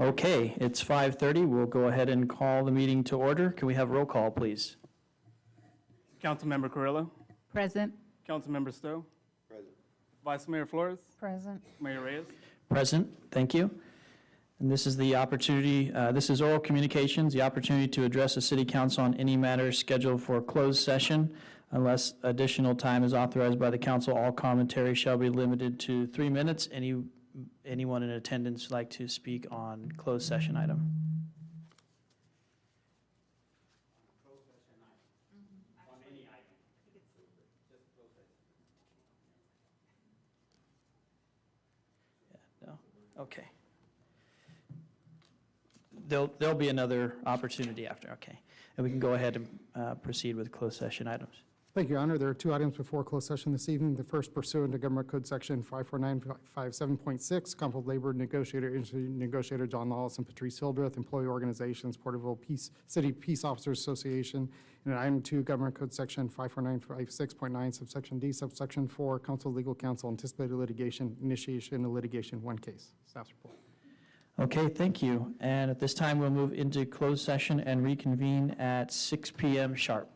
Okay, it's 5:30. We'll go ahead and call the meeting to order. Can we have roll call, please? Councilmember Carrillo. Present. Councilmember Stowe. Present. Vice Mayor Flores. Present. Mayor Reyes. Present, thank you. And this is the opportunity, this is oral communications, the opportunity to address the city council on any matters scheduled for closed session. Unless additional time is authorized by the council, all commentary shall be limited to 3 minutes. Anyone in attendance like to speak on closed session item? No? Okay. There'll be another opportunity after, okay. And we can go ahead and proceed with closed session items. Thank you, Your Honor. There are 2 items before closed session this evening. The first, pursuant to Government Code Section 54957.6, Conflict Labor Negotiator John Lawless and Patrice Hildreth, Employee Organizations, Porterville City Peace Officers Association. And item 2, Government Code Section 54956.9, subsection D, subsection 4, Council Legal Counsel, anticipated litigation, initiation of litigation, 1 case. Staff's report. Okay, thank you. And at this time, we'll move into closed session and reconvene at 6 p.m. sharp.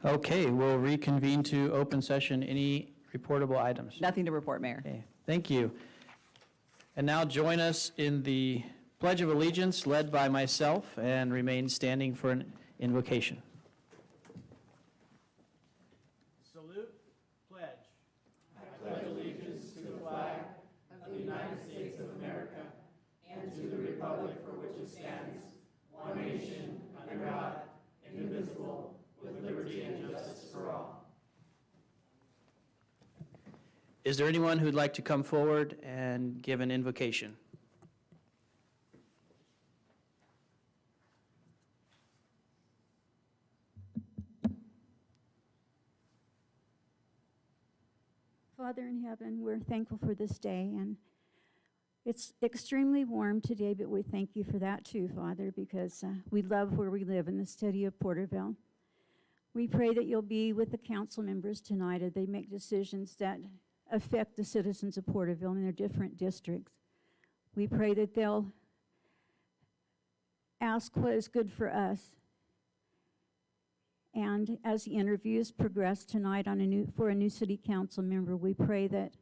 Okay, we'll reconvene to open session. Any reportable items? Nothing to report, Mayor. Okay, thank you. And now join us in the Pledge of Allegiance led by myself, and remain standing for an invocation. Salute, pledge. Is there anyone who'd like to come forward and give an invocation? Father in heaven, we're thankful for this day, and it's extremely warm today, but we thank you for that too, Father, because we love where we live in the city of Porterville. We pray that you'll be with the council members tonight as they make decisions that affect the citizens of Porterville in their different districts. We pray that they'll ask what is good for us. And as the interviews progress tonight for a new city council member, we pray that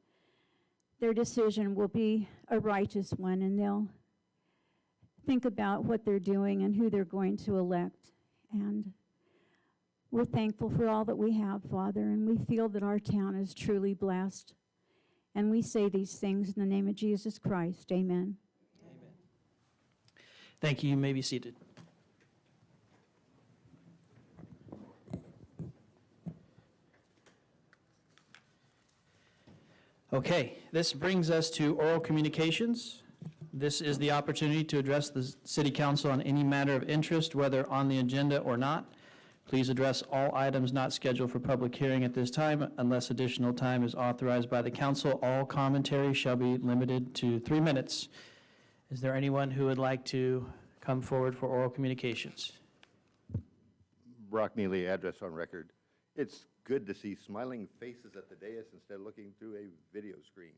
their decision will be a righteous one, and they'll think about what they're doing and who they're going to elect. And we're thankful for all that we have, Father, and we feel that our town is truly blessed. And we say these things in the name of Jesus Christ. Amen. Amen. Thank you. You may be seated. Okay, this brings us to oral communications. This is the opportunity to address the City Council on any matter of interest, whether on the agenda or not. Please address all items not scheduled for public hearing at this time unless additional time is authorized by the council. All commentary shall be limited to 3 minutes. Is there anyone who would like to come forward for oral communications? Brock Neely, address on record. It's good to see smiling faces at the dais instead of looking through a video screen.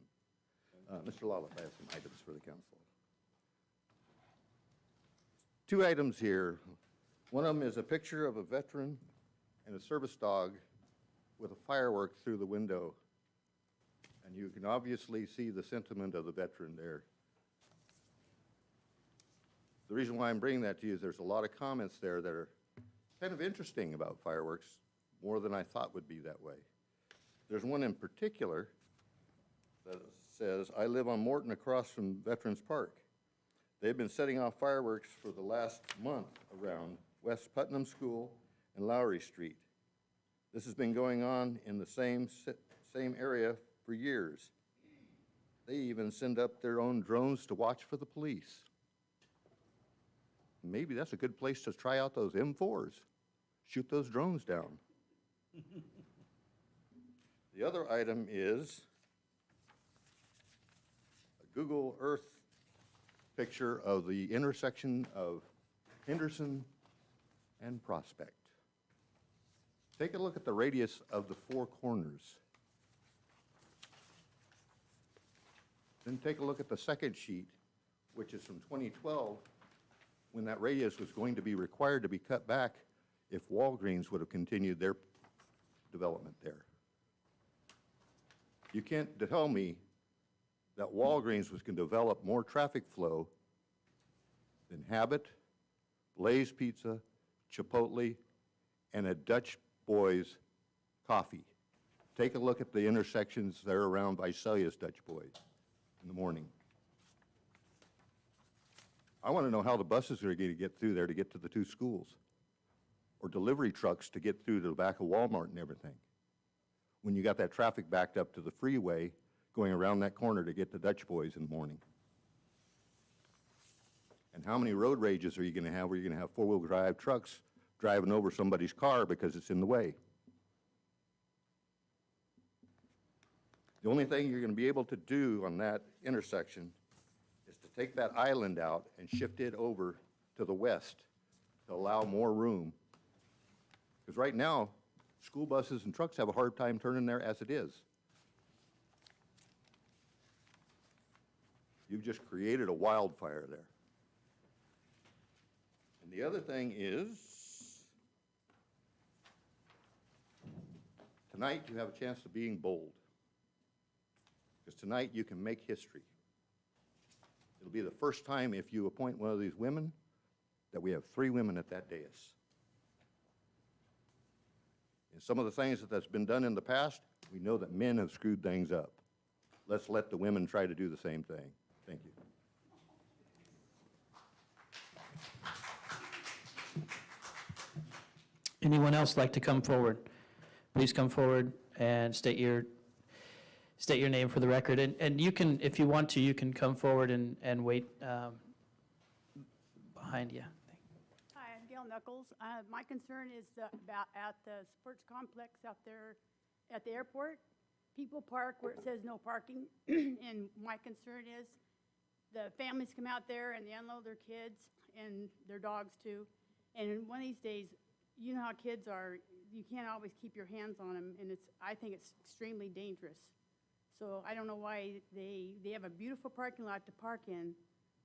Mr. Lawless, I have some items for the council. 2 items here. One of them is a picture of a veteran and a service dog with a firework through the window. And you can obviously see the sentiment of the veteran there. The reason why I'm bringing that to you is there's a lot of comments there that are kind of interesting about fireworks, more than I thought would be that way. There's one in particular that says, I live on Morton across from Veterans Park. They've been setting off fireworks for the last month around West Putnam School and Lowry Street. This has been going on in the same area for years. They even send up their own drones to watch for the police. Maybe that's a good place to try out those M4s. Shoot those drones down. The other item is a Google Earth picture of the intersection of Henderson and Prospect. Take a look at the radius of the 4 corners. Then take a look at the second sheet, which is from 2012, when that radius was going to be required to be cut back if Walgreens would have continued their development there. You can't tell me that Walgreens was going to develop more traffic flow than Habit, Lay's Pizza, Chipotle, and a Dutch Boys coffee. Take a look at the intersections there around Visalia's Dutch Boys in the morning. I want to know how the buses are going to get through there to get to the 2 schools, or delivery trucks to get through to the back of Walmart and everything, when you got that traffic backed up to the freeway going around that corner to get to Dutch Boys in the morning. And how many road rages are you going to have where you're going to have 4-wheel drive trucks driving over somebody's car because it's in the way? The only thing you're going to be able to do on that intersection is to take that island out and shift it over to the west to allow more room. Because right now, school buses and trucks have a hard time turning there as it is. You've just created a wildfire there. And the other thing is, Tonight, you have a chance of being bold. Because tonight, you can make history. It'll be the first time if you appoint one of these women that we have 3 women at that dais. And some of the things that's been done in the past, we know that men have screwed things up. Let's let the women try to do the same thing. Thank you. Anyone else like to come forward? Please come forward and state your name for the record. And you can, if you want to, you can come forward and wait behind you. Hi, I'm Gail Knuckles. My concern is about at the sports complex out there at the airport. People park where it says no parking, and my concern is the families come out there and they unload their kids and their dogs too. And one of these days, you know how kids are, you can't always keep your hands on them, and I think it's extremely dangerous. So I don't know why they have a beautiful parking lot to park in.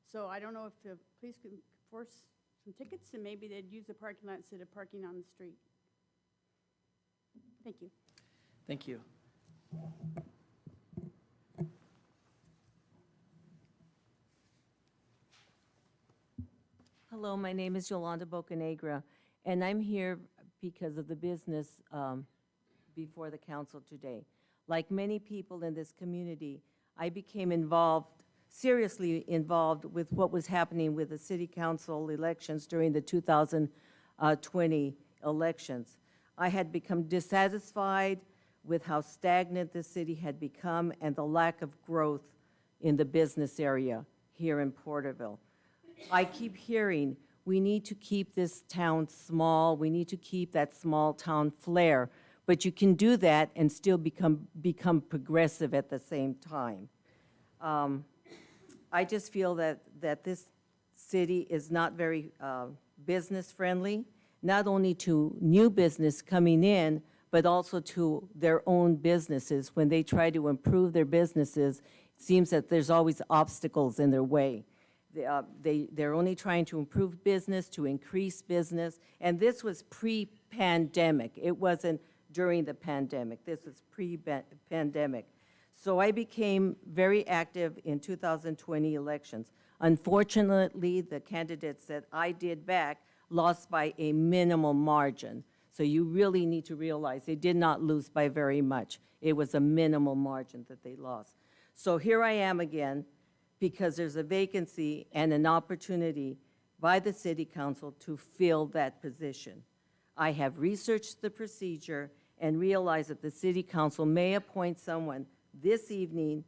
So I don't know if the police could force some tickets, and maybe they'd use the parking lot instead of parking on the street. Thank you. Thank you. Hello, my name is Yolanda Bocanegra, and I'm here because of the business before the council today. Like many people in this community, I became seriously involved with what was happening with the city council elections during the 2020 elections. I had become dissatisfied with how stagnant the city had become and the lack of growth in the business area here in Porterville. I keep hearing we need to keep this town small, we need to keep that small town flair, but you can do that and still become progressive at the same time. I just feel that this city is not very business friendly, not only to new business coming in, but also to their own businesses. When they try to improve their businesses, it seems that there's always obstacles in their way. They're only trying to improve business, to increase business, and this was pre-pandemic. It wasn't during the pandemic. This was pre-pandemic. So I became very active in 2020 elections. Unfortunately, the candidates that I did back lost by a minimal margin. So you really need to realize they did not lose by very much. It was a minimal margin that they lost. So here I am again, because there's a vacancy and an opportunity by the city council to fill that position. I have researched the procedure and realized that the city council may appoint someone this evening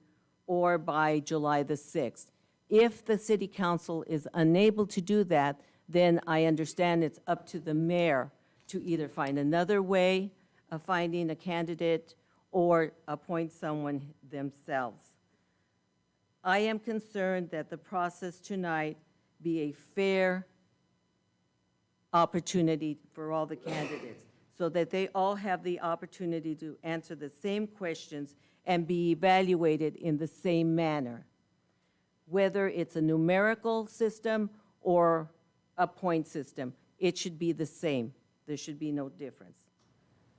or by July the 6th. If the city council is unable to do that, then I understand it's up to the mayor to either find another way of finding a candidate or appoint someone themselves. I am concerned that the process tonight be a fair opportunity for all the candidates, so that they all have the opportunity to answer the same questions and be evaluated in the same manner. Whether it's a numerical system or a point system, it should be the same. There should be no difference.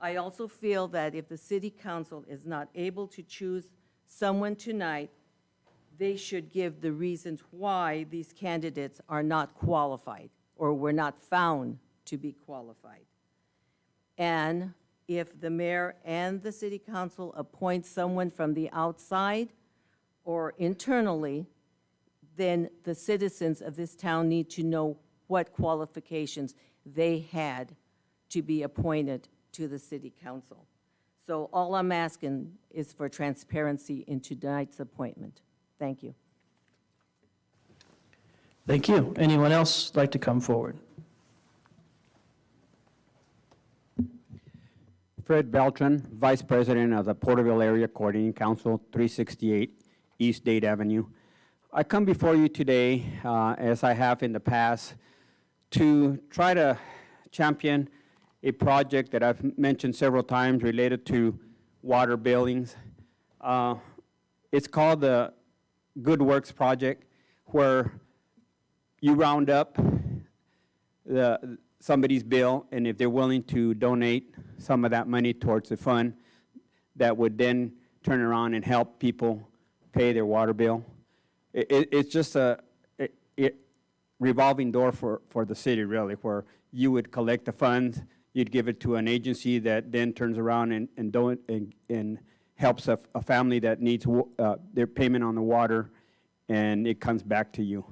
I also feel that if the city council is not able to choose someone tonight, they should give the reasons why these candidates are not qualified or were not found to be qualified. And if the mayor and the city council appoint someone from the outside or internally, then the citizens of this town need to know what qualifications they had to be appointed to the city council. So all I'm asking is for transparency in tonight's appointment. Thank you. Thank you. Anyone else like to come forward? Fred Beltran, Vice President of the Porterville Area Coordinating Council, 368 East Dade Avenue. I come before you today, as I have in the past, to try to champion a project that I've mentioned several times related to water billings. It's called the Good Works Project, where you round up somebody's bill, and if they're willing to donate some of that money towards the fund, that would then turn around and help people pay their water bill. It's just a revolving door for the city, really, where you would collect the funds, you'd give it to an agency that then turns around and helps a family that needs their payment on the water, and it comes back to you.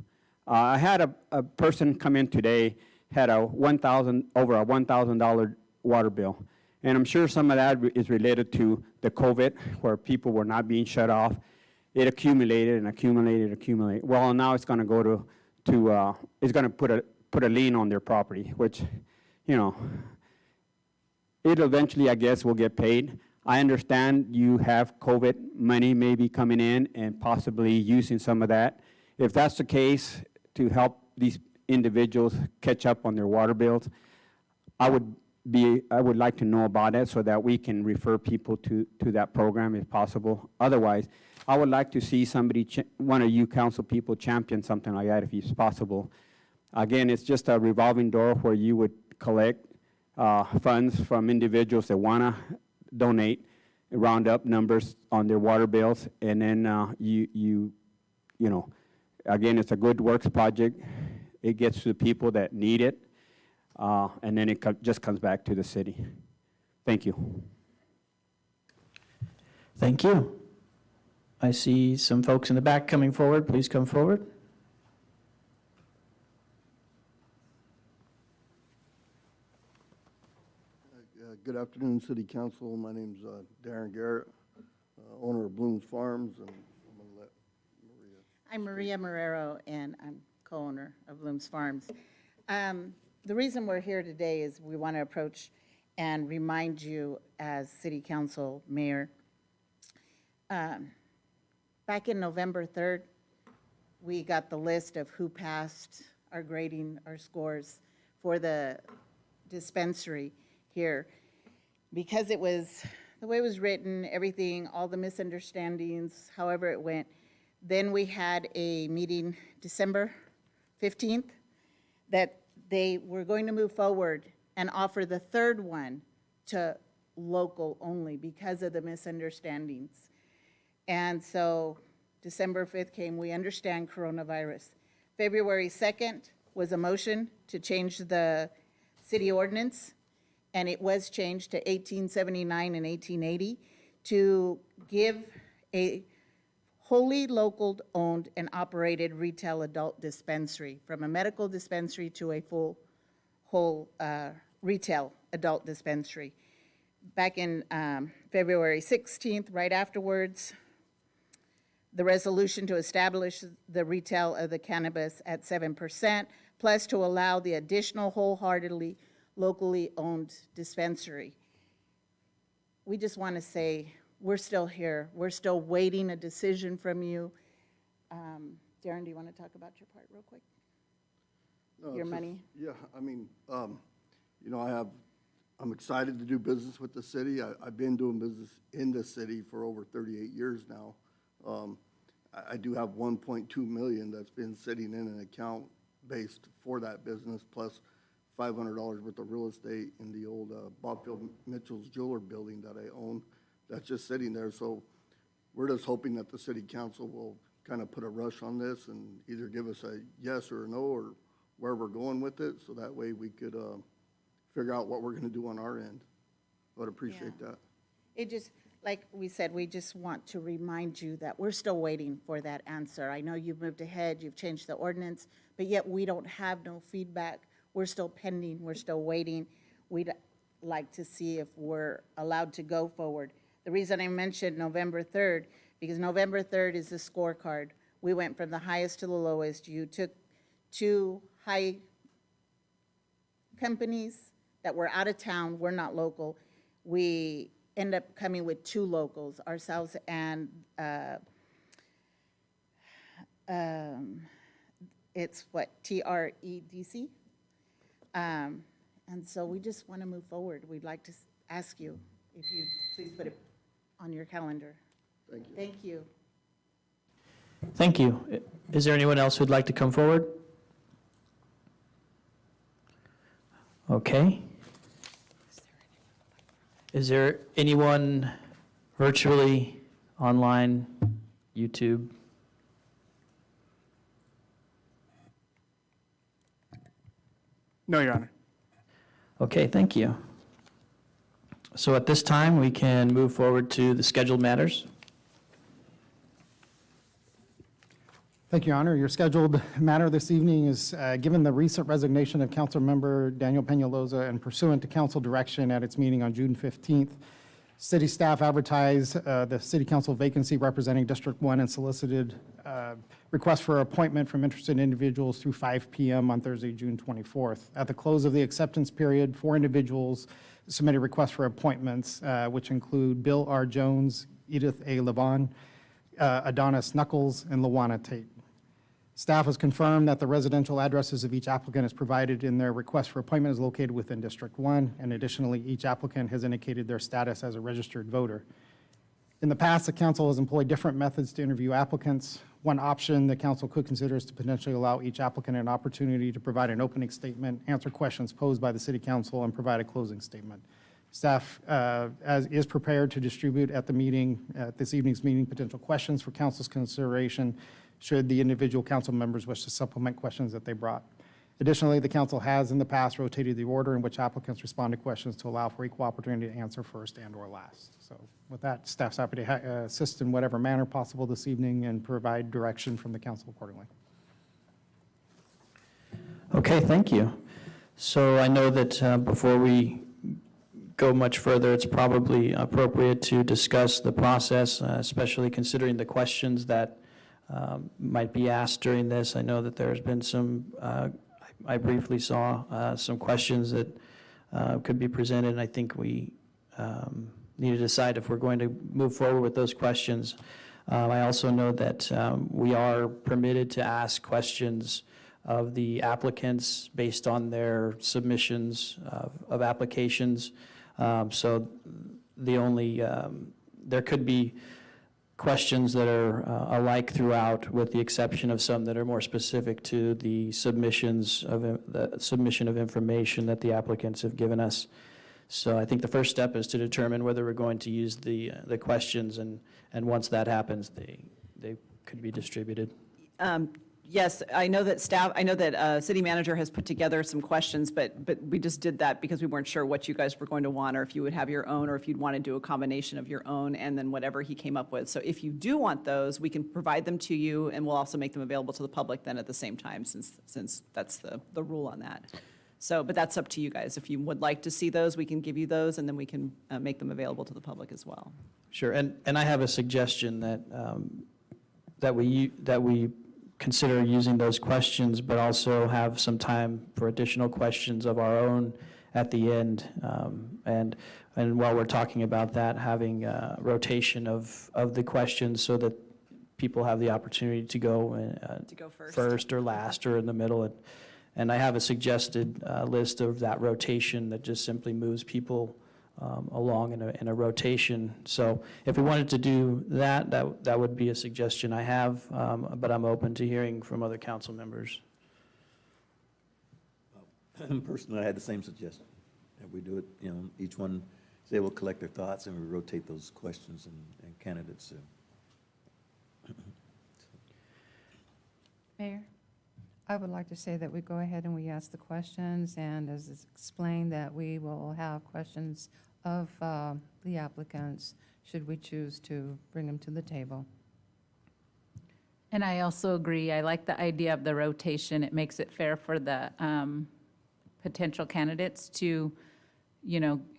I had a person come in today, had over a $1,000 water bill. And I'm sure some of that is related to the COVID, where people were not being shut off. It accumulated and accumulated. Well, now it's going to go to it's going to put a lien on their property, which, you know, it eventually, I guess, will get paid. I understand you have COVID money maybe coming in and possibly using some of that. If that's the case, to help these individuals catch up on their water bills, I would like to know about it so that we can refer people to that program if possible. Otherwise, I would like to see somebody, one of you council people, champion something like that if it's possible. Again, it's just a revolving door where you would collect funds from individuals that want to donate, round up numbers on their water bills, and then you know, again, it's a good works project. It gets to the people that need it, and then it just comes back to the city. Thank you. Thank you. I see some folks in the back coming forward. Please come forward. Good afternoon, City Council. My name's Darren Garrett, owner of Bloom's Farms, and I'm going to let Maria. I'm Maria Marrero, and I'm co-owner of Bloom's Farms. The reason we're here today is we want to approach and remind you as City Council Mayor. Back in November 3rd, we got the list of who passed our grading, our scores for the dispensary here. Because it was, the way it was written, everything, all the misunderstandings, however it went, then we had a meeting December 15th that they were going to move forward and offer the third one to local only because of the misunderstandings. And so December 5th came, we understand coronavirus. February 2nd was a motion to change the city ordinance, and it was changed to 1879 and 1880 to give a wholly local owned and operated retail adult dispensary, from a medical dispensary to a whole retail adult dispensary. Back in February 16th, right afterwards, the resolution to establish the retail of the cannabis at 7%, plus to allow the additional wholeheartedly locally owned dispensary. We just want to say, we're still here. We're still waiting a decision from you. Darren, do you want to talk about your part real quick? No, Your it's money? Yeah, I mean, you know, I'm excited to do business with the city. I've been doing business in the city for over 38 years now. I do have 1.2 million that's been sitting in an account based for that business, plus $500 worth of real estate in the old Bobfield Mitchell's Jeweler building that I own. That's just sitting there. So we're just hoping that the city council will kind of put a rush on this and either give us a yes or a no, or where we're going with it, so that way we could figure out what we're going to do on our end. I would appreciate that. It just, like we said, we just want to remind you that we're still waiting for that answer. I know you've moved ahead, you've changed the ordinance, but yet we don't have no feedback. We're still pending, we're still waiting. We'd like to see if we're allowed to go forward. The reason I mentioned November 3rd, because November 3rd is the scorecard. We went from the highest to the lowest. You took two high companies that were out of town, we're not local. We end up coming with two locals, ourselves and it's what, TREDC? And so we just want to move forward. We'd like to ask you if you please put it on your calendar. Thank you. Thank you. Thank you. Is there anyone else who'd like to come forward? Okay. Is there anyone virtually, online, YouTube? No, Your Honor. Okay, thank you. So at this time, we can move forward to the scheduled matters. Thank you, Your Honor. Your scheduled matter this evening is, given the recent resignation of Councilmember Daniel Peñalosa and pursuant to council direction at its meeting on June 15th, city staff advertised the city council vacancy representing District 1 and solicited requests for appointment from interested individuals through 5 p.m. on Thursday, June 24th. At the close of the acceptance period, 4 individuals submitted requests for appointments, which include Bill R. Jones, Edith A. Levon, Adonis Knuckles, and Lawana Tate. Staff has confirmed that the residential addresses of each applicant is provided in their request for appointment is located within District 1, and additionally, each applicant has indicated their status as a registered voter. In the past, the council has employed different methods to interview applicants. One option the council could consider is to potentially allow each applicant an opportunity to provide an opening statement, answer questions posed by the city council, and provide a closing statement. Staff is prepared to distribute at the meeting, at this evening's meeting, potential questions for council's consideration should the individual council members wish to supplement questions that they brought. Additionally, the council has in the past rotated the order in which applicants respond to questions to allow for equal opportunity to answer first and/or last. So with that, staff's happy to assist in whatever manner possible this evening and provide direction from the council accordingly. Okay, thank you. So I know that before we go much further, it's probably appropriate to discuss the process, especially considering the questions that might be asked during this. I know that there's been some, I briefly saw some questions that could be presented, and I think we need to decide if we're going to move forward with those questions. I also know that we are permitted to ask questions of the applicants based on their submissions of applications. So the only, there could be questions that are alike throughout, with the exception of some that are more specific to the submissions of the submission of information that the applicants have given us. So I think the first step is to determine whether we're going to use the questions, and once that happens, they could be distributed. Yes, I know that city manager has put together some questions, but we just did that because we weren't sure what you guys were going to want, or if you would have your own, or if you'd want to do a combination of your own and then whatever he came up with. So if you do want those, we can provide them to you, and we'll also make them available to the public then at the same time, since that's the rule on that. So, but that's up to you guys. If you would like to see those, we can give you those, and then we can make them available to the public as well. Sure, and I have a suggestion that that we consider using those questions, but also have some time for additional questions of our own at the end. And while we're talking about that, having a rotation of the questions so that people have the opportunity to go first or last or in the middle. And I have a suggested list of that rotation that just simply moves people along in a rotation. So if we wanted to do that would be a suggestion I have, but I'm open to hearing from other council members. Personally, I had the same suggestion, that we do it, each one is able to collect their thoughts, and we rotate those questions and candidates. Mayor, I would like to say that we go ahead and we ask the questions, and as is explained, that we will have questions of the applicants, should we choose to bring them to the table. And I also agree. I like the idea of the rotation. It makes it fair for the potential candidates to,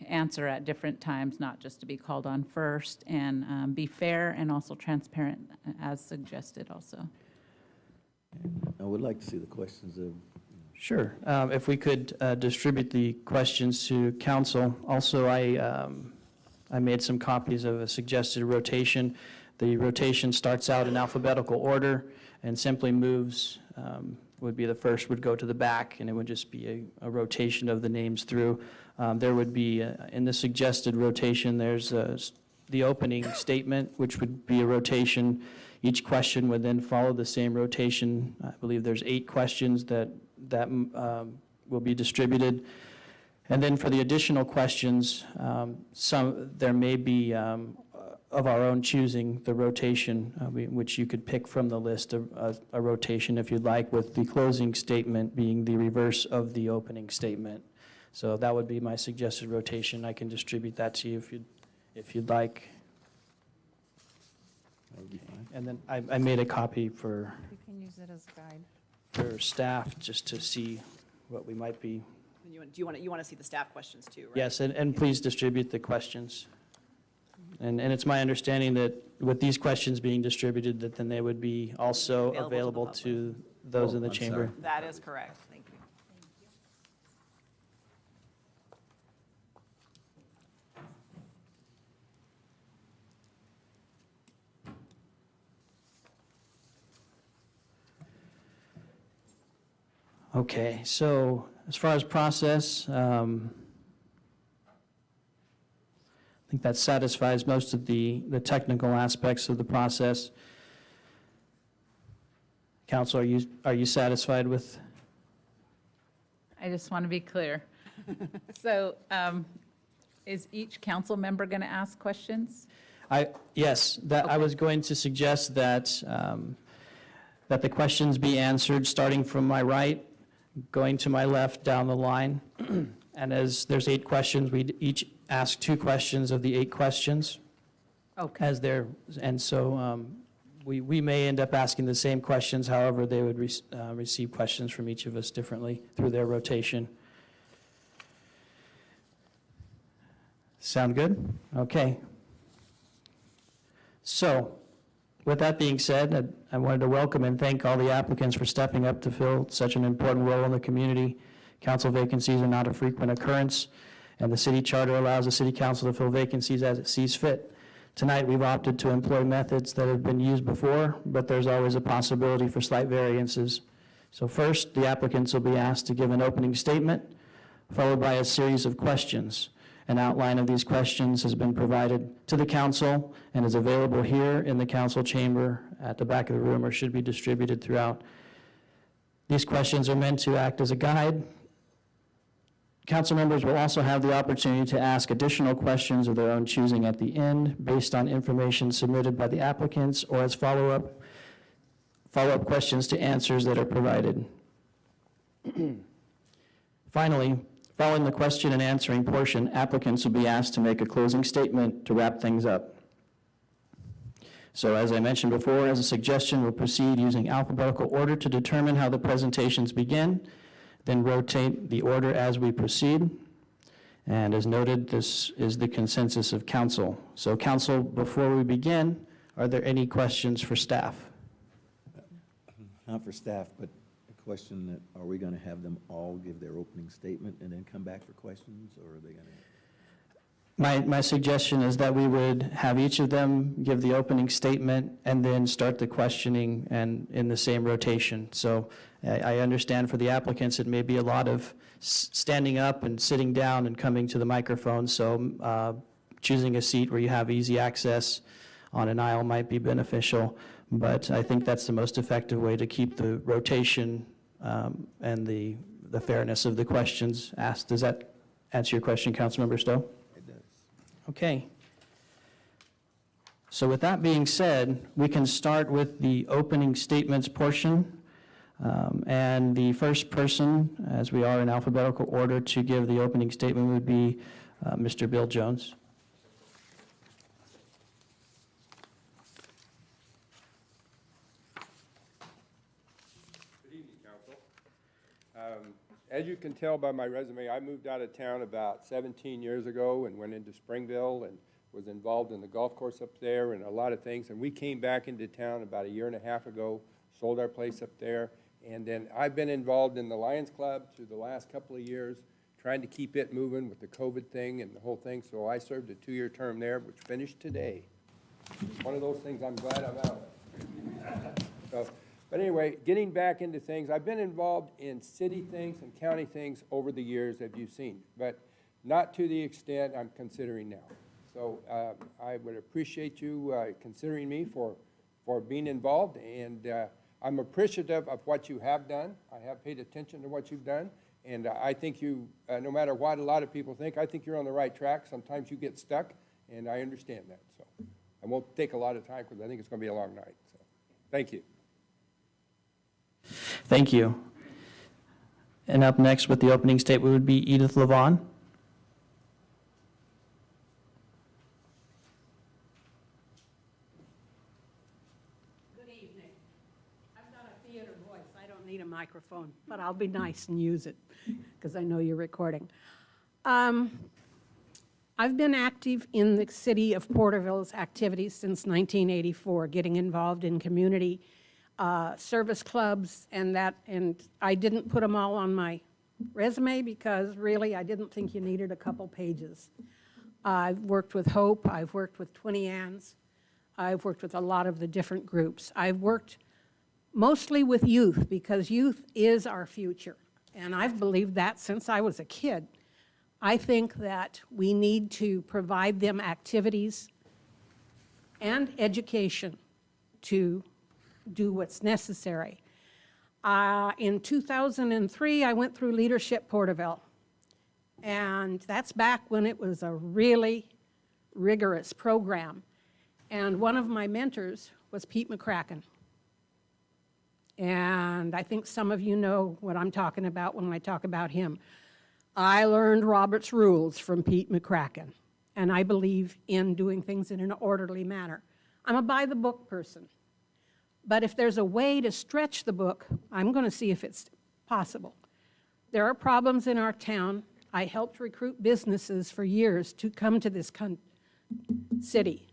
answer at different times, not just to be called on first, and be fair and also transparent, as suggested also. I would like to see the questions of. Sure. If we could distribute the questions to council. Also, I made some copies of a suggested rotation. The rotation starts out in alphabetical order and simply moves, would be the first, would go to the back, and it would just be a rotation of the names through. There would be, in the suggested rotation, there's the opening statement, which would be a rotation. Each question would then follow the same rotation. I believe there's 8 questions that will be distributed. And then for the additional questions, there may be a of our own choosing, the rotation, which you could pick from the list of a rotation if you'd like, with the closing statement being the reverse of the opening statement. So that would be my suggested rotation. I can distribute that to you if you'd like. That would be fine. And then I made a copy for You can use it as a guide. staff, just to see what we might be. And you want to see the staff questions too, right? Yes, and please distribute the questions. And it's my understanding that with these questions being distributed, that then they would be also available to those in the I'm chamber. sorry. That is correct. Thank you. Okay, so as far as process, I think that satisfies most of the technical aspects of the process. Council, are you satisfied with? I just want to be clear. So is each council member going to ask questions? Yes, I was going to suggest that, that the questions be answered starting from my right, going to my left down the line. And as there's 8 questions, we'd each ask 2 questions of the 8 questions. Okay. As there, and so we may end up asking the same questions, however, they would receive questions from each of us differently through their rotation. Sound good? Okay. So, with that being said, I wanted to welcome and thank all the applicants for stepping up to fill such an important role in the community. Council vacancies are not a frequent occurrence, and the city charter allows the city council to fill vacancies as it sees fit. Tonight, we've opted to employ methods that have been used before, but there's always a possibility for slight variances. So first, the applicants will be asked to give an opening statement, followed by a series of questions. An outline of these questions has been provided to the council and is available here in the council chamber at the back of the room, or should be distributed throughout. These questions are meant to act as a guide. Council members will also have the opportunity to ask additional questions of their own choosing at the end, based on information submitted by the applicants, or as follow-up questions to answers that are provided. Finally, following the question and answering portion, applicants will be asked to make a closing statement to wrap things up. So as I mentioned before, as a suggestion, we'll proceed using alphabetical order to determine how the presentations begin, then rotate the order as we proceed. And as noted, this is the consensus of council. So council, before we begin, are there any questions for staff? Not for staff, but a question that, are we going to have them all give their opening statement and then come back for questions, or are they going to? My suggestion is that we would have each of them give the opening statement and then start the questioning and in the same rotation. So I understand for the applicants, it may be a lot of standing up and sitting down and coming to the microphone. So choosing a seat where you have easy access on an aisle might be beneficial. But I think that's the most effective way to keep the rotation and the fairness of the questions asked. Does that answer your question, Councilmember Stowe? Okay. So with that being said, we can start with the opening statements portion. And the first person, as we are in alphabetical order, to give the opening statement would be Mr. Bill Jones. Good evening, Council. As you can tell by my resume, I moved out of town about 17 years ago and went into Springville and was involved in the golf course up there and a lot of things. And we came back into town about 1.5 years ago, sold our place up there. And then I've been involved in the Lions Club through the last couple of years, trying to keep it moving with the COVID thing and the whole thing. So I served a 2-year term there, which finished today. It's one of those things I'm glad I'm out of. So, but anyway, getting back into things, I've been involved in city things and county things over the years, as you've seen, but not to the extent I'm considering now. So I would appreciate you considering me for being involved, and I'm appreciative of what you have done. I have paid attention to what you've done, and I think you, no matter what a lot of people think, I think you're on the right track. Sometimes you get stuck, and I understand that. So I won't take a lot of time because I think it's going to be a long night. So, thank you. Thank you. And up next with the opening statement would be Edith Levon. Good evening. I've got a theater voice. I don't need a microphone, but I'll be nice and use it because I know you're recording. I've been active in the city of Porterville's activities since 1984, getting involved in community service clubs and that, and I didn't put them all on my resume because really I didn't think you needed a couple pages. I've worked with Hope, I've worked with 20 Anns, I've worked with a lot of the different groups. I've worked mostly with youth because youth is our future, and I've believed that since I was a kid. I think that we need to provide them activities and education to do what's necessary. In 2003, I went through Leadership Porterville, and that's back when it was a really rigorous program. And one of my mentors was Pete McCracken. And I think some of you know what I'm talking about when I talk about him. I learned Robert's rules from Pete McCracken, and I believe in doing things in an orderly manner. I'm a by-the-book person, but if there's a way to stretch the book, I'm going to see if it's possible. There are problems in our town. I helped recruit businesses for years to come to this city,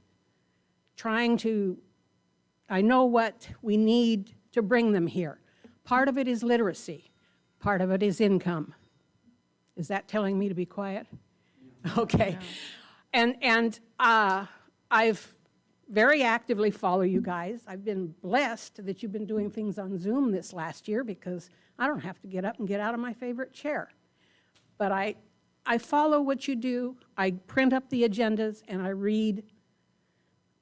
I know what we need to bring them here. Part of it is literacy. Part of it is income. Is that telling me to be quiet? Okay. And I've very actively follow you guys. I've been blessed that you've been doing things on Zoom this last year because I don't have to get up and get out of my favorite chair. But I follow what you do. I print up the agendas and I read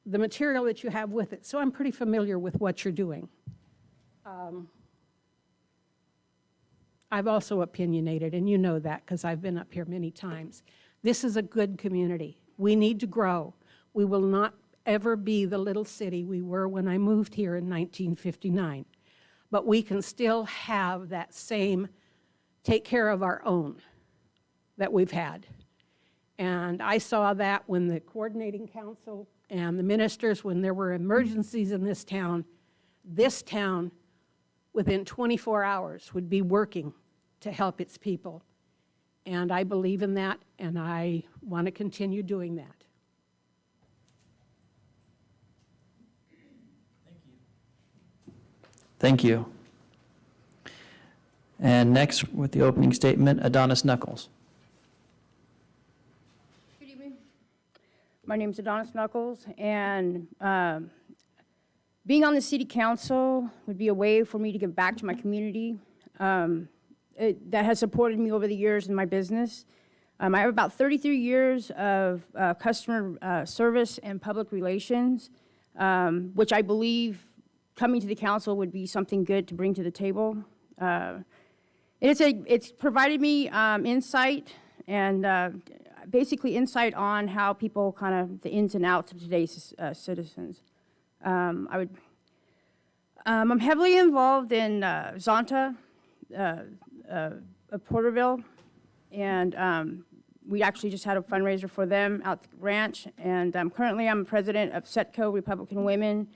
the material that you have with it. So I'm pretty familiar with what you're doing. I've also opinionated, and you know that because I've been up here many times. This is a good community. We need to grow. We will not ever be the little city we were when I moved here in 1959. But we can still have that same take care of our own that we've had. And I saw that when the coordinating council and the ministers, when there were emergencies in this town, within 24 hours would be working to help its people. And I believe in that, and I want to continue doing that. Thank you. And next, with the opening statement, Adonis Knuckles. Good evening. My name is Adonis Knuckles, and being on the city council would be a way for me to give back to my community that has supported me over the years in my business. I have about 33 years of customer service and public relations, which I believe coming to the council would be something good to bring to the table. It's provided me insight and basically insight on how people kind of the ins and outs of today's citizens. I'm heavily involved in Zonta of Porterville, and we actually just had a fundraiser for them out at the ranch, and currently I'm president of Setco Republican Women,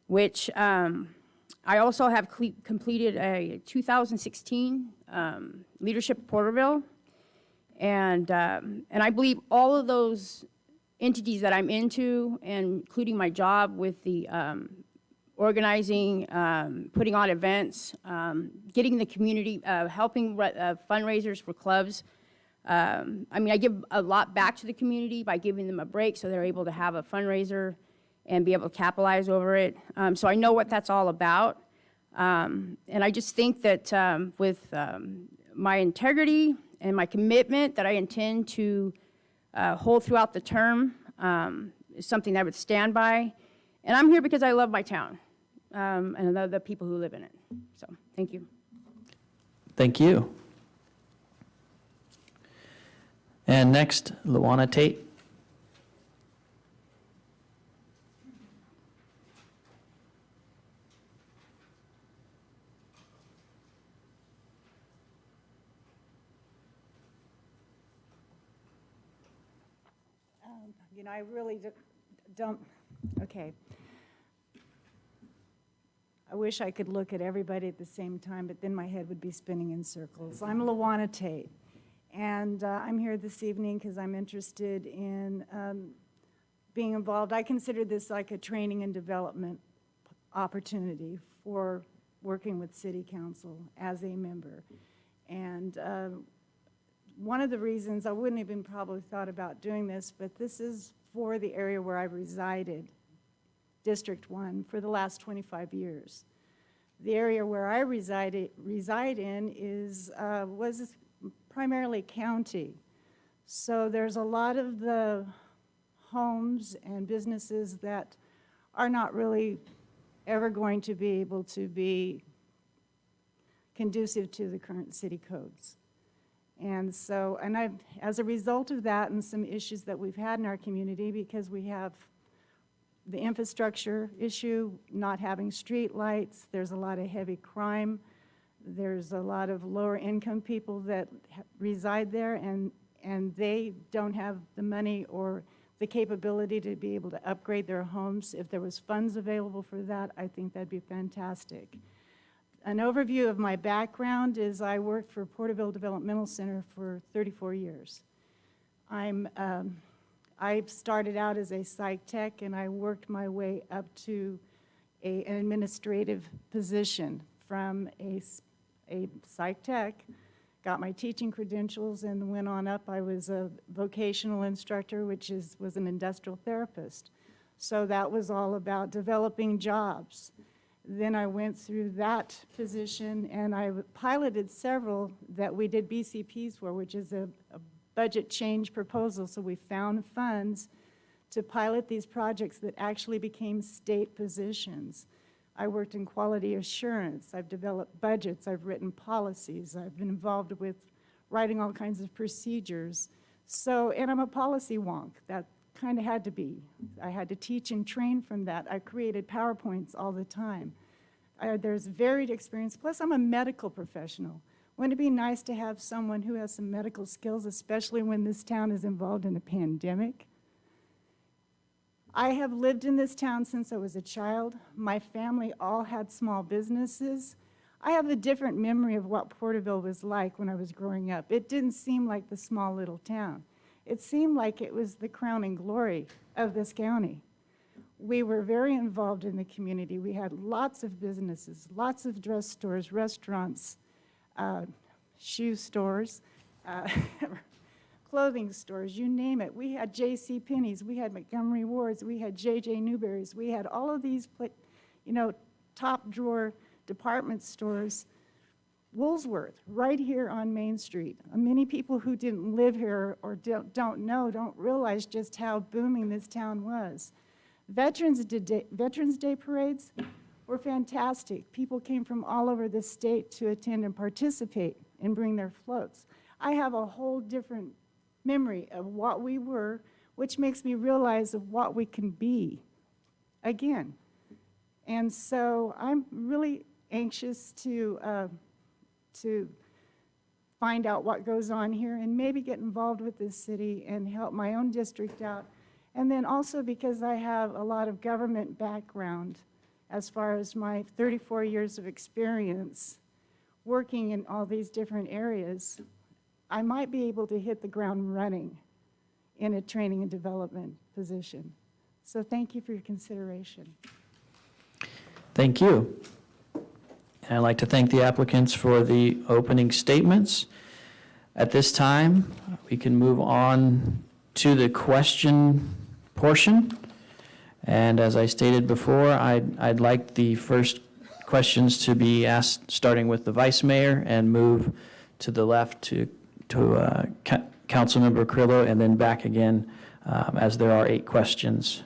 which I also have completed a 2016 Leadership Porterville, and I believe all of those entities that I'm into, including my job with the organizing, putting on events, getting the community, helping fundraisers for clubs. I mean, I give a lot back to the community by giving them a break so they're able to have a fundraiser and be able to capitalize over it. So I know what that's all about. And I just think that with my integrity and my commitment that I intend to hold throughout the term is something that I would stand by. And I'm here because I love my town and I love the people who live in it. So, thank you. Thank you. And next, Luana Tate. You know, I really don't, okay. I wish I could look at everybody at the same time, but then my head would be spinning in circles. I'm Lawana Tate, and I'm here this evening because I'm interested in being involved. I consider this like a training and development opportunity for working with City Council as a member. And one of the reasons, I wouldn't even probably thought about doing this, but this is for the area where I've resided, District 1, for the last 25 years. The area where I reside in was primarily county. So there's a lot of the homes and businesses that are not really ever going to be able to be conducive to the current city codes. And so, as a result of that and some issues that we've had in our community, because we have the infrastructure issue, not having street lights, there's a lot of heavy crime, there's a lot of lower income people that reside there, and they don't have the money or the capability to be able to upgrade their homes. If there was funds available for that, I think that'd be fantastic. An overview of my background is I worked for Porterville Developmental Center for 34 years. I started out as a psych tech, and I worked my way up to an administrative position from a psych tech, got my teaching credentials, and went on up. I was a vocational instructor, which was an industrial therapist. So that was all about developing jobs. Then I went through that position, and I piloted several that we did BCPs for, which is a budget change proposal. So we found funds to pilot these projects that actually became state positions. I worked in quality assurance. I've developed budgets. I've written policies. I've been involved with writing all kinds of procedures. So, and I'm a policy wonk. That kind of had to be. I had to teach and train from that. I created PowerPoints all the time. There's varied experience. Plus, I'm a medical professional. Wouldn't it be nice to have someone who has some medical skills, especially when this town is involved in a pandemic? I have lived in this town since I was a child. My family all had small businesses. I have a different memory of what Porterville was like when I was growing up. It didn't seem like the small little town. It seemed like it was the crowning glory of this county. We were very involved in the community. We had lots of businesses, lots of dress stores, restaurants, shoe stores, clothing stores, you name it. We had J.C. Penney's, we had Montgomery Ward's, we had J.J. Newberry's, we had all of these, top drawer department stores. Woolsworth, right here on Main Street. Many people who didn't live here or don't realize just how booming this town was. Veterans Day parades were fantastic. People came from all over the state to attend and participate and bring their floats. I have a whole different memory of what we were, which makes me realize of what we can be again. And so I'm really anxious to find out what goes on here and maybe get involved with this city and help my own district out. And then also because I have a lot of government background as far as my 34 years of experience working in all these different areas, I might be able to hit the ground running in a training and development position. So thank you for your consideration. Thank you. And I'd like to thank the applicants for the opening statements. At this time, we can move on to the question portion. And as I stated before, I'd like the first questions to be asked, starting with the vice mayor, and move to the left to Councilmember Carrillo, and then back again, as there are 8 questions.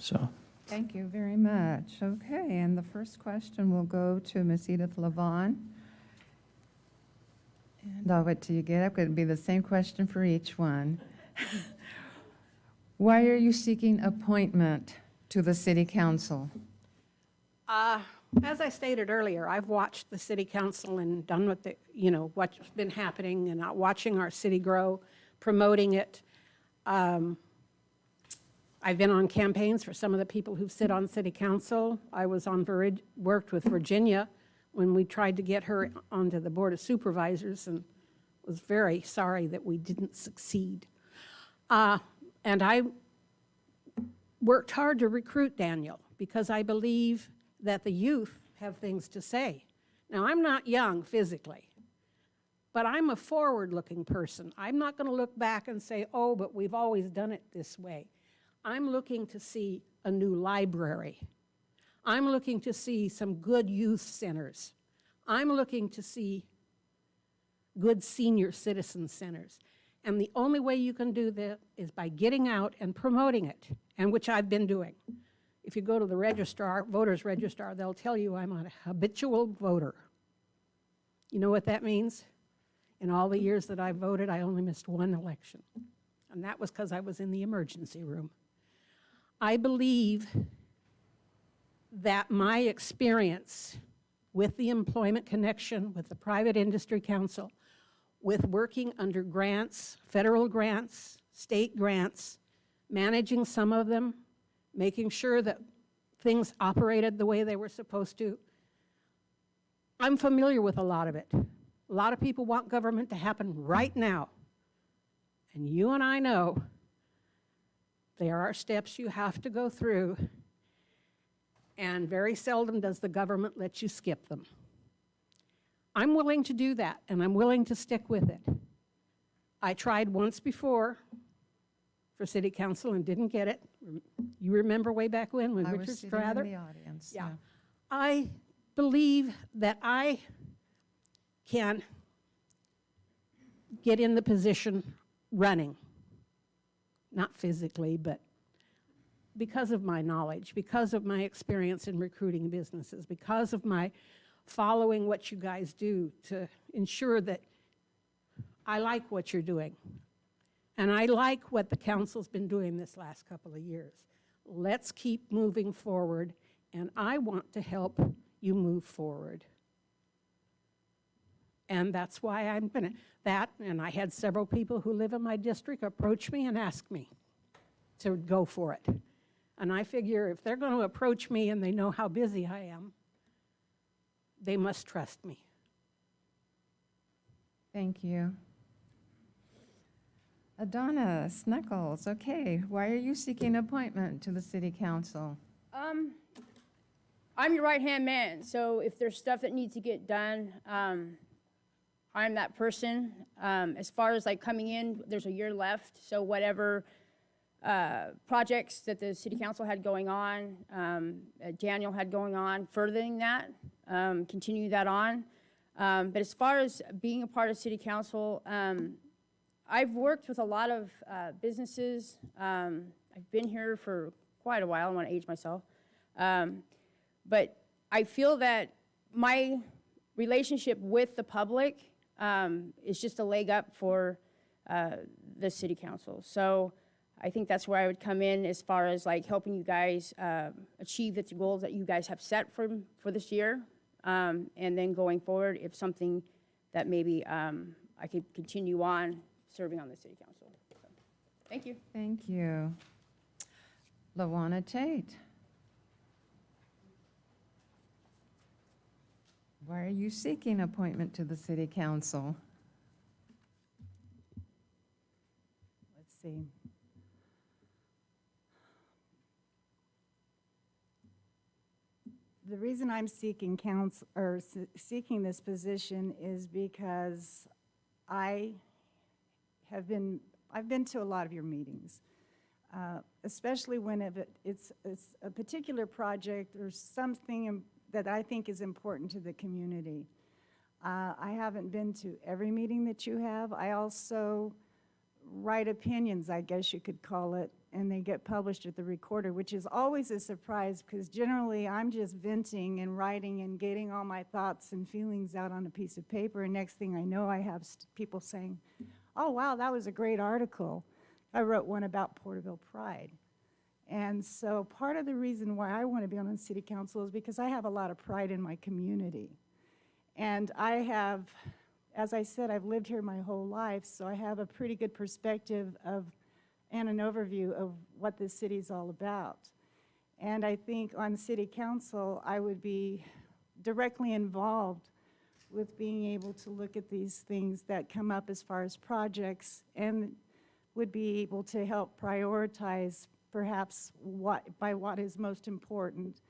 So. Thank you very much. Okay, and the first question will go to Ms. Edith Levon. And I'll wait till you get up. It'll be the same question for each one. Why are you seeking appointment to the city council? As I stated earlier, I've watched the city council and done what what's been happening and watching our city grow, promoting it. I've been on campaigns for some of the people who sit on city council. I was on, worked with Virginia when we tried to get her onto the Board of Supervisors, and was very sorry that we didn't succeed. And I worked hard to recruit Daniel because I believe that the youth have things to say. Now, I'm not young physically, but I'm a forward-looking person. I'm not going to look back and say, oh, but we've always done it this way. I'm looking to see a new library. I'm looking to see some good youth centers. I'm looking to see good senior citizen centers. And the only way you can do that is by getting out and promoting it, and which I've been doing. If you go to the registrar, voters registrar, they'll tell you I'm a habitual voter. You know what that means? In all the years that I voted, I only missed one election. And that was because I was in the emergency room. I believe that my experience with the Employment Connection, with the Private Industry Council, with working under grants, federal grants, state grants, managing some of them, making sure that things operated the way they were supposed to, I'm familiar with a lot of it. A lot of people want government to happen right now. And you and I know there are steps you have to go through, and very seldom does the government let you skip them. I'm willing to do that, and I'm willing to stick with it. I tried once before for city council and didn't get it. You remember way back when I Richard was sitting Strather? in the audience. Yeah. I believe that I can get in the position running. Not physically, but because of my knowledge, because of my experience in recruiting businesses, because of my following what you guys do to ensure that I like what you're doing. And I like what the council's been doing this last couple of years. Let's keep moving forward, and I want to help you move forward. And that's why I'm gonna, and I had several people who live in my district approach me and ask me to go for it. And I figure if they're gonna approach me and they know how busy I am, they must trust me. Thank you. Adonis Knuckles, okay, why are you seeking appointment to the city council? I'm your right-hand man, so if there's stuff that needs to get done, I'm that person. As far as like coming in, there's a year left, so whatever projects that the city council had going on, Daniel had going on, furthering that, continue that on. But as far as being a part of city council, I've worked with a lot of businesses. I've been here for quite a while. I don't want to age myself. But I feel that my relationship with the public is just a leg up for the city council. So I think that's where I would come in as far as like helping you guys achieve the goals that you guys have set for this year. And then going forward, if something that maybe I could continue on serving on the city council. So, thank you. Thank you. LaWanna Tate. Why are you seeking appointment to the city council? Let's see. The reason I'm seeking council, or seeking this position is because I've been to a lot of your meetings, especially when it's a particular project or something that I think is important to the community. I haven't been to every meeting that you have. I also write opinions, I guess you could call it, and they get published at the Recorder, which is always a surprise because generally I'm just venting and writing and getting all my thoughts and feelings out on a piece of paper, and next thing I know I have people saying, oh wow, that was a great article. I wrote one about Porterville Pride. And so part of the reason why I want to be on the city council is because I have a lot of pride in my community. And I have, as I said, I've lived here my whole life, so I have a pretty good perspective of and an overview of what this city's all about. And I think on city council, I would be directly involved with being able to look at these things that come up as far as projects, and would be able to help prioritize perhaps what is most important.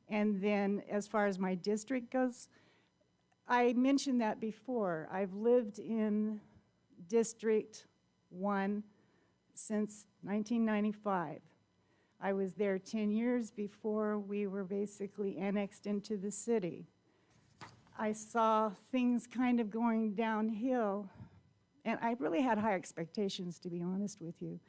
And then as far as my district goes, I mentioned that before. I've lived in District 1 since 1995. I was there 10 years before we were basically annexed into the city. I saw things kind of going downhill, and I really had high expectations, to be honest with you.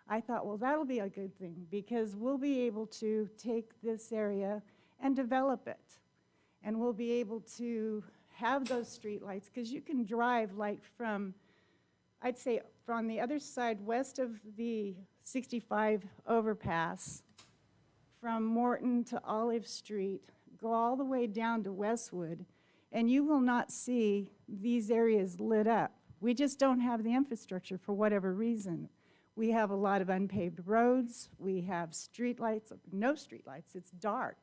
I thought, well, that'll be a good thing, because we'll be able to take this area and develop it. And we'll be able to have those streetlights, because you can drive like from, I'd say, from the other side west of the 65 overpass, from Morton to Olive Street, go all the way down to Westwood, and you will not see these areas lit up. We just don't have the infrastructure for whatever reason. We have a lot of unpaved roads. We have streetlights, no streetlights. It's dark.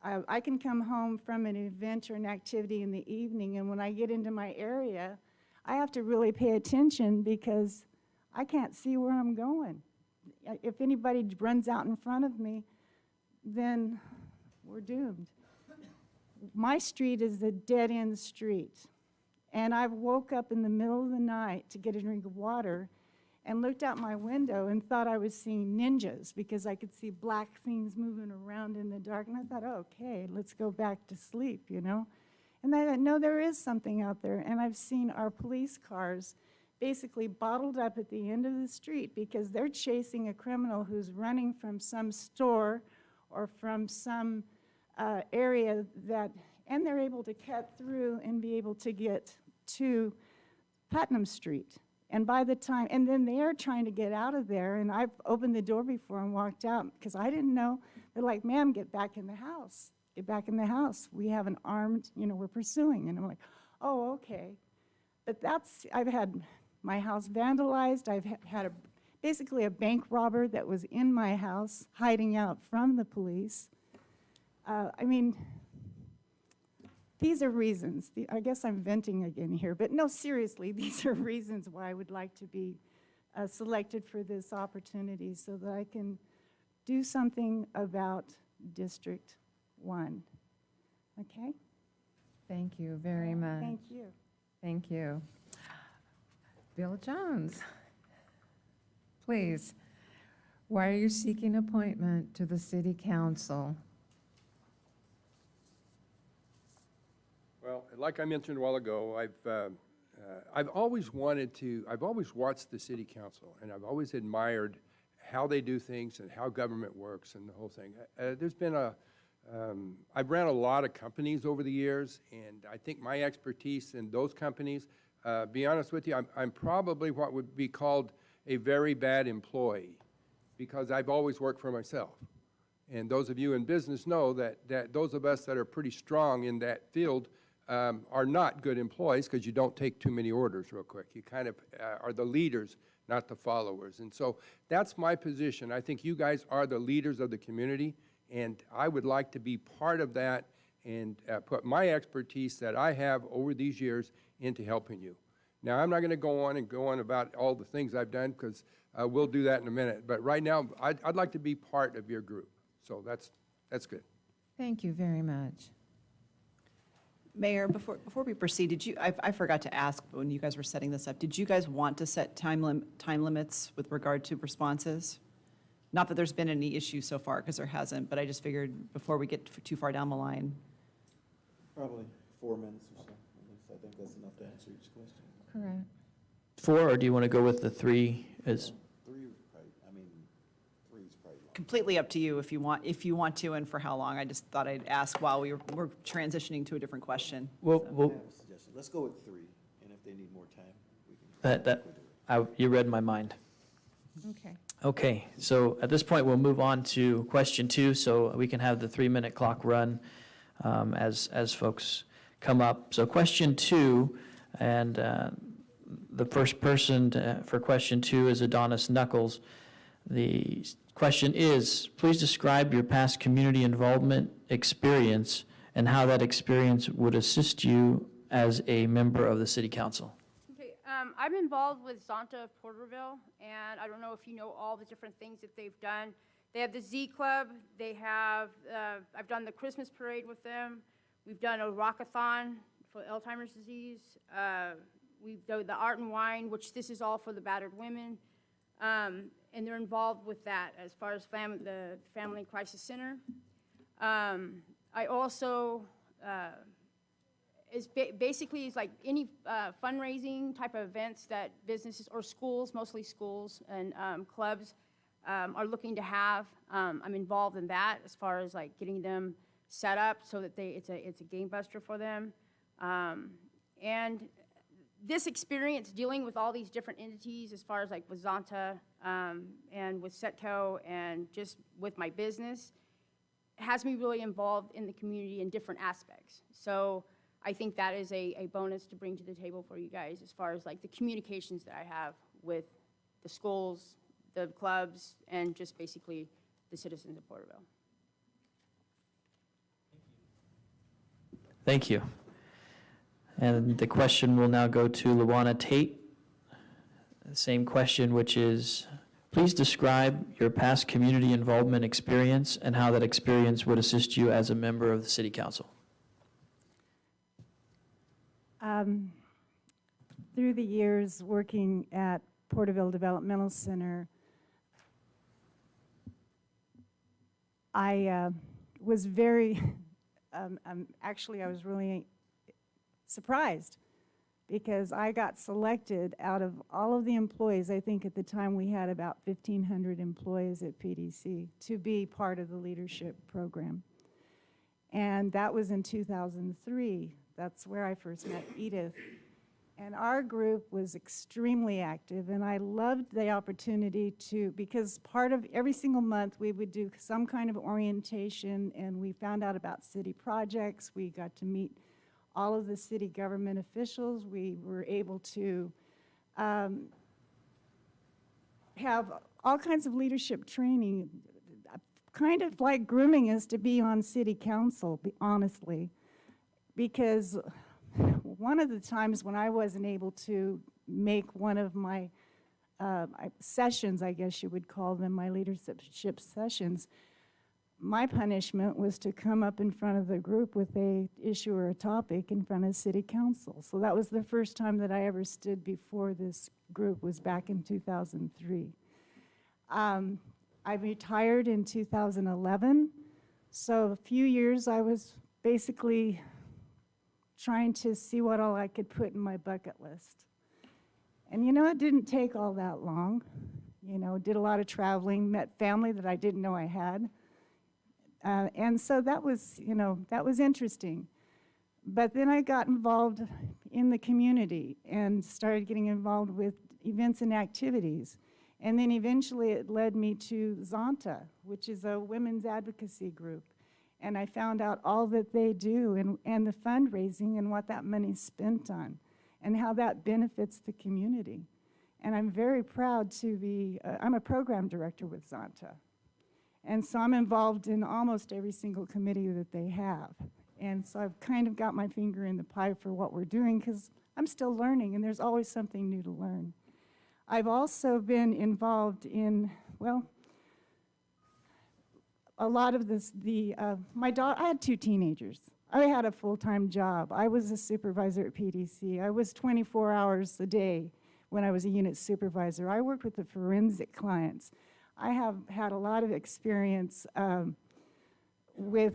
I can come home from an event or an activity in the evening, and when I get into my area, I have to really pay attention because I can't see where I'm going. If anybody runs out in front of me, then we're doomed. My street is a dead-end street, and I woke up in the middle of the night to get a drink of water and looked out my window and thought I was seeing ninjas because I could see black things moving around in the dark. And I thought, oh, okay, let's go back to sleep, you know? And I thought, no, there is something out there. And I've seen our police cars basically bottled up at the end of the street because they're chasing a criminal who's running from some store or from some area that, and they're able to cut through and be able to get to Putnam Street. And by the time, and then they're trying to get out of there, and I've opened the door before and walked out because I didn't know. They're like, ma'am, get back in the house. Get back in the house. We have an armed, you know, we're pursuing. And I'm like, oh, okay. But that's, I've had my house vandalized. I've had basically a bank robber that was in my house hiding out from the police. I mean, these are reasons. I guess I'm venting again here, but no, seriously, these are reasons why I would like to be selected for this opportunity so that I can do something about District 1. Okay? Thank you very much. Thank you. Thank you. Bill Jones, please, why are you seeking appointment to the City Council? Well, like I mentioned a while ago, I've always wanted to, I've always watched the city council, and I've always admired how they do things and how government works and the whole thing. There's been I've ran a lot of companies over the years, and I think my expertise in those companies, be honest with you, I'm probably what would be called a very bad employee, because I've always worked for myself. And those of you in business know that those of us that are pretty strong in that field are not good employees because you don't take too many orders real quick. You kind of are the leaders, not the followers. And so that's my position. I think you guys are the leaders of the community, and I would like to be part of that and put my expertise that I have over these years into helping you. Now, I'm not going to go on about all the things I've done because we'll do that in a minute. But right now, I'd like to be part of your group. So that's good. Thank you very much. Mayor, before we proceed, I forgot to ask when you guys were setting this up, did you guys want to set time limits with regard to responses? Not that there's been any issue so far, because there hasn't, but I just figured before we get too far down the line. Probably 4 minutes or so. At least I think that's enough to answer each question. Correct. 4, or do you want to go with the 3? Is 3 is probably, I mean, 3 is probably long. Completely up to you if you want to and for how long. I just thought I'd ask while we're transitioning to a different question. Well, I have a suggestion. Let's go with 3, and if they need more time, we can. you read my mind. Okay. Okay, so at this point, we'll move on to question 2, so we can have the 3-minute clock run as folks come up. So question 2, and The first person for question 2 is Adonis Knuckles. The question is, please describe your past community involvement experience and how that experience would assist you as a member of the city council. Okay, I'm involved with Zonta of Porterville, and I don't know if you know all the different things that they've done. They have the Z Club, they have, I've done the Christmas parade with them, we've done a rockathon for Alzheimer's disease, we've done the art and wine, which this is all for the battered women, and they're involved with that as far as the Family Crisis Center. I also, basically it's like any fundraising type of events that businesses or schools, mostly schools and clubs are looking to have. I'm involved in that as far as like getting them set up so that it's a game buster for them. And this experience dealing with all these different entities as far as like with Zonta and with Setco and just with my business has me really involved in the community in different aspects. So I think that is a bonus to bring to the table for you guys as far as like the communications that I have with the schools, the clubs, and just basically the citizens of Porterville. Thank you. And the question will now go to Luana Tate. The same question, which is, please describe your past community involvement experience and how that experience would assist you as a member of the city council. Through the years working at Porterville Developmental Center, I was very, actually I was really surprised because I got selected out of all of the employees. I think at the time we had about 1,500 employees at PDC to be part of the leadership program. And that was in 2003. That's where I first met Edith. And our group was extremely active, and I loved the opportunity to, because part of every single month we would do some kind of orientation, and we found out about city projects. We got to meet all of the city government officials. We were able to have all kinds of leadership training, kind of like grooming us to be on city council, honestly, because one of the times when I wasn't able to make one of my sessions, I guess you would call them, my leadership sessions, my punishment was to come up in front of the group with a issue or a topic in front of city council. So that was the first time that I ever stood before this group, was back in 2003. I retired in 2011, so a few years I was basically trying to see what all I could put in my bucket list. And you know, it didn't take all that long. You know, did a lot of traveling, met family that I didn't know I had. And so that was, you know, that was interesting. But then I got involved in the community and started getting involved with events and activities. And then eventually it led me to Zonta, which is a women's advocacy group. And I found out all that they do and the fundraising and what that money's spent on and how that benefits the community. And I'm very proud to be, I'm a program director with Zonta. And so I'm involved in almost every single committee that they have. And so I've kind of got my finger in the pie for what we're doing because I'm still learning and there's always something new to learn. I've also been involved in, well, a lot of this, my daughter, I had 2 teenagers. I had a full-time job. I was a supervisor at PDC. I was 24 hours a day when I was a unit supervisor. I worked with the forensic clients. I have had a lot of experience with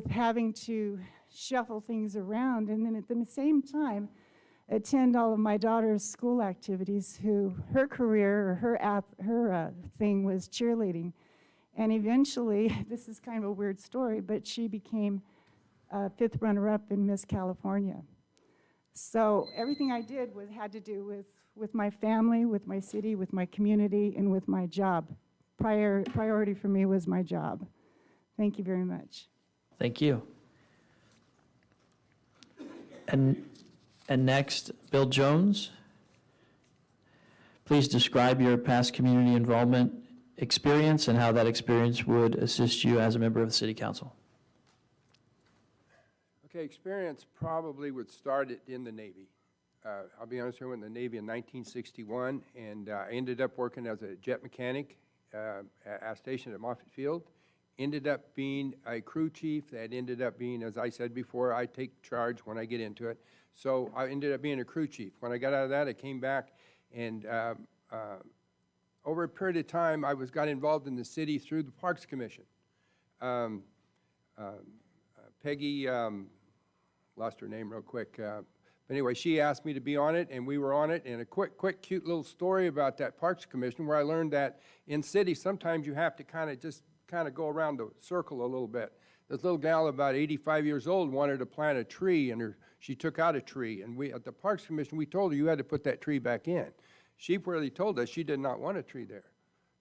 having to shuffle things around and then at the same time attend all of my daughter's school activities, her career or her thing was cheerleading. And eventually, this is kind of a weird story, but she became 5th runner-up in Miss California. So everything I did had to do with my family, with my city, with my community, and with my job. Priority for me was my job. Thank you very much. Thank you. And next, Bill Jones. Please describe your past community involvement experience and how that experience would assist you as a member of the City Council. Okay, experience probably would start it in the Navy. I'll be honest, I went in the Navy in 1961, and I ended up working as a jet mechanic at stationed at Moffett Field. Ended up being a crew chief. That ended up being, as I said before, I take charge when I get into it. So I ended up being a crew chief. When I got out of that, I came back, and over a period of time, I got involved in the city through the Parks Commission. Peggy, lost her name real quick. But anyway, she asked me to be on it, and we were on it. And a quick, cute little story about that Parks Commission, where I learned that in cities, sometimes you have to kind of go around the circle a little bit. This little gal, about 85 years old, wanted to plant a tree, and she took out a tree. And we, at the Parks Commission, we told her you had to put that tree back in. She really told us she did not want a tree there.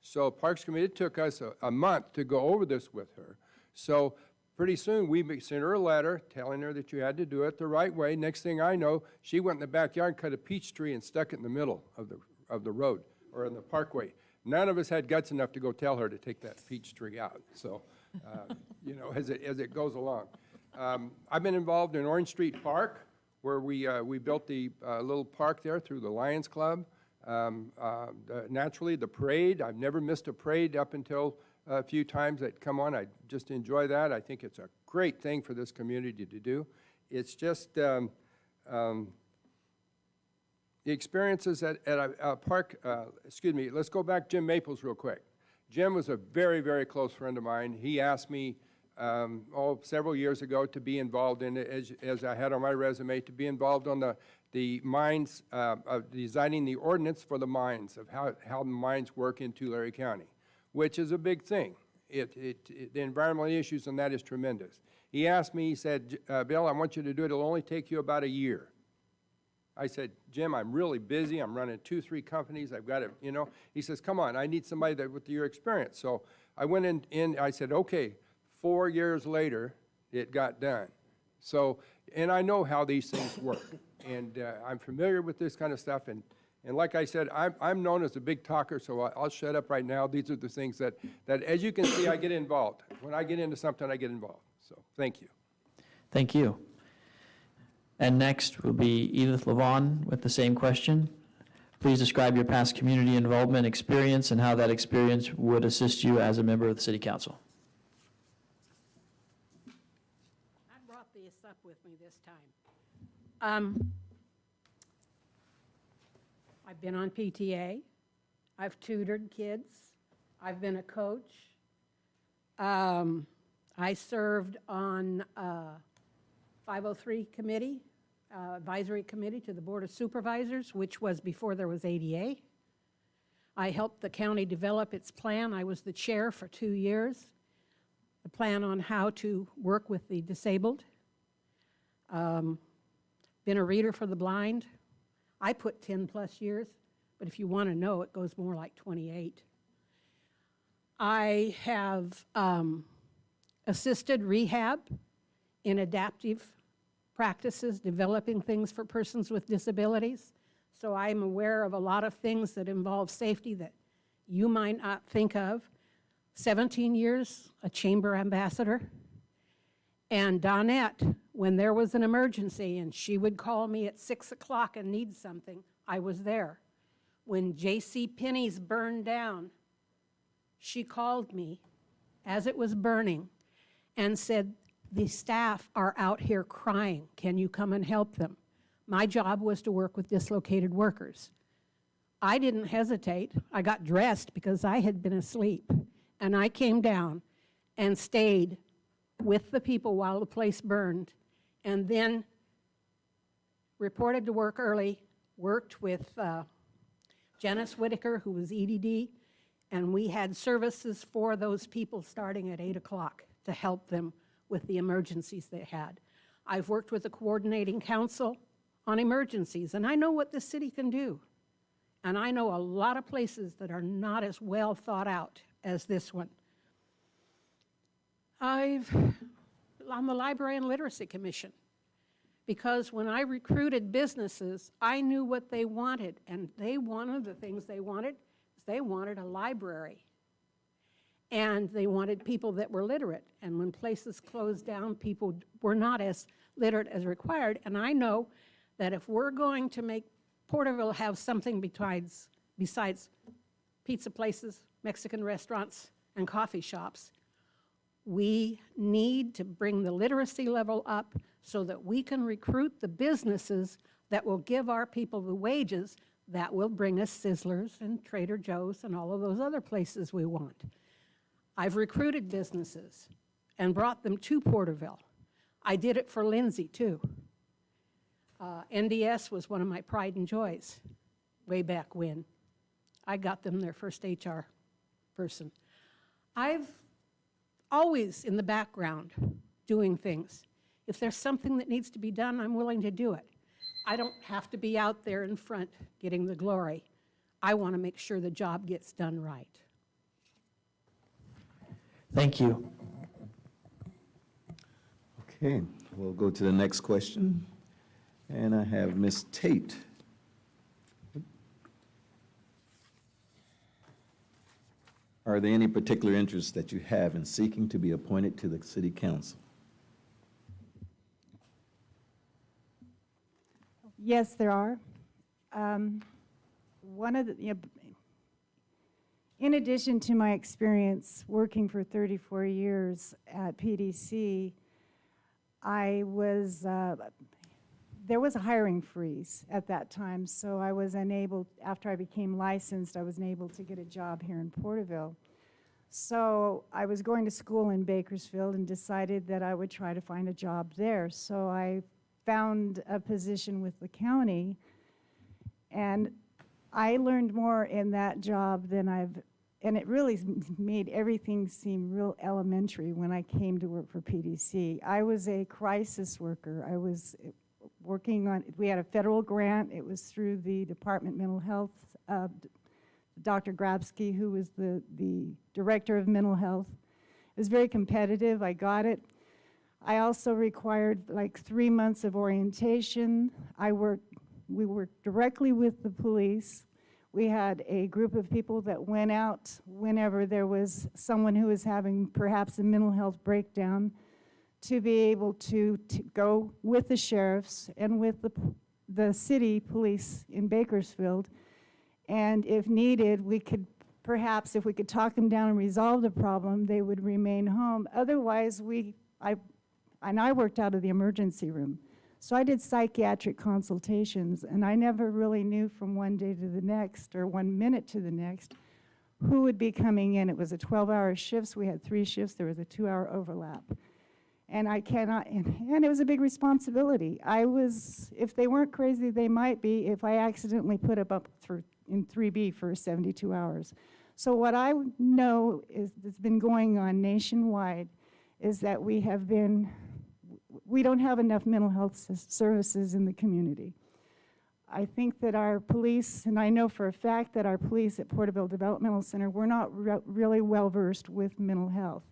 So Parks Committee, it took us a month to go over this with her. So pretty soon, we sent her a letter telling her that you had to do it the right way. Next thing I know, she went in the backyard and cut a peach tree and stuck it in the middle of the road, or in the parkway. None of us had guts enough to go tell her to take that peach tree out. So, you know, as it goes along. I've been involved in Orange Street Park, where we built the little park there through the Lions Club. Naturally, the parade. I've never missed a parade up until a few times that come on. I just enjoy that. I think it's a great thing for this community to do. It's just the experiences at a park. Excuse me, let's go back Jim Maples real quick. Jim was a very, very close friend of mine. He asked me several years ago to be involved in it, as I had on my resume, to be involved on the mines, of designing the ordinance for the mines, of how the mines work in Tulare County, which is a big thing. The environmental issues on that is tremendous. He asked me, he said, Bill, I want you to do it. It'll only take you about a year. I said, Jim, I'm really busy. I'm running 2-3 companies. I've got to, you know. He says, come on, I need somebody with your experience. So I went in, I said, okay, 4 years later, it got done. So, and I know how these things work. And I'm familiar with this kind of stuff. And like I said, I'm known as a big talker, so I'll shut up right now. These are the things that as you can see, I get involved. When I get into something, I get involved. So thank you. Thank you. And next will be Edith Levon with the same question. Please describe your past community involvement experience and how that experience would assist you as a member of the City Council. I brought this up with me this time. I've been on PTA. I've tutored kids. I've been a coach. I served on 503 committee, advisory committee to the Board of Supervisors, which was before there was ADA. I helped the county develop its plan. I was the chair for 2 years. The plan on how to work with the disabled. Been a reader for the blind. I put 10+ years, but if you want to know, it goes more like 28. I have assisted rehab in adaptive practices, developing things for persons with disabilities. So I'm aware of a lot of things that involve safety that you might not think of. 17 years, a chamber ambassador. And Donette, when there was an emergency and she would call me at 6 o'clock and need something, I was there. When J.C. Penney's burned down, she called me as it was burning and said, the staff are out here crying. Can you come and help them? My job was to work with dislocated workers. I didn't hesitate. I got dressed because I had been asleep. And I came down and stayed with the people while the place burned, and then reported to work early, worked with Janice Whitaker, who was EDD, and we had services for those people starting at 8 o'clock to help them with the emergencies they had. I've worked with the coordinating council on emergencies, and I know what the city can do. And I know a lot of places that are not as well thought out as this one. I'm on the Library and Literacy Commission Because when I recruited businesses, I knew what they wanted, and one of the things they wanted is they wanted a library. And they wanted people that were literate. And when places closed down, people were not as literate as required. And I know that if we're going to make Porterville have something besides pizza places, Mexican restaurants, and coffee shops, we need to bring the literacy level up so that we can recruit the businesses that will give our people the wages that will bring us Sizzlers and Trader Joe's and all of those other places we want. I've recruited businesses and brought them to Porterville. I did it for Lindsay, too. NDS was one of my pride and joys way back when. I got them their first HR person. I've always in the background doing things. If there's something that needs to be done, I'm willing to do it. I don't have to be out there in front getting the glory. I want to make sure the job gets done right. Thank you. Okay, we'll go to the next question. And I have Ms. Tate. Are there any particular interests that you have in seeking to be appointed to the city council? Yes, there are. One of the, in addition to my experience working for 34 years at PDC, there was a hiring freeze at that time, so I was unable, after I became licensed, I was unable to get a job here in Porterville. So I was going to school in Bakersfield and decided that I would try to find a job there. So I found a position with the county, and I learned more in that job than and it really made everything seem real elementary when I came to work for PDC. I was a crisis worker. I was working on, we had a federal grant. It was through the Department of Mental Health, Dr. Grabsky, who was the director of mental health. It was very competitive. I got it. I also required like 3 months of orientation. We worked directly with the police. We had a group of people that went out whenever there was someone who was having perhaps a mental health breakdown to be able to go with the sheriffs and with the city police in Bakersfield. And if needed, we could perhaps, if we could talk them down and resolve the problem, they would remain home. Otherwise, I worked out of the emergency room. So I did psychiatric consultations, and I never really knew from one day to the next or 1 minute to the next who would be coming in. It was a 12-hour shifts. We had 3 shifts. There was a 2-hour overlap. And I cannot, and it was a big responsibility. If they weren't crazy, they might be if I accidentally put up in 3B for 72 hours. So what I know is that's been going on nationwide is that we don't have enough mental health services in the community. I think that our police, and I know for a fact that our police at Porterville Developmental Center, we're not really well-versed with mental health.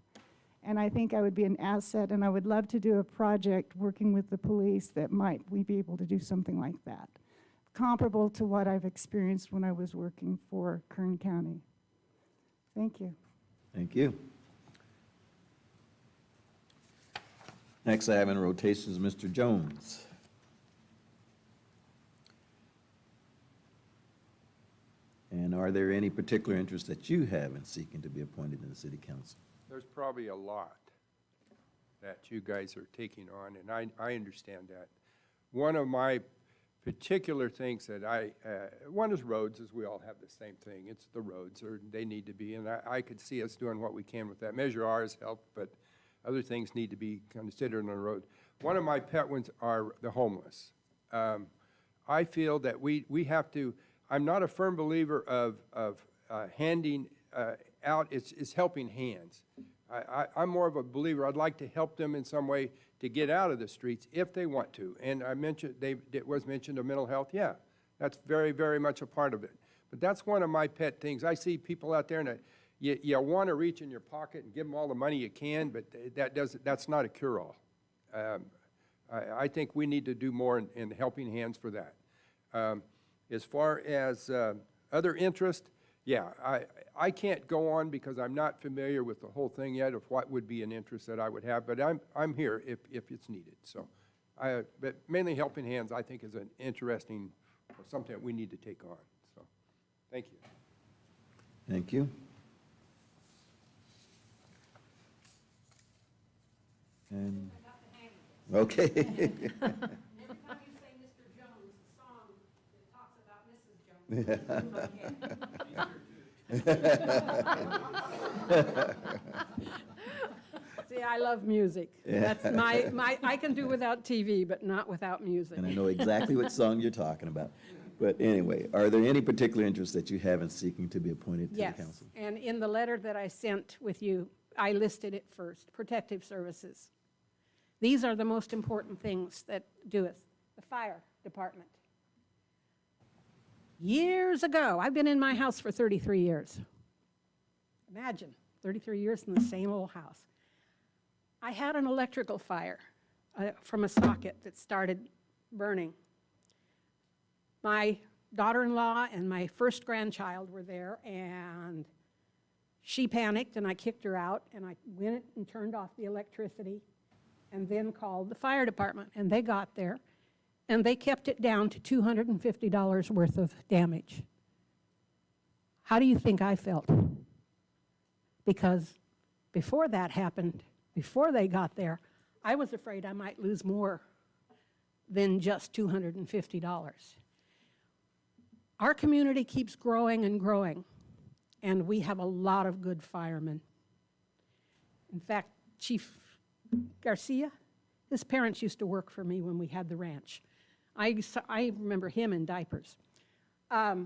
And I think I would be an asset, and I would love to do a project working with the police that we be able to do something like that, comparable to what I've experienced when I was working for Kern County. Thank you. Thank you. Next I have in rotation is Mr. Jones. And are there any particular interests that you have in seeking to be appointed in the city council? There's probably a lot that you guys are taking on, and I understand that. One of my particular things that one is roads, as we all have the same thing. It's the roads, or they need to be, and I could see us doing what we can with that. Measure R has helped, but other things need to be considered on the road. One of my pet ones are the homeless. I feel that we have to, I'm not a firm believer of handing out, it's helping hands. I'm more of a believer, I'd like to help them in some way to get out of the streets if they want to. And I mentioned, it was mentioned of mental health, yeah, that's very, very much a part of it. But that's one of my pet things. I see people out there and you want to reach in your pocket and give them all the money you can, but that's not a cure-all. I think we need to do more in helping hands for that. As far as other interest, yeah, I can't go on because I'm not familiar with the whole thing yet of what would be an interest that I would have, but I'm here if it's needed. So, but mainly helping hands, I think, is an interesting, or something that we need to take on. So, thank you. Thank you. And, okay. Every time you say Mr. Jones, the song that talks about Mrs. Jones. See, I love music. That's I can do without TV, but not without music. And I know exactly what song you're talking about. But anyway, are there any particular interests that you have in seeking to be appointed to the Yes, council? and in the letter that I sent with you, I listed it first, protective services. These are the most important things that do it. The fire department. Years ago, I've been in my house for 33 years. Imagine, 33 years in the same old house. I had an electrical fire from a socket that started burning. My daughter-in-law and my first grandchild were there, and she panicked, and I kicked her out, and I went and turned off the electricity, and then called the fire department, and they got there, and they kept it down to $250 worth of damage. How do you think I felt? Because before that happened, before they got there, I was afraid I might lose more than just $250. Our community keeps growing and growing, and we have a lot of good firemen. In fact, Chief Garcia, his parents used to work for me when we had the ranch. I remember him in diapers. I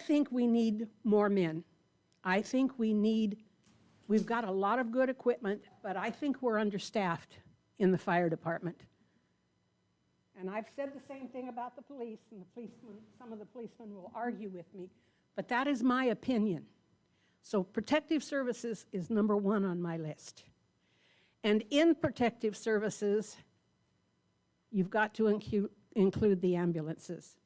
think we need more men. I think we've got a lot of good equipment, but I think we're understaffed in the fire department. And I've said the same thing about the police, and some of the policemen will argue with me, but that is my opinion. So protective services is number one on my list. And in protective services, you've got to include the ambulances.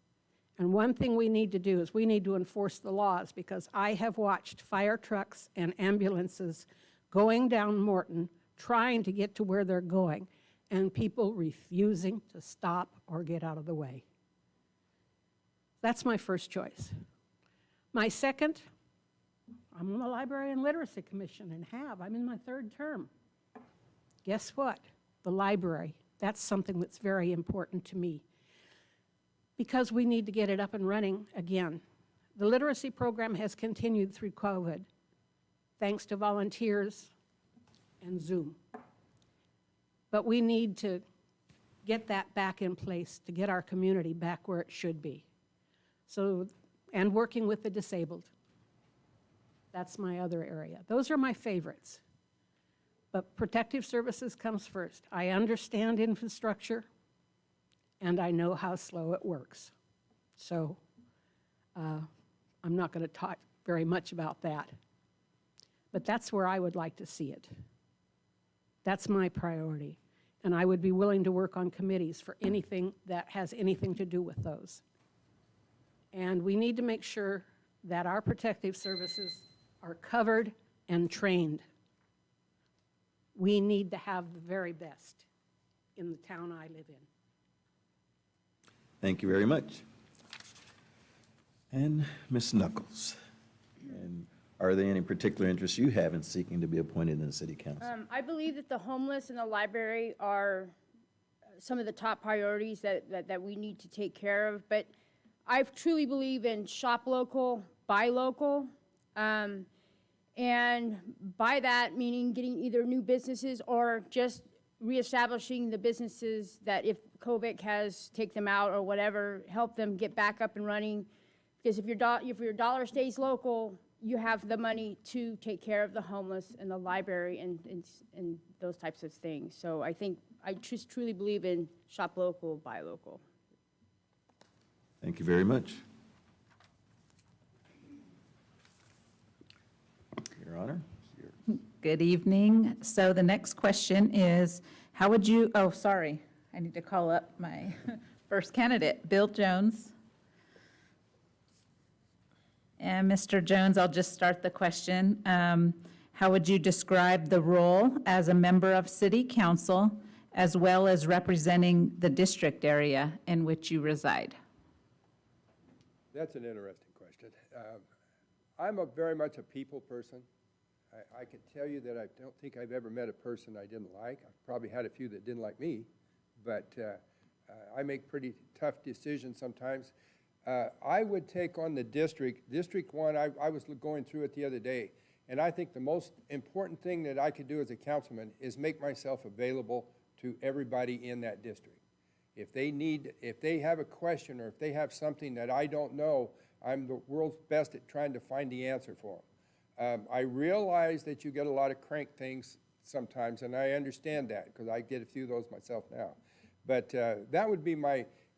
And one thing we need to do is we need to enforce the laws, because I have watched fire trucks and ambulances going down Morton, trying to get to where they're going, and people refusing to stop or get out of the way. That's my first choice. My second, I'm on the Library and Literacy Commission and I'm in my third term. Guess what? The library, that's something that's very important to me, because we need to get it up and running again. The literacy program has continued through COVID, thanks to volunteers and Zoom. But we need to get that back in place to get our community back where it should be. So, and working with the disabled. That's my other area. Those are my favorites. But protective services comes first. I understand infrastructure, and I know how slow it works. So I'm not going to talk very much about that. But that's where I would like to see it. That's my priority. And I would be willing to work on committees for anything that has anything to do with those. And we need to make sure that our protective services are covered and trained. We need to have the very best in the town I live in. Thank you very much. And Ms. Knuckles, and are there any particular interests you have in seeking to be appointed in the city council? I believe that the homeless and the library are some of the top priorities that we need to take care of, but I truly believe in shop local, buy local, and by that meaning getting either new businesses or just reestablishing the businesses that if COVID has take them out or whatever, help them get back up and running. Because if your dollar stays local, you have the money to take care of the homeless and the library and those types of things. So I think I just truly believe in shop local, buy local. Thank you very much. Your Honor. Good evening. So the next question is, How would you, oh, sorry, I need to call up my first candidate, Bill Jones. And Mr. Jones, I'll just start the question. How would you describe the role as a member of City Council as well as representing the district area in which you reside? That's an interesting question. I'm very much a people person. I can tell you that I don't think I've ever met a person I didn't like. I've probably had a few that didn't like me, but I make pretty tough decisions sometimes. I would take on the District 1, I was going through it the other day, and I think the most important thing that I could do as a councilman is make myself available to everybody in that district. If they have a question or if they have something that I don't know, I'm the world's best at trying to find the answer for them. I realize that you get a lot of crank things sometimes, and I understand that because I get a few of those myself now. But that would be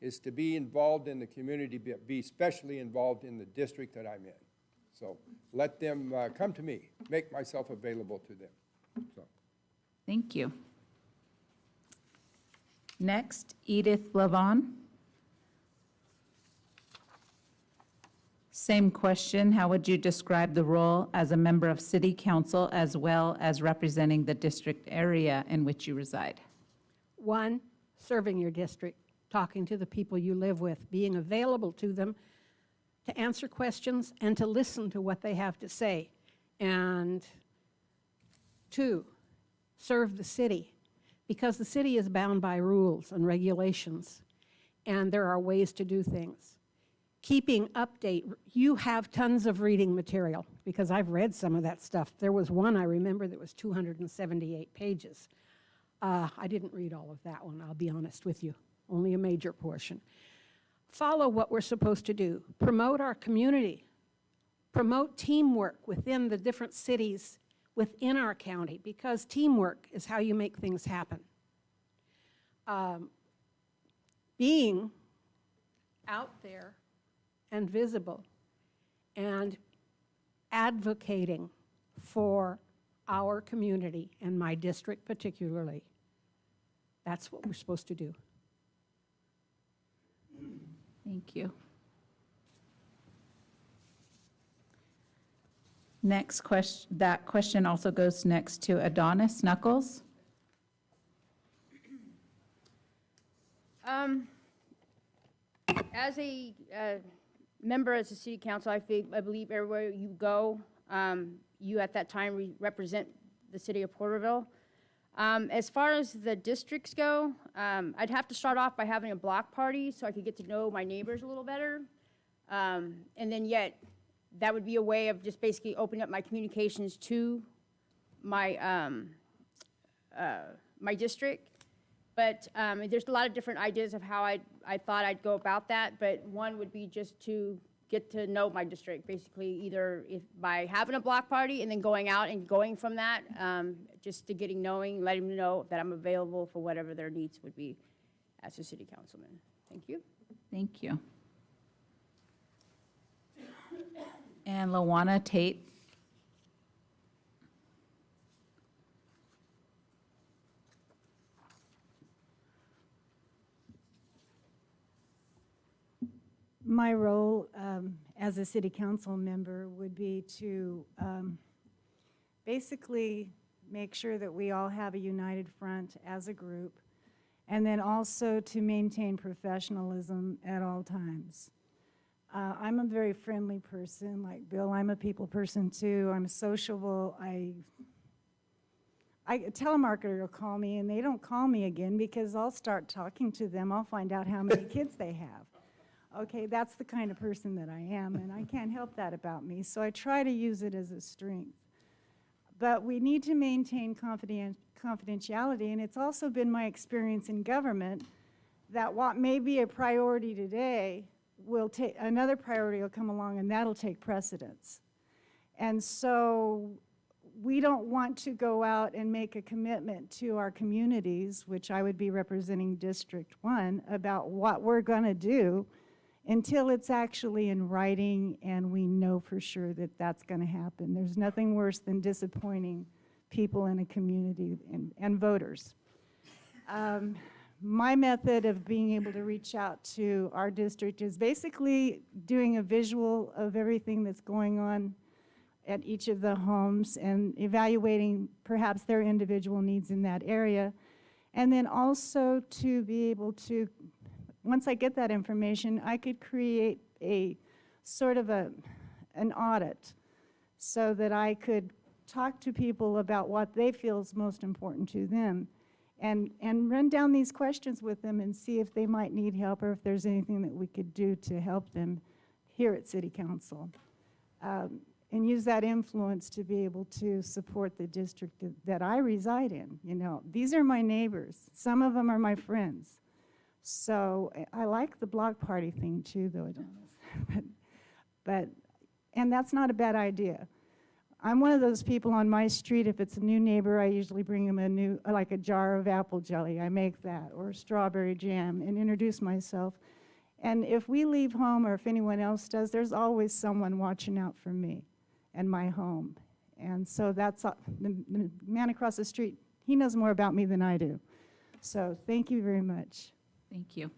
is to be involved in the community, be especially involved in the district that I'm in. So let them come to me, make myself available to them. So. Thank you. Next, Edith Lavon. Same question, how would you describe the role as a member of City Council as well as representing the district area in which you reside? 1, serving your district, talking to the people you live with, being available to them to answer questions and to listen to what they have to say. And 2, serve the city, because the city is bound by rules and regulations, and there are ways to do things. Keeping update, you have tons of reading material, because I've read some of that stuff. There was one I remember that was 278 pages. I didn't read all of that one, I'll be honest with you, only a major portion. Follow what we're supposed to do. Promote our community. Promote teamwork within the different cities within our county, because teamwork is how you make things happen. Being out there and visible and advocating for our community and my district particularly. That's what we're supposed to do. Thank you. Next question, that question also goes next to Adonis Knuckles. As a member as a city council, I believe everywhere you go, you at that time represent the city of Porterville. As far as the districts go, I'd have to start off by having a block party so I could get to know my neighbors a little better. And then yet, that would be a way of just basically opening up my communications to my, my district. But there's a lot of different ideas of how I thought I'd go about that, but one would be just to get to know my district, basically either by having a block party and then going out and going from that, just to knowing, letting them know that I'm available for whatever their needs would be as a city councilman. Thank you. Thank you. And Lawana Tate. My role as a city council member would be to basically make sure that we all have a united front as a group, and then also to maintain professionalism at all times. I'm a very friendly person, like Bill. I'm a people person too. I'm sociable. A telemarketer will call me and they don't call me again because I'll start talking to them. I'll find out how many kids they have. Okay, that's the kind of person that I am, and I can't help that about me, so I try to use it as a strength. But we need to maintain confidentiality, and it's also been my experience in government that what may be a priority today will take, another priority will come along, and that'll take precedence. And so we don't want to go out and make a commitment to our communities, which I would be representing District 1, about what we're going to do until it's actually in writing and we know for sure that that's going to happen. There's nothing worse than disappointing people in a community and voters. My method of being able to reach out to our district is basically doing a visual of everything that's going on at each of the homes and evaluating perhaps their individual needs in that area. And then also to be able to, once I get that information, I could create a sort of an audit so that I could talk to people about what they feel is most important to them and run down these questions with them and see if they might need help or if there's anything that we could do to help them here at City Council. And use that influence to be able to support the district that I reside in. You know, these are my neighbors. Some of them are my friends. So I like the block party thing too, though, Adonis. And that's not a bad idea. I'm one of those people on my street, if it's a new neighbor, I usually bring them like a jar of apple jelly. I make that, or strawberry jam, and introduce myself. And if we leave home, or if anyone else does, there's always someone watching out for me and my home. And so that's the man across the street, he knows more about me than I do. So thank you very much. Thank you.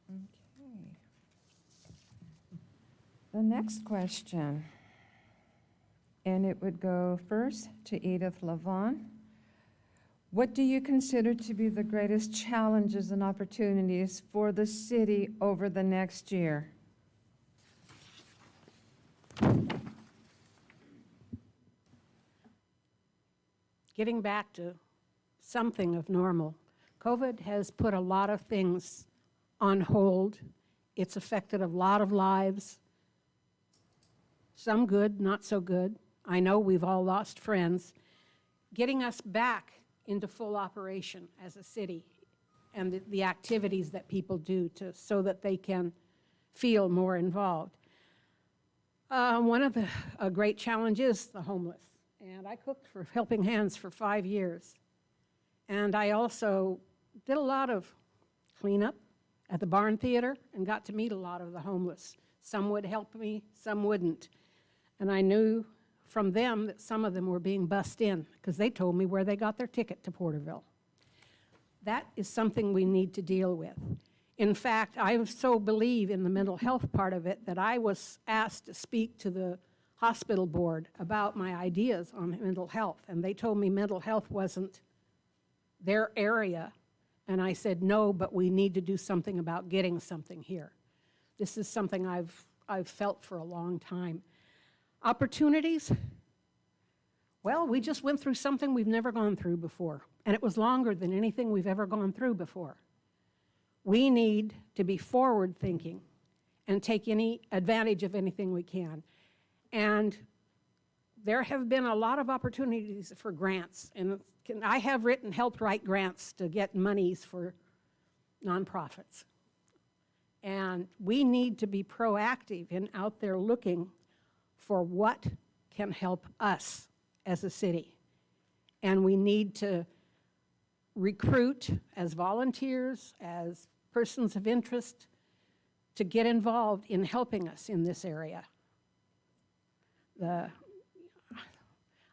Okay. The next question, and it would go first to Edith Lavon. What do you consider to be the greatest challenges and opportunities for the city over the next year? Getting back to something of normal. COVID has put a lot of things on hold. It's affected a lot of lives. Some good, not so good. I know we've all lost friends. Getting us back into full operation as a city and the activities that people do so that they can feel more involved. One of the great challenges is the homeless. And I cooked for Helping Hands for 5 years. And I also did a lot of cleanup at the Barn Theater and got to meet a lot of the homeless. Some would help me, some wouldn't. And I knew from them that some of them were being bussed in because they told me where they got their ticket to Porterville. That is something we need to deal with. In fact, I so believe in the mental health part of it that I was asked to speak to the hospital board about my ideas on mental health, and they told me mental health wasn't their area, and I said, no, but we need to do something about getting something here. This is something I've felt for a long time. Opportunities? Well, we just went through something we've never gone through before, and it was longer than anything we've ever gone through before. We need to be forward-thinking and take any advantage of anything we can. And there have been a lot of opportunities for grants, and I have helped write grants to get monies for nonprofits. And we need to be proactive and out there looking for what can help us as a city. And we need to recruit as volunteers, as persons of interest, to get involved in helping us in this area.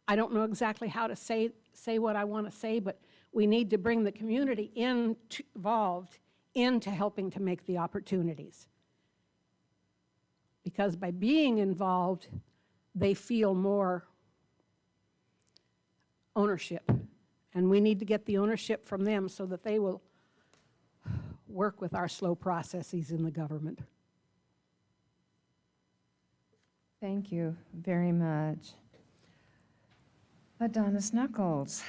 I don't know exactly how to say what I want to say, but we need to bring the community involved into helping to make the opportunities. Because by being involved, they feel more ownership. And we need to get the ownership from them so that they will work with our slow processes in the government. Thank you very much. Adonis Knuckles,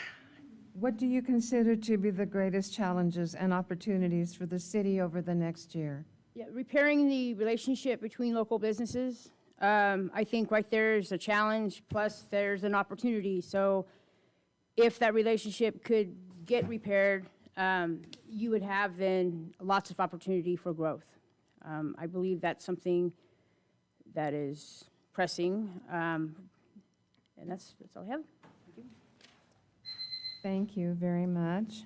what do you consider to be the greatest challenges and opportunities for the city over the next year? Yeah, repairing the relationship between local businesses. I think right there is a challenge, plus there's an opportunity. So if that relationship could get repaired, you would have then lots of opportunity for growth. I believe that's something that is pressing, and that's all I have. Thank you. Thank you very much.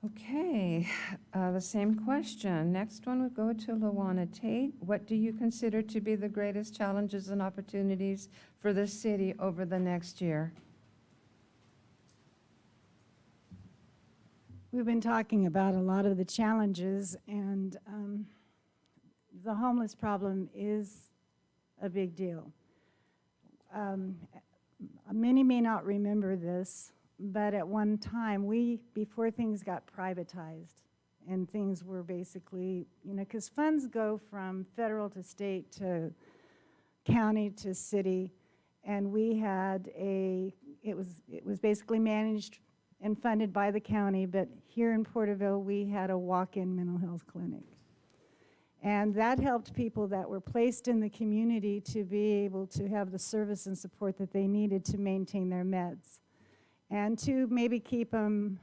Okay, the same question. Next one would go to Lawana Tate. What do you consider to be the greatest challenges and opportunities for the city over the next year? We've been talking about a lot of the challenges, and the homeless problem is a big deal. Many may not remember this, but at one time, before things got privatized, and things were basically, because funds go from federal to state to county to city, and we had it was basically managed and funded by the county, but here in Porterville, we had a walk-in mental health clinic. And that helped people that were placed in the community to be able to have the service and support that they needed to maintain their meds and to maybe keep them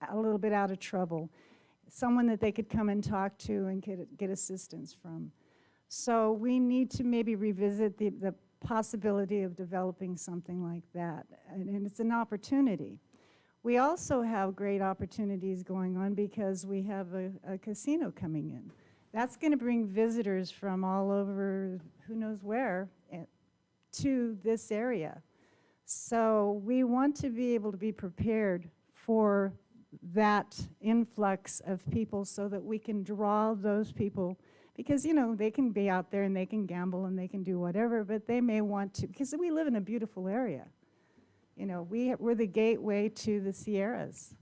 a little bit out of trouble. Someone that they could come and talk to and get assistance from. So we need to maybe revisit the possibility of developing something like that, and it's an opportunity. We also have great opportunities going on because we have a casino coming in. That's going to bring visitors from all over, who knows where, to this area. So we want to be able to be prepared for that influx of people so that we can draw those people, because they can be out there and they can gamble and they can do whatever, but they may want to, because we live in a beautiful area. We're the gateway to the Sierras.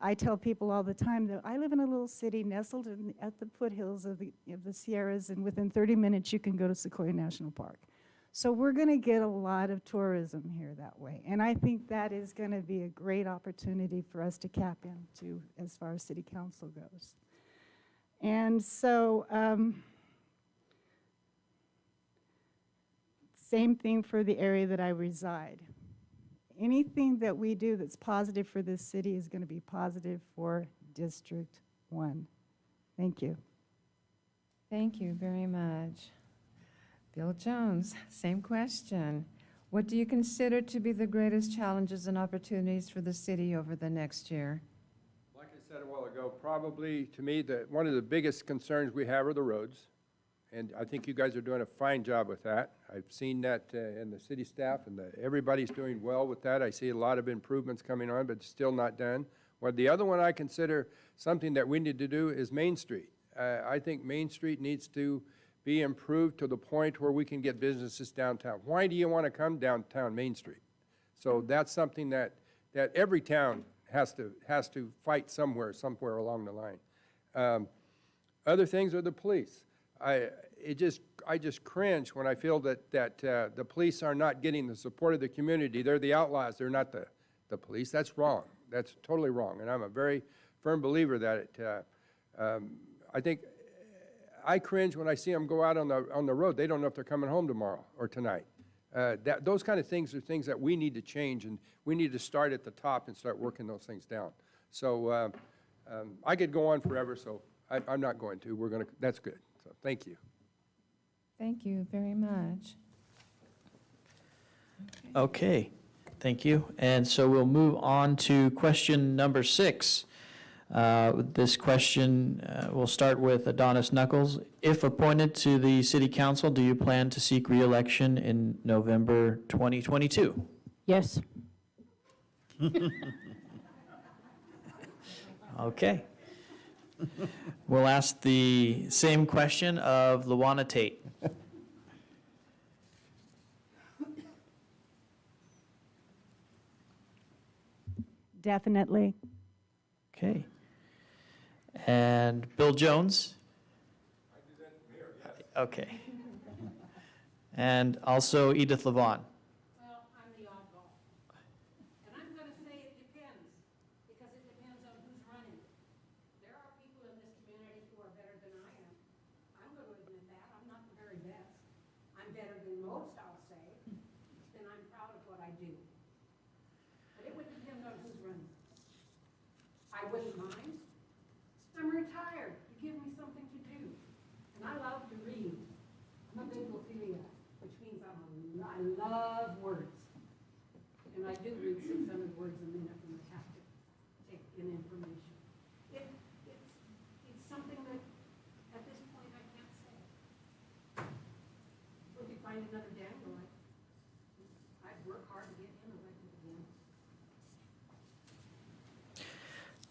I tell people all the time that I live in a little city nestled at the foothills of the Sierras, and within 30 minutes you can go to Sequoia National Park. So we're going to get a lot of tourism here that way, and I think that is going to be a great opportunity for us to tap into as far as City Council goes. And so, same thing for the area that I reside. Anything that we do that's positive for this city is going to be positive for District 1. Thank you. Thank you very much. Bill Jones, same question. What do you consider to be the greatest challenges and opportunities for the city over the next year? Like I said a while ago, probably to me, one of the biggest concerns we have are the roads. And I think you guys are doing a fine job with that. I've seen that in the city staff, and everybody's doing well with that. I see a lot of improvements coming on, but still not done. Well, the other one I consider something that we need to do is Main Street. I think Main Street needs to be improved to the point where we can get businesses downtown. Why do you want to come downtown Main Street? So that's something that every town has to fight somewhere along the line. Other things are the police. I just cringe when I feel that the police are not getting the support of the community. They're the outlaws. They're not the police. That's wrong. That's totally wrong. And I'm a very firm believer that I think I cringe when I see them go out on the road. They don't know if they're coming home tomorrow or tonight. Those kind of things are things that we need to change, and we need to start at the top and start working those things down. So I could go on forever, so I'm not going to. That's good. So thank you. Thank you very much. Okay, thank you. And so we'll move on to question number 6. This question will start with Adonis Knuckles. If appointed to the City Council, do you plan to seek re-election in November 2022? Yes. Okay. We'll ask the same question of Luana Tate. Definitely. Okay. And Bill Jones? Okay. And also Edith Levon. Well, I'm the oddball. And I'm going to say it depends, because it depends on who's running. There are people in this community who are better than I am. I'm going to admit that. I'm not the very best. I'm better than most, I'll say, and I'm proud of what I do. But it would depend on who's running. I wouldn't mind. I'm retired. You give me something to do. And I love to read. I'm a bibliophiliac, which means I love words. And I do read 600 words a minute when I have to take in information. It's something that, at this point, I can't say. We could find another Daniel. I'd work hard to get him elected again.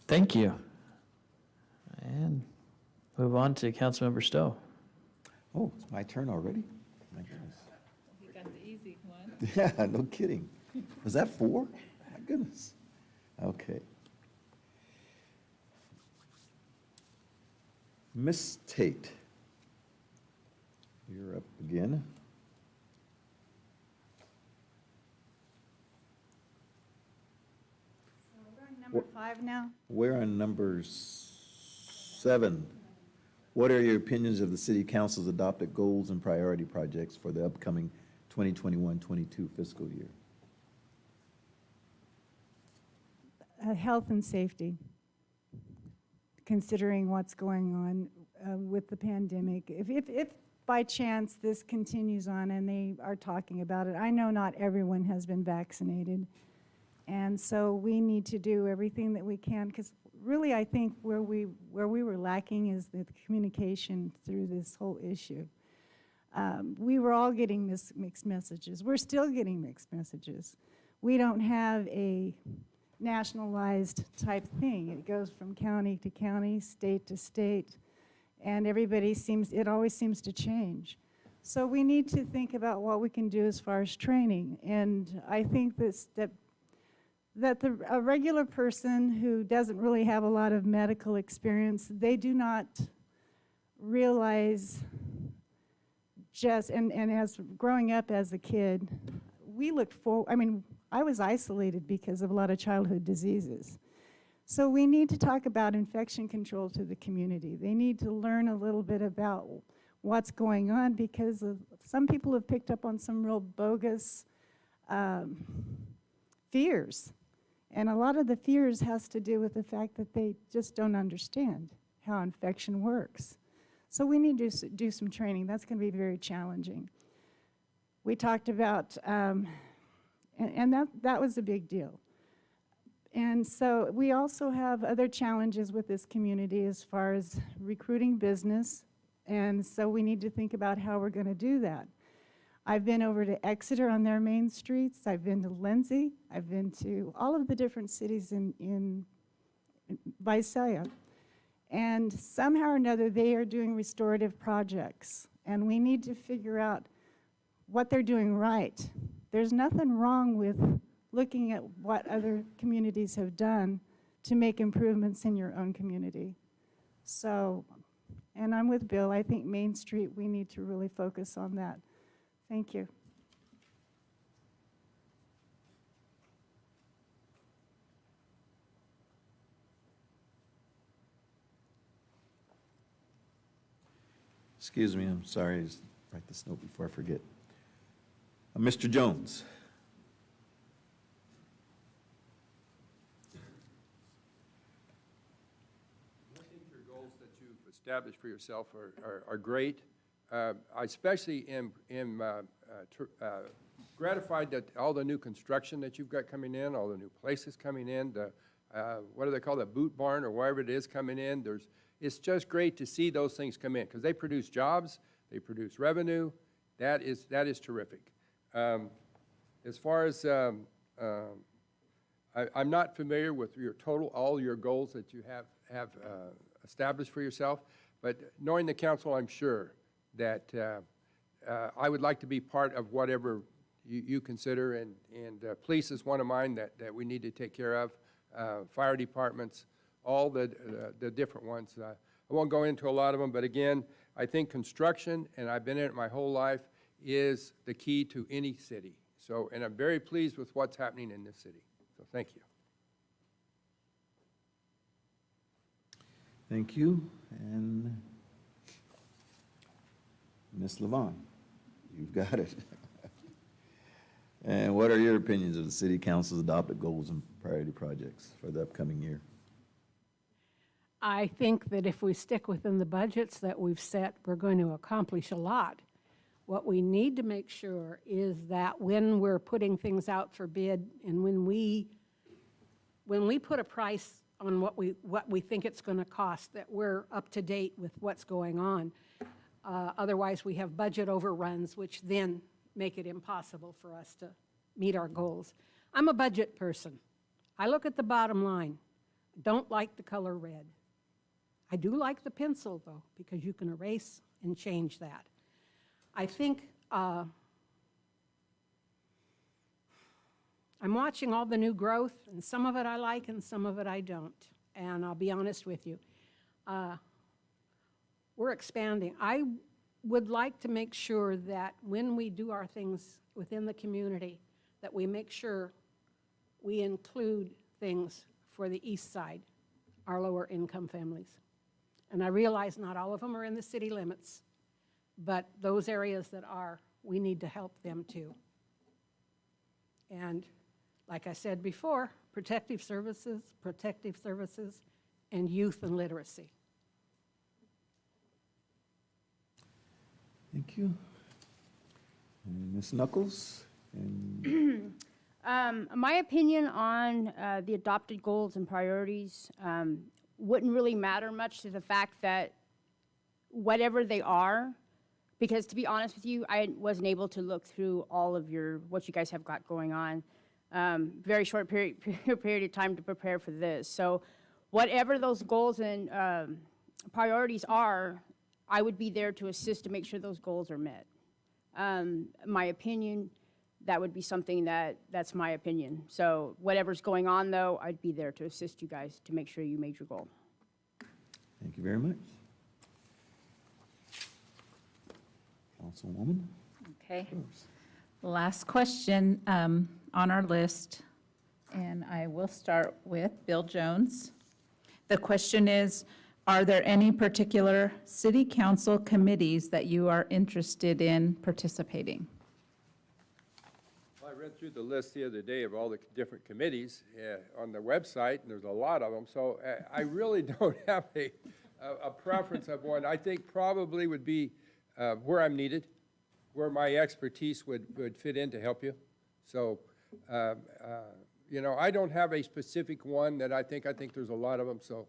Thank you. And move on to Councilmember Stowe. Oh, it's my turn already? My goodness. You got the easy one. Yeah, no kidding. Was that 4? My goodness. Okay. Miss Tate, you're up again. Number 5 now? We're on number 7. What are your opinions of the city council's adopted goals and priority projects for the upcoming 2021-22 fiscal year? Health and safety, considering what's going on with the pandemic. If by chance this continues on and they are talking about it, I know not everyone has been vaccinated. And so we need to do everything that we can, because really I think where we were lacking is the communication through this whole issue. We were all getting mixed messages. We're still getting mixed messages. We don't have a nationalized type thing. It goes from county to county, state to state, and it always seems to change. So we need to think about what we can do as far as training. And I think that a regular person who doesn't really have a lot of medical experience, they do not realize and as growing up as a kid, we looked for, I was isolated because of a lot of childhood diseases. So we need to talk about infection control to the community. They need to learn a little bit about what's going on, because some people have picked up on some real bogus fears. And a lot of the fears has to do with the fact that they just don't understand how infection works. So we need to do some training. That's going to be very challenging. We talked about, and that was a big deal. And so we also have other challenges with this community as far as recruiting business. And so we need to think about how we're going to do that. I've been over to Exeter on their main streets. I've been to Lindsay. I've been to all of the different cities in Visalia. And somehow or another, they are doing restorative projects. And we need to figure out what they're doing right. There's nothing wrong with looking at what other communities have done to make improvements in your own community. So, and I'm with Bill. I think Main Street, we need to really focus on that. Thank you. Excuse me, I'm sorry, just write this note before I forget. Mr. Jones. I think your goals that you've established for yourself are great. I especially am gratified that all the new construction that you've got coming in, all the new places coming in, what do they call the boot barn or wherever it is coming in, it's just great to see those things come in because they produce jobs, they produce revenue. That is terrific. As far as I'm not familiar with all your goals that you have established for yourself, but knowing the council, I'm sure that I would like to be part of whatever you consider, and police is one of mine that we need to take care of, fire departments, all the different ones. I won't go into a lot of them, but again, I think construction, and I've been in it my whole life, is the key to any city. So, and I'm very pleased with what's happening in this city. So thank you. Thank you. And Ms. Levon, you've got it. And what are your opinions of the city council's adopted goals and priority projects for the upcoming year? I think that if we stick within the budgets that we've set, we're going to accomplish a lot. What we need to make sure is that when we're putting things out for bid and when we put a price on what we think it's going to cost, that we're up to date with what's going on. Otherwise, we have budget overruns, which then make it impossible for us to meet our goals. I'm a budget person. I look at the bottom line. Don't like the color red. I do like the pencil, though, because you can erase and change that. I think I'm watching all the new growth, and some of it I like and some of it I don't. And I'll be honest with you. We're expanding. I would like to make sure that when we do our things within the community, that we make sure we include things for the east side, our lower income families. And I realize not all of them are in the city limits, but those areas that are, we need to help them too. And like I said before, protective services, and youth and literacy. Thank you. And Ms. Knuckles? And My opinion on the adopted goals and priorities wouldn't really matter much to the fact that whatever they are, because to be honest with you, I wasn't able to look through all of what you guys have got going on. Very short period of time to prepare for this. So whatever those goals and priorities are, I would be there to assist to make sure those goals are met. My opinion, that would be something that's my opinion. So whatever's going on, though, I'd be there to assist you guys to make sure you made your goal. thank you very much. Councilwoman? Okay. Last question on our list, and I will start with Bill Jones. The question is, are there any particular city council committees that you are interested in participating? Well, I read through the list the other day of all the different committees on the website, and there's a lot of them, so I really don't have a preference of one. I think probably would be where I'm needed, where my expertise would fit in to help you. So, you know, I don't have a specific one that I think there's a lot of them, so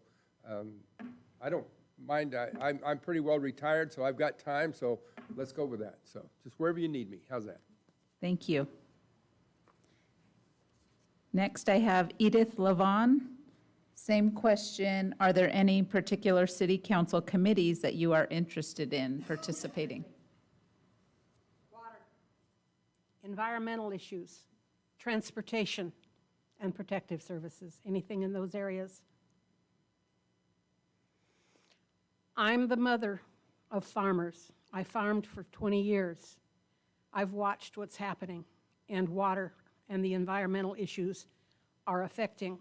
I don't mind. I'm pretty well retired, so I've got time, so let's go with that. So just wherever you need me. How's that? Thank you. Next, I have Edith Levon. Same question. Are there any particular city council committees that you are interested in participating? Water, environmental issues, transportation, and protective services. Anything in those areas? I'm the mother of farmers. I farmed for 20 years. I've watched what's happening, and water and the environmental issues are affecting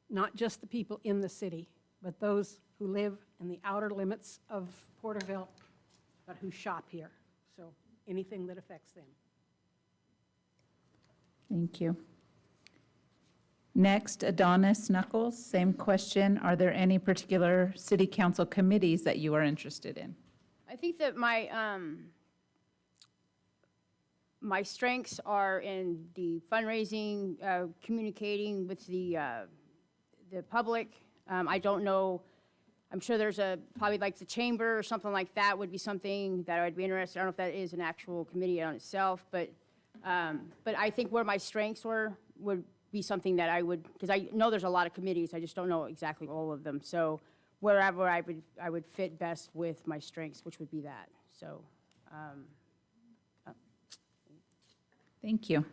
not just the people in the city, but those who live in the outer limits of Porterville, but who shop here. So anything that affects them. Thank you. Next, Adonis Knuckles, same question. Are there any particular city council committees that you are interested in? I think that my strengths are in the fundraising, communicating with the public. I don't know, I'm sure there's probably like the chamber or something like that would be something that I'd be interested in. I don't know if that is an actual committee on itself, but I think where my strengths would be something that I would, because I know there's a lot of committees, I just don't know exactly all of them. So wherever I would fit best with my strengths, which would be that. So. Thank you.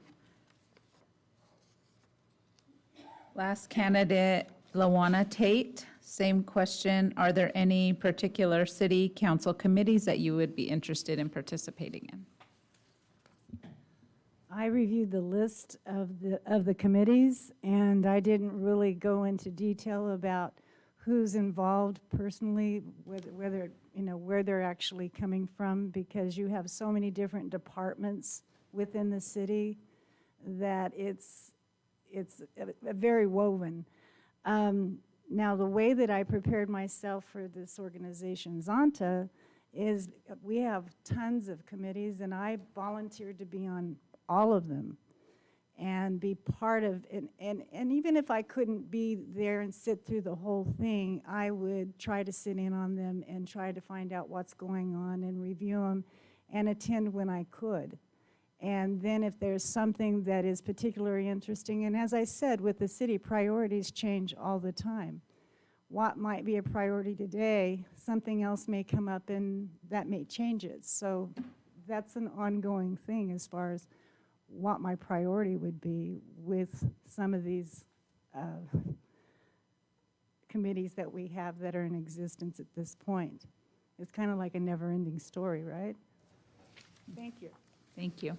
Last candidate, Lawana Tate, same question. Are there any particular city council committees that you would be interested in participating in? I reviewed the list of the committees, and I didn't really go into detail about who's involved personally, whether you know where they're actually coming from, because you have so many different departments within the city that it's very woven. Now, the way that I prepared myself for this organization, Zonta, is we have tons of committees, and I volunteered to be on all of them and be part of it. And even if I couldn't be there and sit through the whole thing, I would try to sit in on them and try to find out what's going on and review them and attend when I could. And then if there's something that is particularly interesting, and as I said, with the city, priorities change all the time. What might be a priority today, something else may come up and that may change it. So that's an ongoing thing as far as what my priority would be with some of these committees that we have that are in existence at this point. It's kind of like a never-ending story, right? Thank you. Thank you.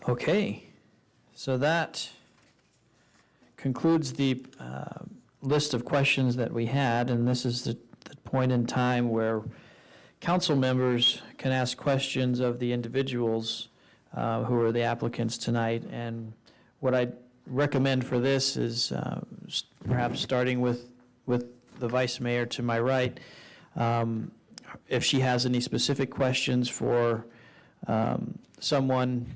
Okay, so that concludes the list of questions that we had, and this is the point in time where council members can ask questions of the individuals who are the applicants tonight. And what I recommend for this is perhaps starting with the vice mayor to my right, if she has any specific questions for someone,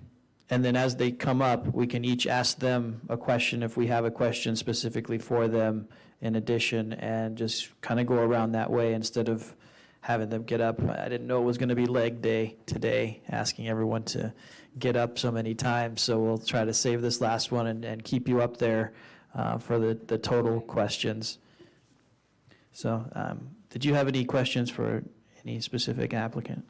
and then as they come up, we can each ask them a question if we have a question specifically for them in addition, and just kind of go around that way instead of having them get up. I didn't know it was going to be leg day today, asking everyone to get up so many times, so we'll try to save this last one and keep you up there for the total questions. So did you have any questions for any specific applicant?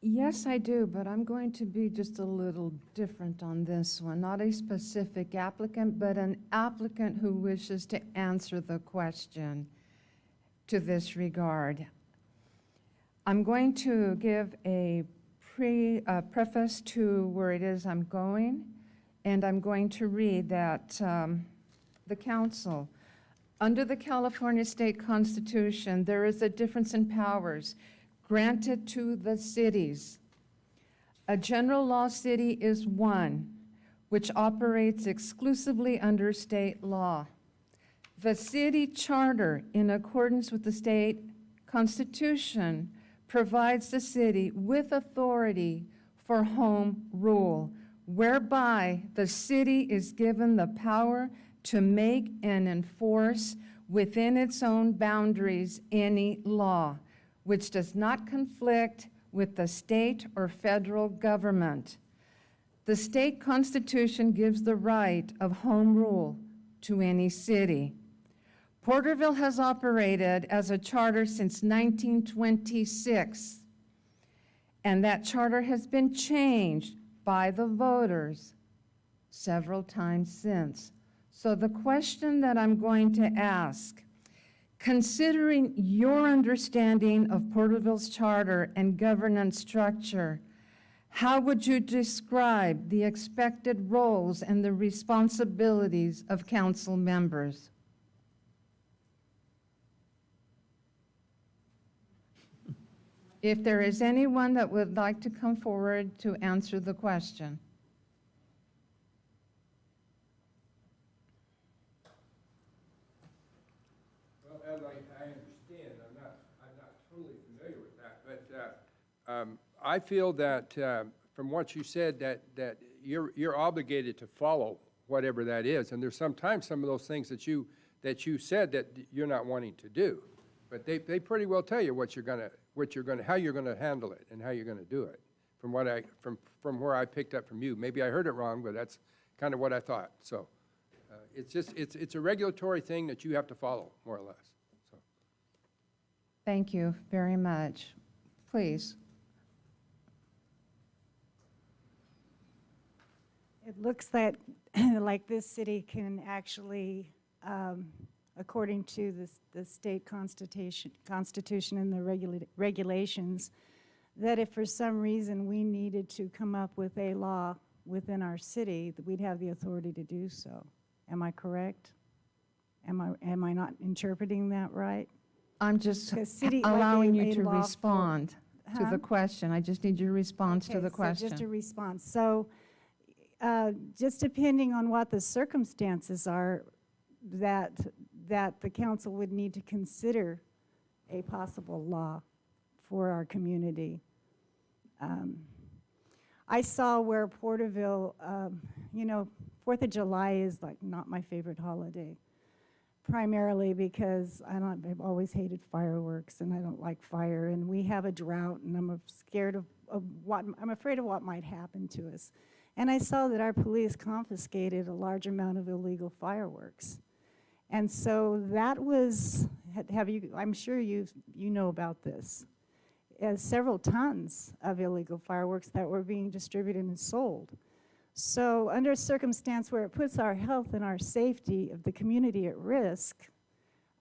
Yes, I do, but I'm going to be just a little different on this one. Not a specific applicant, but an applicant who wishes to answer the question to this regard. I'm going to give a preface to where it is I'm going, and I'm going to read that the council, under the California State Constitution, there is a difference in powers granted to the cities. A general law city is one which operates exclusively under state law. The city charter, in accordance with the state constitution, provides the city with authority for home rule, whereby the city is given the power to make and enforce within its own boundaries any law which does not conflict with the state or federal government. The state constitution gives the right of home rule to any city. Porterville has operated as a charter since 1926, and that charter has been changed by the voters several times since. So the question that I'm going to ask, considering your understanding of Porterville's charter and governance structure, how would you describe the expected roles and the responsibilities of council members? If there is anyone that would like to come forward to answer the question. As I understand, I'm not totally familiar with that, but I feel that from what you said, that you're obligated to follow whatever that is, and there's sometimes some of those things that you said that you're not wanting to do, but they pretty well tell you how you're gonna handle it and how you're gonna do it. From where I picked up from you, maybe I heard it wrong, but that's kind of what I thought. So it's a regulatory thing that you have to follow, more or less. Thank you very much. Please. It looks that like this city can actually, according to the state constitution and the regulations, that if for some reason we needed to come up with a law within our city, that we'd have the authority to do so. Am I correct? Am I not interpreting that right? I'm just allowing you to respond to the question. I just need your response to the question. So just a response. So just depending on what the circumstances are, that the council would need to consider a possible law for our community. I saw where Porterville, 4th of July is like not my favorite holiday. primarily because I've always hated fireworks, and I don't like fire, and we have a drought, and I'm scared of I'm afraid of what might happen to us. And I saw that our police confiscated a large amount of illegal fireworks. And so that was, I'm sure you know about this, several tons of illegal fireworks that were being distributed and sold. So under a circumstance where it puts our health and our safety of the community at risk,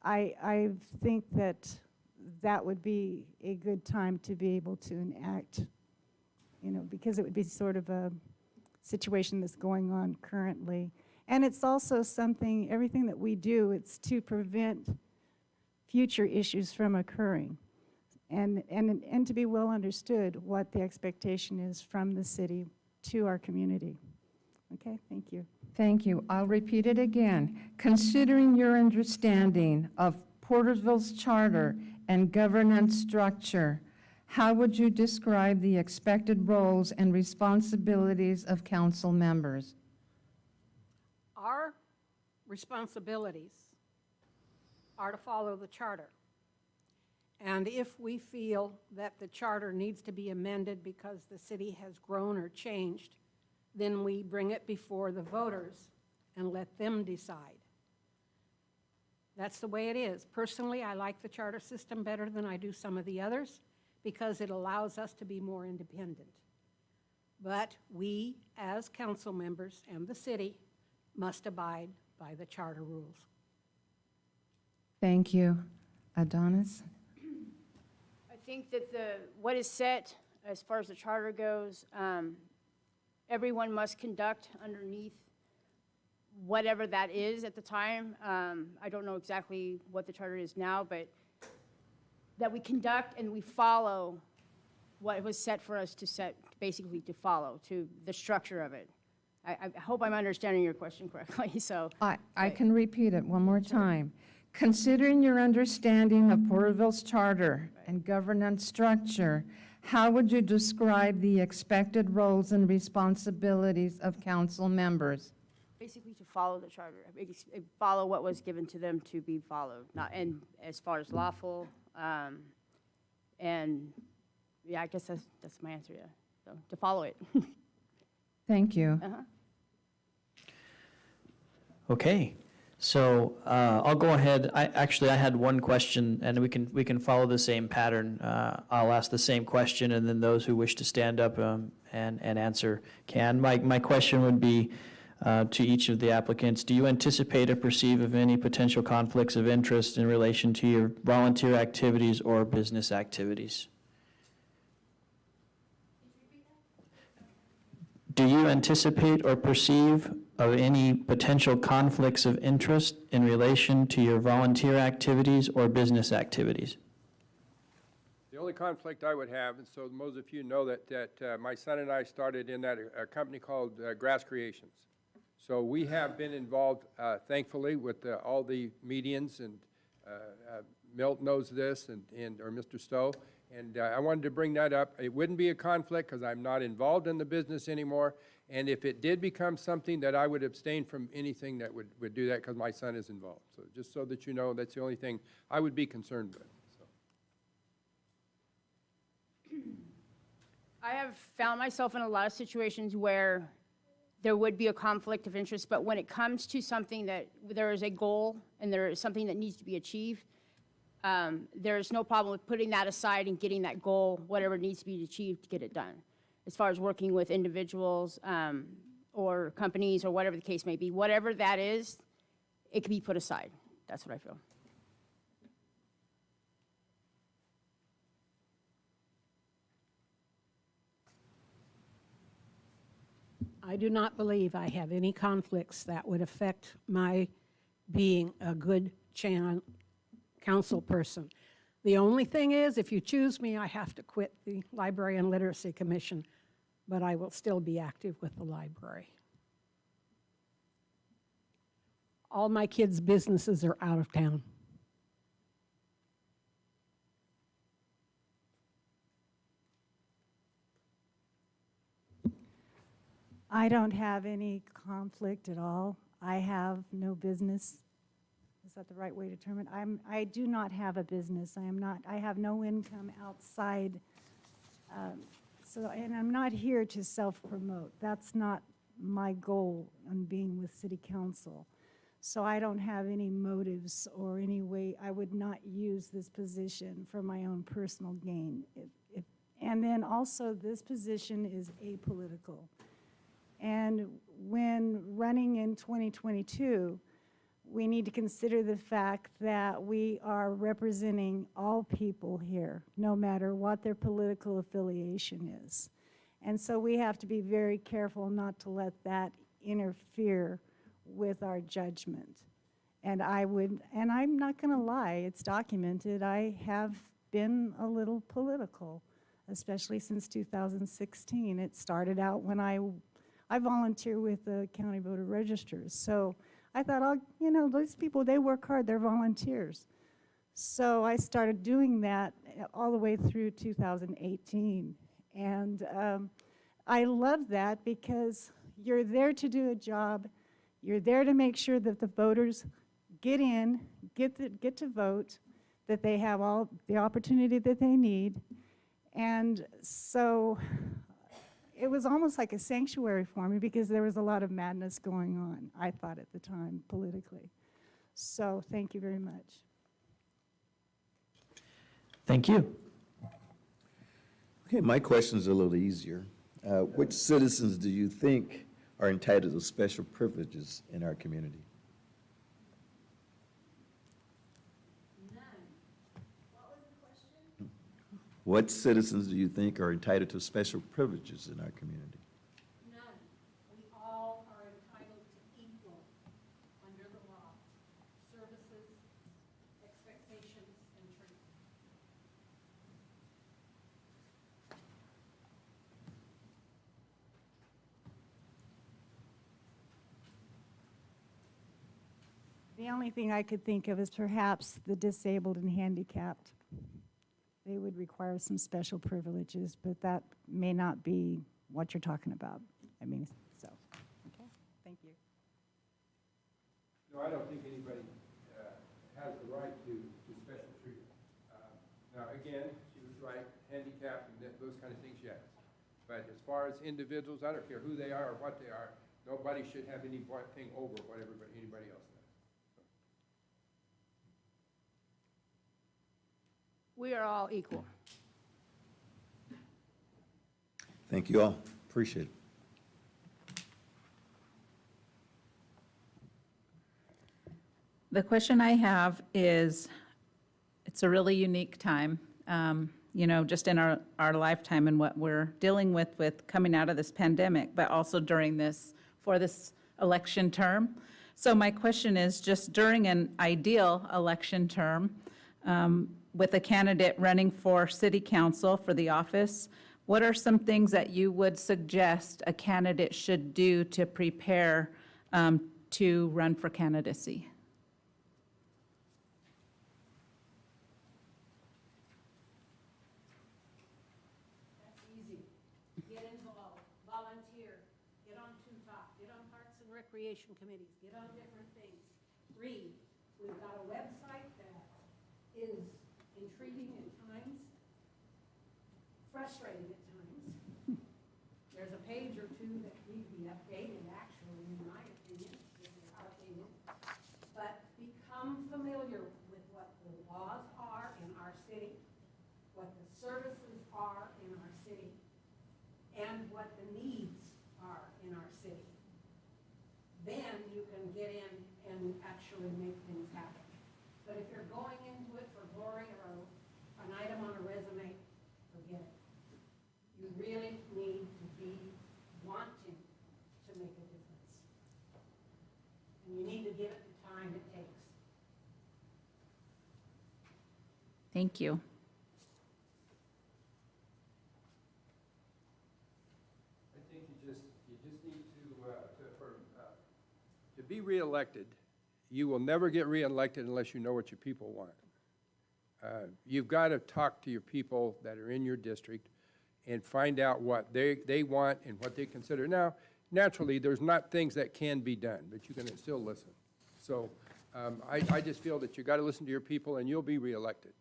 I think that that would be a good time to be able to enact, because it would be sort of a situation that's going on currently. And it's also something, everything that we do, it's to prevent future issues from occurring. And to be well understood what the expectation is from the city to our community. Okay, thank you. Thank you. I'll repeat it again. Considering your understanding of Porterville's charter and governance structure, how would you describe the expected roles and responsibilities of council members? Our responsibilities are to follow the charter. And if we feel that the charter needs to be amended because the city has grown or changed, then we bring it before the voters and let them decide. That's the way it is. Personally, I like the charter system better than I do some of the others because it allows us to be more independent. But we, as council members and the city, must abide by the charter rules. Thank you. Adonis? I think that what is set as far as the charter goes, everyone must conduct underneath whatever that is at the time. I don't know exactly what the charter is now, but that we conduct and we follow what was set for us to basically to follow, to the structure of it. I hope I'm understanding your question correctly, so. I can repeat it one more time. Considering your understanding of Porterville's charter and governance structure, how would you describe the expected roles and responsibilities of council members? Basically to follow the charter, follow what was given to them to be followed, and as far as lawful, and yeah, I guess that's my answer, yeah, so to follow it. Thank you. Okay, so I'll go ahead. I had one question, and we can follow the same pattern. I'll ask the same question, and then those who wish to stand up and answer can. My question would be to each of the applicants: do you anticipate or perceive of any potential conflicts of interest in relation to your volunteer activities or business activities? Do you anticipate or perceive of any potential conflicts of interest in relation to your volunteer activities or business activities? The only conflict I would have, and so most of you know that my son and I started in a company called Grass Creations. So we have been involved, thankfully, with all the medians, and Milt knows this, or Mr. Stowe. And I wanted to bring that up. It wouldn't be a conflict because I'm not involved in the business anymore. And if it did become something, that I would abstain from anything that would do that because my son is involved. So just so that you know, that's the only thing I would be concerned with. So. I have found myself in a lot of situations where there would be a conflict of interest, but when it comes to something that there is a goal and there is something that needs to be achieved, there's no problem with putting that aside and getting that goal, whatever needs to be achieved, to get it done. As far as working with individuals or companies or whatever the case may be, whatever that is, it can be put aside. That's what I feel. I do not believe I have any conflicts that would affect my being a good council person. The only thing is, if you choose me, I have to quit the Library and Literacy Commission, but I will still be active with the library. All my kids' businesses are out of town. I don't have any conflict at all. I have no business is that the right way to term it? I do not have a business. I have no income outside. And I'm not here to self-promote. That's not my goal in being with city council. So I don't have any motives or any way, I would not use this position for my own personal gain. And then also, this position is apolitical. And when running in 2022, we need to consider the fact that we are representing all people here, no matter what their political affiliation is. And so we have to be very careful not to let that interfere with our judgment. And I'm not going to lie, it's documented, I have been a little political, especially since 2016. It started out when I volunteer with the county voter registers. So I thought, those people, they work hard, they're volunteers. So I started doing that all the way through 2018. And I love that because you're there to do a job. You're there to make sure that the voters get in, get to vote, that they have all the opportunity that they need. And so it was almost like a sanctuary for me because there was a lot of madness going on, I thought at the time, politically. So thank you very much. Thank you. Okay, my question's a little easier. Which citizens do you think are entitled to special privileges in our community? None. What was the question? What citizens do you think are entitled to special privileges in our community? None. We all are entitled to equal under the law, services, expectations, and treatment. The only thing I could think of is perhaps the disabled and handicapped. They would require some special privileges, but that may not be what you're talking about. Okay, thank you. No, I don't think anybody has the right to special treatment. Now, again, she was right, handicap and those kind of things, yes. But as far as individuals, I don't care who they are or what they are, nobody should have anything over what anybody else does. We are all equal. Thank you all. Appreciate it. The question I have is, it's a really unique time, just in our lifetime and what we're dealing with coming out of this pandemic, but also for this election term. So my question is, just during an ideal election term, with a candidate running for city council for the office, what are some things that you would suggest a candidate should do to prepare to run for candidacy? That's easy. Get involved, volunteer, get on TUTOC, get on Parks and Recreation Committees, get on different things. Read. We've got a website that is intriguing at times, frustrating at times. There's a page or two that need to be updated, actually, in my opinion, this is our opinion. But become familiar with what the laws are in our city, what the services are in our city, and what the needs are in our city. Then you can get in and actually make things happen. But if you're going into it for glory or an item on a resume, forget it. You really need to be wanting to make a difference. And you need to give it the time it takes. Thank you. I think you just need to be reelected. You will never get reelected unless you know what your people want. You've got to talk to your people that are in your district and find out what they want and what they consider. Now, naturally, there's not things that can be done, but you can still listen. So I just feel that you got to listen to your people, and you'll be reelected.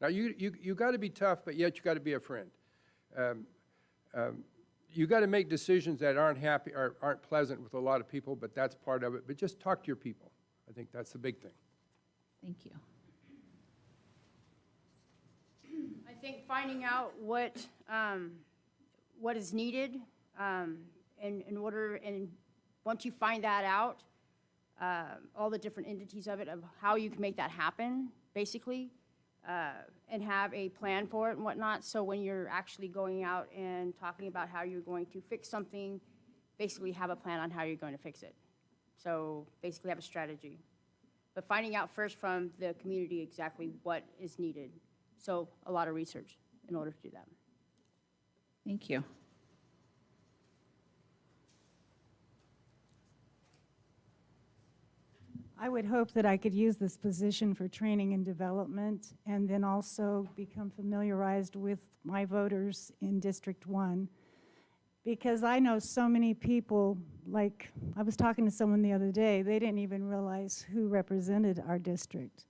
Now, you got to be tough, but yet you got to be a friend. You got to make decisions that aren't happy or aren't pleasant with a lot of people, but that's part of it. But just talk to your people. I think that's the big thing. Thank you. I think finding out what is needed, in order, and once you find that out, all the different entities of it, of how you can make that happen, basically, and have a plan for it and whatnot, so when you're actually going out and talking about how you're going to fix something, basically have a plan on how you're going to fix it. So basically have a strategy. But finding out first from the community exactly what is needed. So a lot of research in order to do that. Thank you. I would hope that I could use this position for training and development, and then also become familiarized with my voters in District 1. Because I know so many people, like, I was talking to someone the other day, they didn't even realize who represented our district.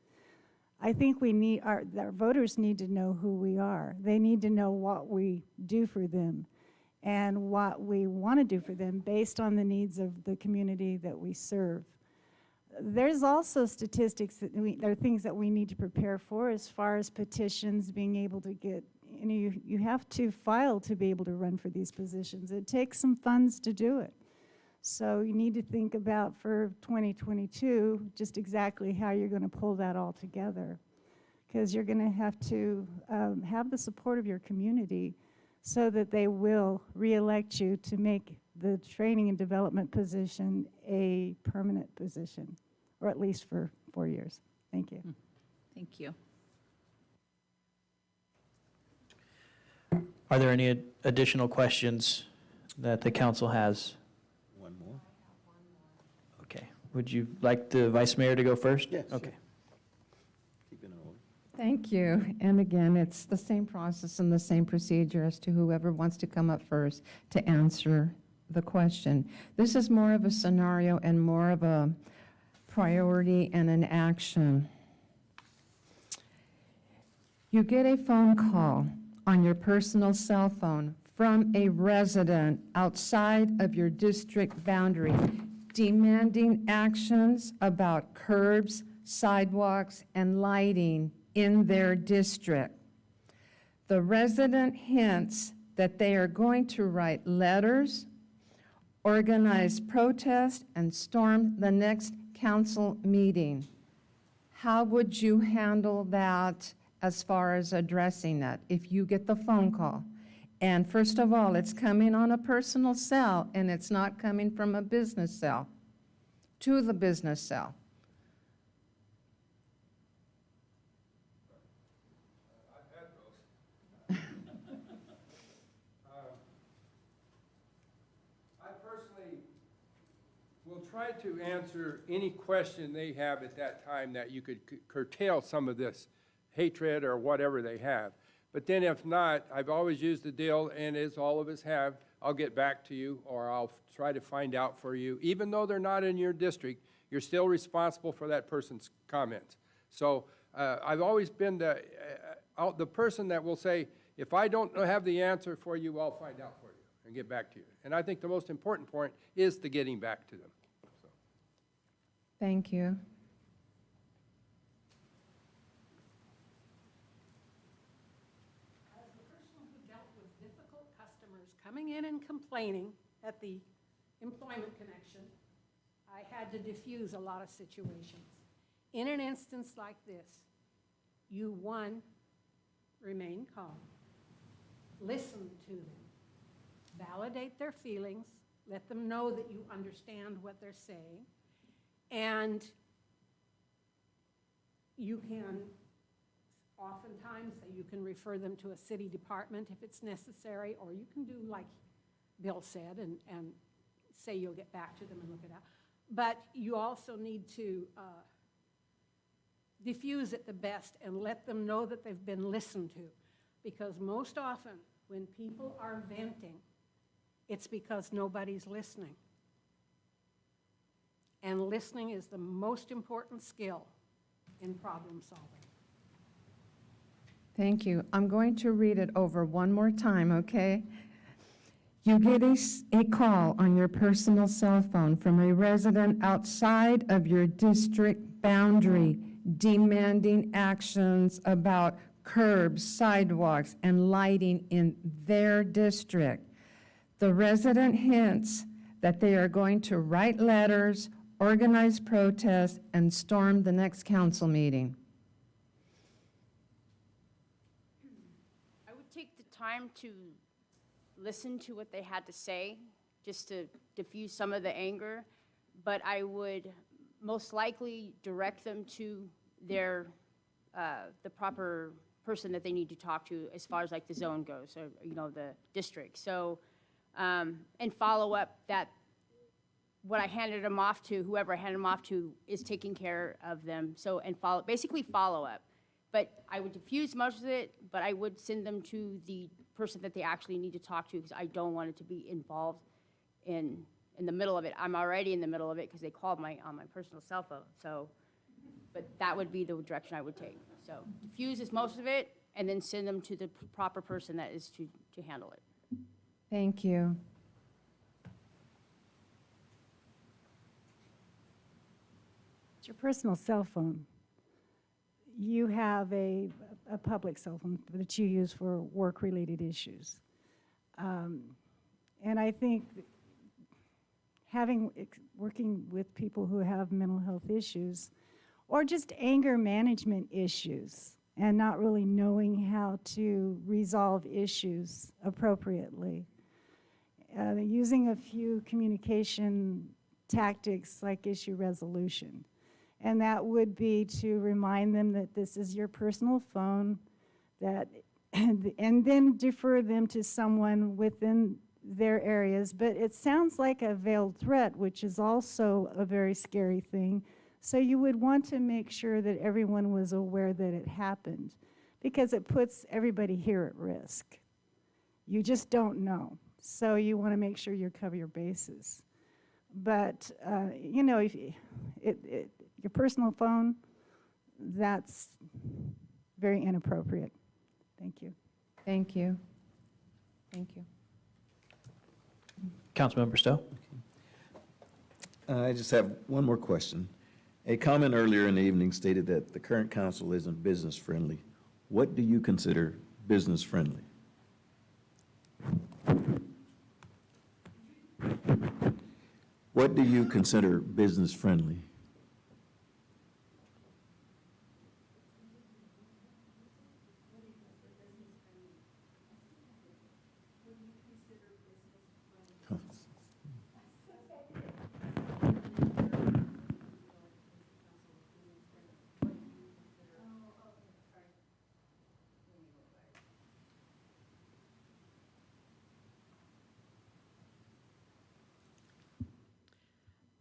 I think our voters need to know who we are. They need to know what we do for them and what we want to do for them based on the needs of the community that we serve. There's also statistics that there are things that we need to prepare for as far as petitions, being able to get, you have to file to be able to run for these positions. It takes some funds to do it. So you need to think about for 2022, just exactly how you're going to pull that all together. Because you're going to have the support of your community so that they will re-elect you to make the training and development position a permanent position, or at least for 4 years. Thank you. Thank you. Are there any additional questions that the council has? One more? Okay. Would you like the vice mayor to go first? Yes. Okay. Keep it in order. Thank you. And again, it's the same process and the same procedure as to whoever wants to come up first to answer the question. This is more of a scenario and more of a priority and an action. You get a phone call on your personal cell phone from a resident outside of your district boundary demanding actions about curbs, sidewalks, and lighting in their district. The resident hints that they are going to write letters, organize protests, and storm the next council meeting. How would you handle that as far as addressing that if you get the phone call? And first of all, it's coming on a personal cell, and it's not coming from a business cell to the business cell. We'll try to answer any question they have at that time that you could curtail some of this hatred or whatever they have. But then if not, I've always used the deal, and as all of us have, I'll get back to you, or I'll try to find out for you. Even though they're not in your district, you're still responsible for that person's comments. So I've always been the person that will say, if I don't have the answer for you, I'll find out for you and get back to you. And I think the most important point is the getting back to them. So. Thank you. As the person who dealt with difficult customers coming in and complaining at the employment connection, I had to diffuse a lot of situations. In an instance like this, you, one, remain calm, listen to them, validate their feelings, let them know that you understand what they're saying, and you can oftentimes say you can refer them to a city department if it's necessary, or you can do like Bill said and say you'll get back to them and look it out. But you also need to diffuse it the best and let them know that they've been listened to. Because most often, when people are venting, it's because nobody's listening. And listening is the most important skill in problem solving. Thank you. I'm going to read it over one more time, okay? You get a call on your personal cell phone from a resident outside of your district boundary demanding actions about curbs, sidewalks, and lighting in their district. The resident hints that they are going to write letters, organize protests, and storm the next council meeting. I would take the time to listen to what they had to say, just to diffuse some of the anger, but I would most likely direct them to their, the proper person that they need to talk to as far as like the zone goes, or, you know, the district. So, and follow up that what I handed them off to, whoever I handed them off to is taking care of them. So, and basically follow up. But I would diffuse most of it, but I would send them to the person that they actually need to talk to, because I don't want it to be involved in the middle of it. I'm already in the middle of it because they called on my personal cell phone. So, but that would be the direction I would take. So diffuse is most of it, and then send them to the proper person that is to handle it. Thank you. It's your personal cell phone. You have a public cell phone that you use for work-related issues. And I think working with people who have mental health issues or just anger management issues and not really knowing how to resolve issues appropriately. Using a few communication tactics like issue resolution. And that would be to remind them that this is your personal phone, and then defer them to someone within their areas. But it sounds like a veiled threat, which is also a very scary thing. So you would want to make sure that everyone was aware that it happened, because it puts everybody here at risk. You just don't know. So you want to make sure you cover your bases. But, you know, if your personal phone, that's very inappropriate. Thank you. Thank you. Thank you. Councilmember Stowe? I just have one more question. A comment earlier in the evening stated that the current council isn't business-friendly. What do you consider business-friendly? What do you consider business-friendly?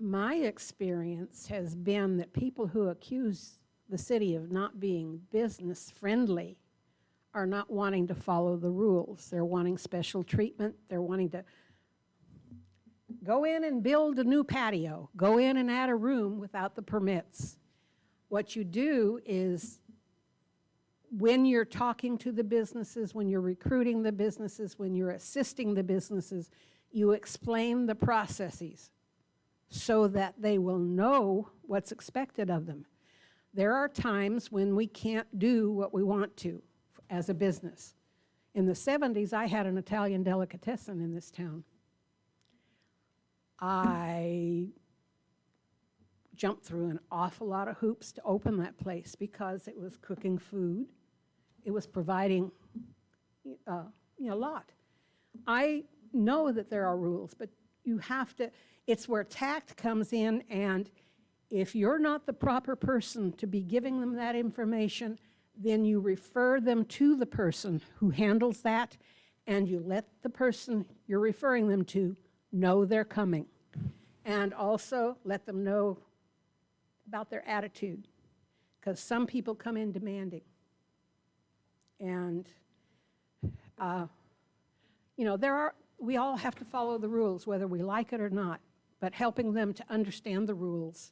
My experience has been that people who accuse the city of not being business-friendly are not wanting to follow the rules. They're wanting special treatment. They're wanting to go in and build a new patio, go in and add a room without the permits. What you do is, when you're talking to the businesses, when you're recruiting the businesses, when you're assisting the businesses, you explain the processes so that they will know what's expected of them. There are times when we can't do what we want to as a business. In the 70s, I had an Italian delicatessen in this town. I jumped through an awful lot of hoops to open that place because it was cooking food. It was providing a lot. I know that there are rules, but you have to, it's where tact comes in, and if you're not the proper person to be giving them that information, then you refer them to the person who handles that, and you let the person you're referring them to know they're coming. And also let them know about their attitude, because some people come in demanding. And, you know, we all have to follow the rules, whether we like it or not. but helping them to understand the rules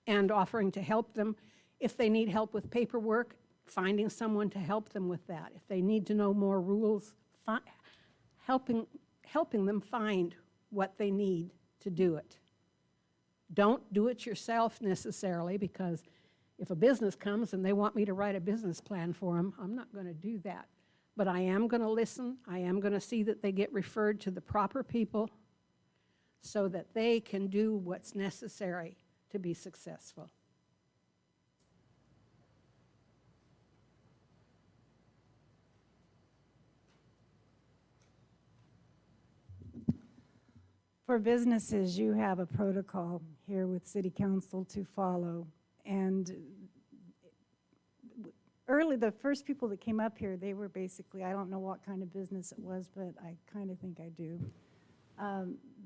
and offering to help them. If they need help with paperwork, finding someone to help them with that. If they need to know more rules, helping them find what they need to do it. Don't do it yourself necessarily, because if a business comes and they want me to write a business plan for them, I'm not going to do that. But I am going to listen. I am going to see that they get referred to the proper people so that they can do what's necessary to be successful. For businesses, you have a protocol here with City Council to follow. And early, the first people that came up here, they were basically, I don't know what kind of business it was, but I kind of think I do.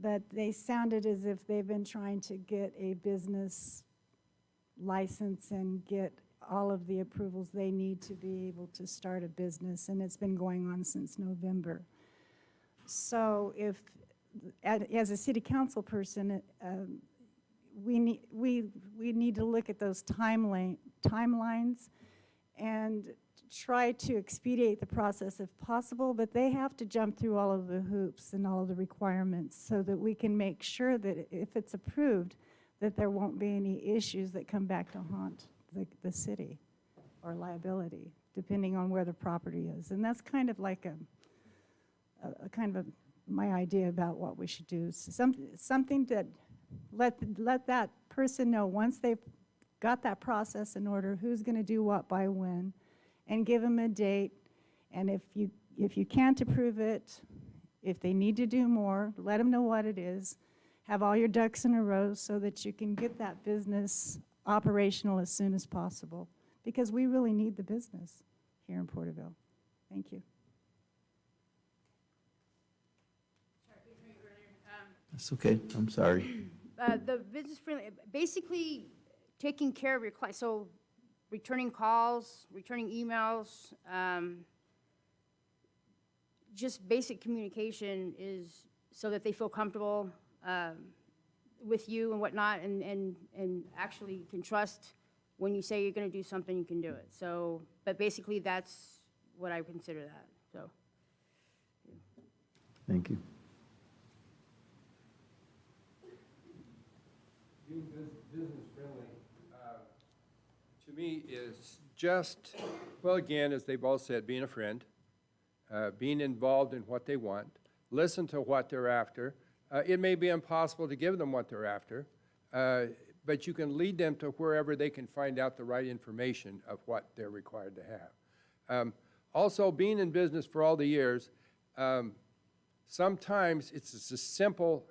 But they sounded as if they've been trying to get a business license and get all of the approvals they need to be able to start a business, and it's been going on since November. So if, as a city council person, we need to look at those timelines and try to expedite the process if possible, but they have to jump through all of the hoops and all of the requirements so that we can make sure that if it's approved, that there won't be any issues that come back to haunt the city or liability, depending on where the property is. And that's kind of like my idea about what we should do. Something that let that person know once they've got that process in order, who's going to do what by when, and give them a date. And if you can't approve it, if they need to do more, let them know what it is. Have all your ducks in a row so that you can get that business operational as soon as possible, because we really need the business here in Porterville. Thank you. That's okay, I'm sorry. The business friendly, basically taking care of your client, so returning calls, returning emails, just basic communication is so that they feel comfortable with you and whatnot, and actually can trust when you say you're going to do something, you can do it. So, but basically that's what I consider that, so. Thank you. Being business friendly, to me, is just, well, again, as they've all said, being a friend, being involved in what they want, listen to what they're after. It may be impossible to give them what they're after, but you can lead them to wherever they can find out the right information of what they're required to have. Also, being in business for all the years, sometimes it's as simple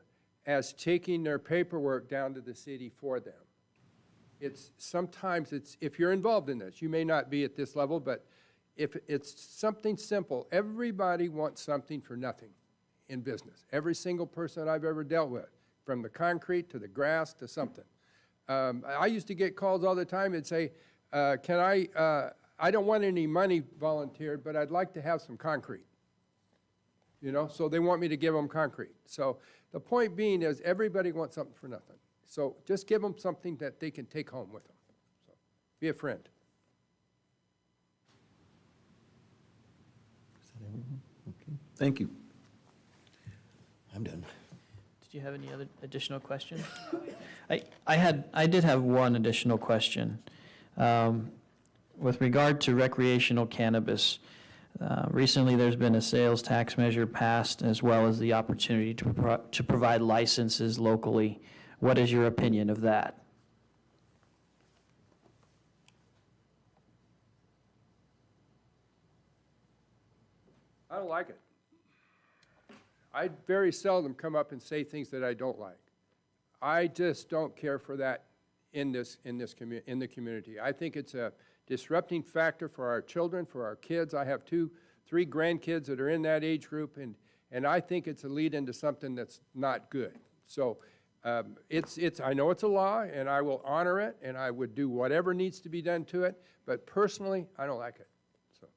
as taking their paperwork down to the city for them. Sometimes if you're involved in this, you may not be at this level, but if it's something simple, everybody wants something for nothing in business. Every single person I've ever dealt with, from the concrete to the grass to something. I used to get calls all the time and say, I don't want any money volunteered, but I'd like to have some concrete. You know, so they want me to give them concrete. So the point being is everybody wants something for nothing. So just give them something that they can take home with them. So be a friend. Is that everyone? Okay, thank you. I'm done. Did you have any other additional questions? I did have one additional question. With regard to recreational cannabis, recently there's been a sales tax measure passed, as well as the opportunity to provide licenses locally. What is your opinion of that? I don't like it. I very seldom come up and say things that I don't like. I just don't care for that in the community. I think it's a disrupting factor for our children, for our kids. I have 2-3 grandkids that are in that age group, and I think it's a lead into something that's not good. So I know it's a law, and I will honor it, and I would do whatever needs to be done to it, but personally, I don't like it. So.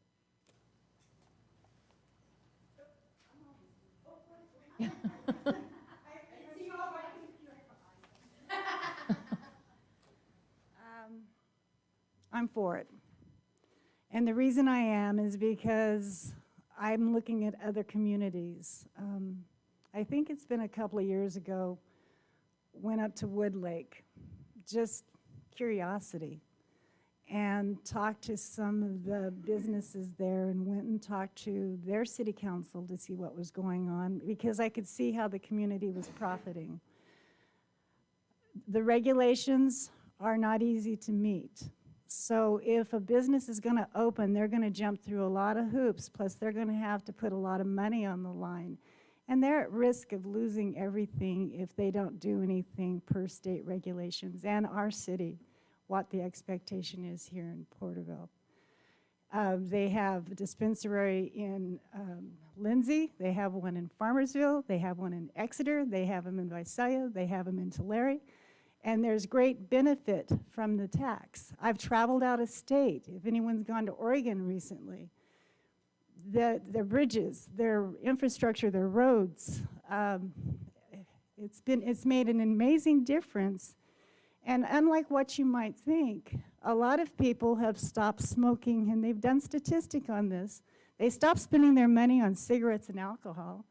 And the reason I am is because I'm looking at other communities. I think it's been a couple of years ago, went up to Wood Lake, just curiosity, and talked to some of the businesses there and went and talked to their city council to see what was going on because I could see how the community was profiting. The regulations are not easy to meet. So if a business is going to open, they're going to jump through a lot of hoops, plus they're going to have to put a lot of money on the line. And they're at risk of losing everything if they don't do anything per state regulations and our city, what the expectation is here in Porterville. They have a dispensary in Lindsay, they have one in Farmersville, they have one in Exeter, they have them in Visalia, they have them in Tulare. And there's great benefit from the tax. I've traveled out of state. If anyone's gone to Oregon recently, their bridges, their infrastructure, their roads, it's made an amazing difference. And unlike what you might think, a lot of people have stopped smoking, and they've done statistic on this. They stopped spending their money on cigarettes and alcohol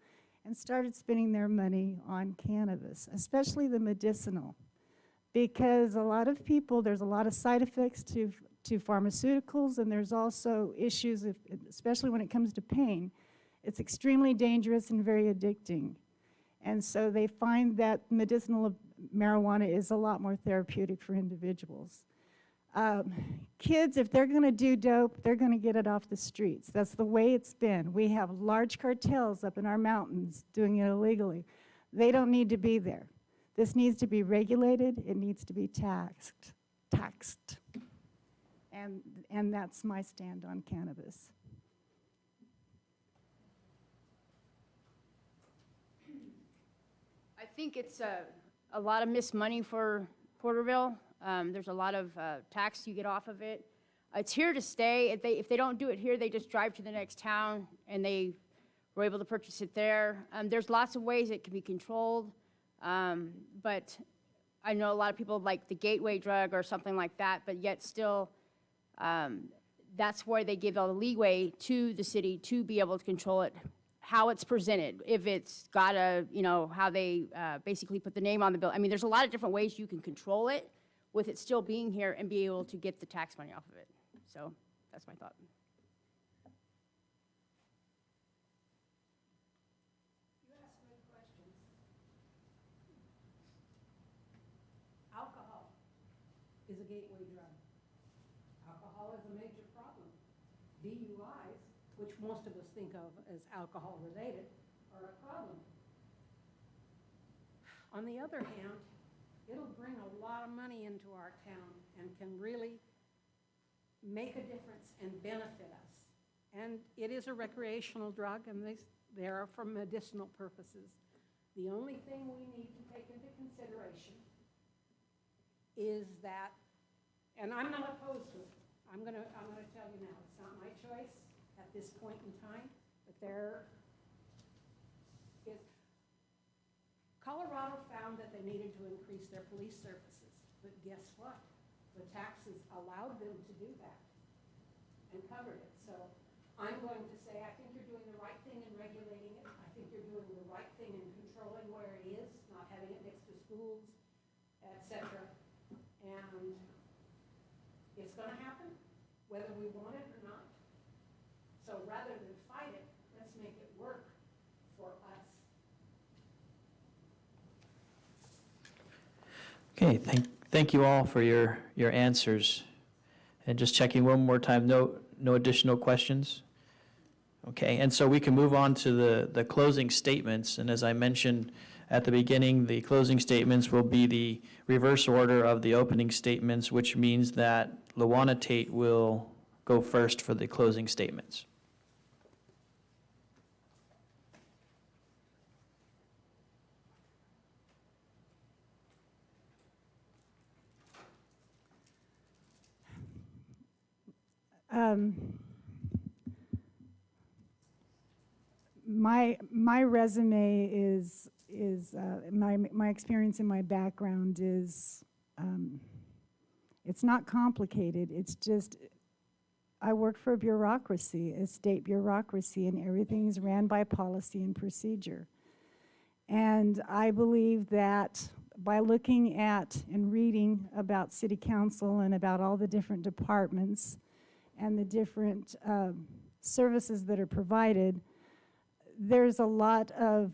and started spending their money on cannabis, especially the medicinal. Because a lot of people, there's a lot of side effects to pharmaceuticals, and there's also issues, especially when it comes to pain. It's extremely dangerous and very addicting. And so they find that medicinal marijuana is a lot more therapeutic for individuals. Kids, if they're going to do dope, they're going to get it off the streets. That's the way it's been. We have large cartels up in our mountains doing it illegally. They don't need to be there. This needs to be regulated. It needs to be taxed. And that's my stand on cannabis. I think it's a lot of missed money for Porterville. There's a lot of tax you get off of it. It's here to stay. If they don't do it here, they just drive to the next town and they were able to purchase it there. There's lots of ways it can be controlled. But I know a lot of people like the gateway drug or something like that, but yet still, that's where they give all the leeway to the city to be able to control it, how it's presented, if it's got a, how they basically put the name on the bill. I mean, there's a lot of different ways you can control it with it still being here and be able to get the tax money off of it. So that's my thought. Alcohol is a gateway drug. Alcohol is a major problem. DUIs, which most of us think of as alcohol-related, are a problem. On the other hand, it'll bring a lot of money into our town and can really make a difference and benefit us. And it is a recreational drug, and they are for medicinal purposes. The only thing we need to take into consideration is that, and I'm not opposed to it. I'm gonna tell you now, it's not my choice at this point in time, but there is, Colorado found that they needed to increase their police services, but guess what? The taxes allowed them to do that and covered it. So I'm going to say, I think you're doing the right thing in regulating it. I think you're doing the right thing in controlling where it is, not having it next to schools, etc. And it's going to happen, whether we want it or not. So rather than fight it, let's make it work for us. Okay, thank you all for your answers. And just checking one more time, no additional questions? Okay, and so we can move on to the closing statements. And as I mentioned at the beginning, the closing statements will be the reverse order of the opening statements, which means that Lawana Tate will go first for the closing statements. My resume is my experience and my background is it's not complicated. It's just I work for a bureaucracy, a state bureaucracy, and everything is ran by policy and procedure. And I believe that by looking at and reading about city council and about all the different departments and the different services that are provided, there's a lot of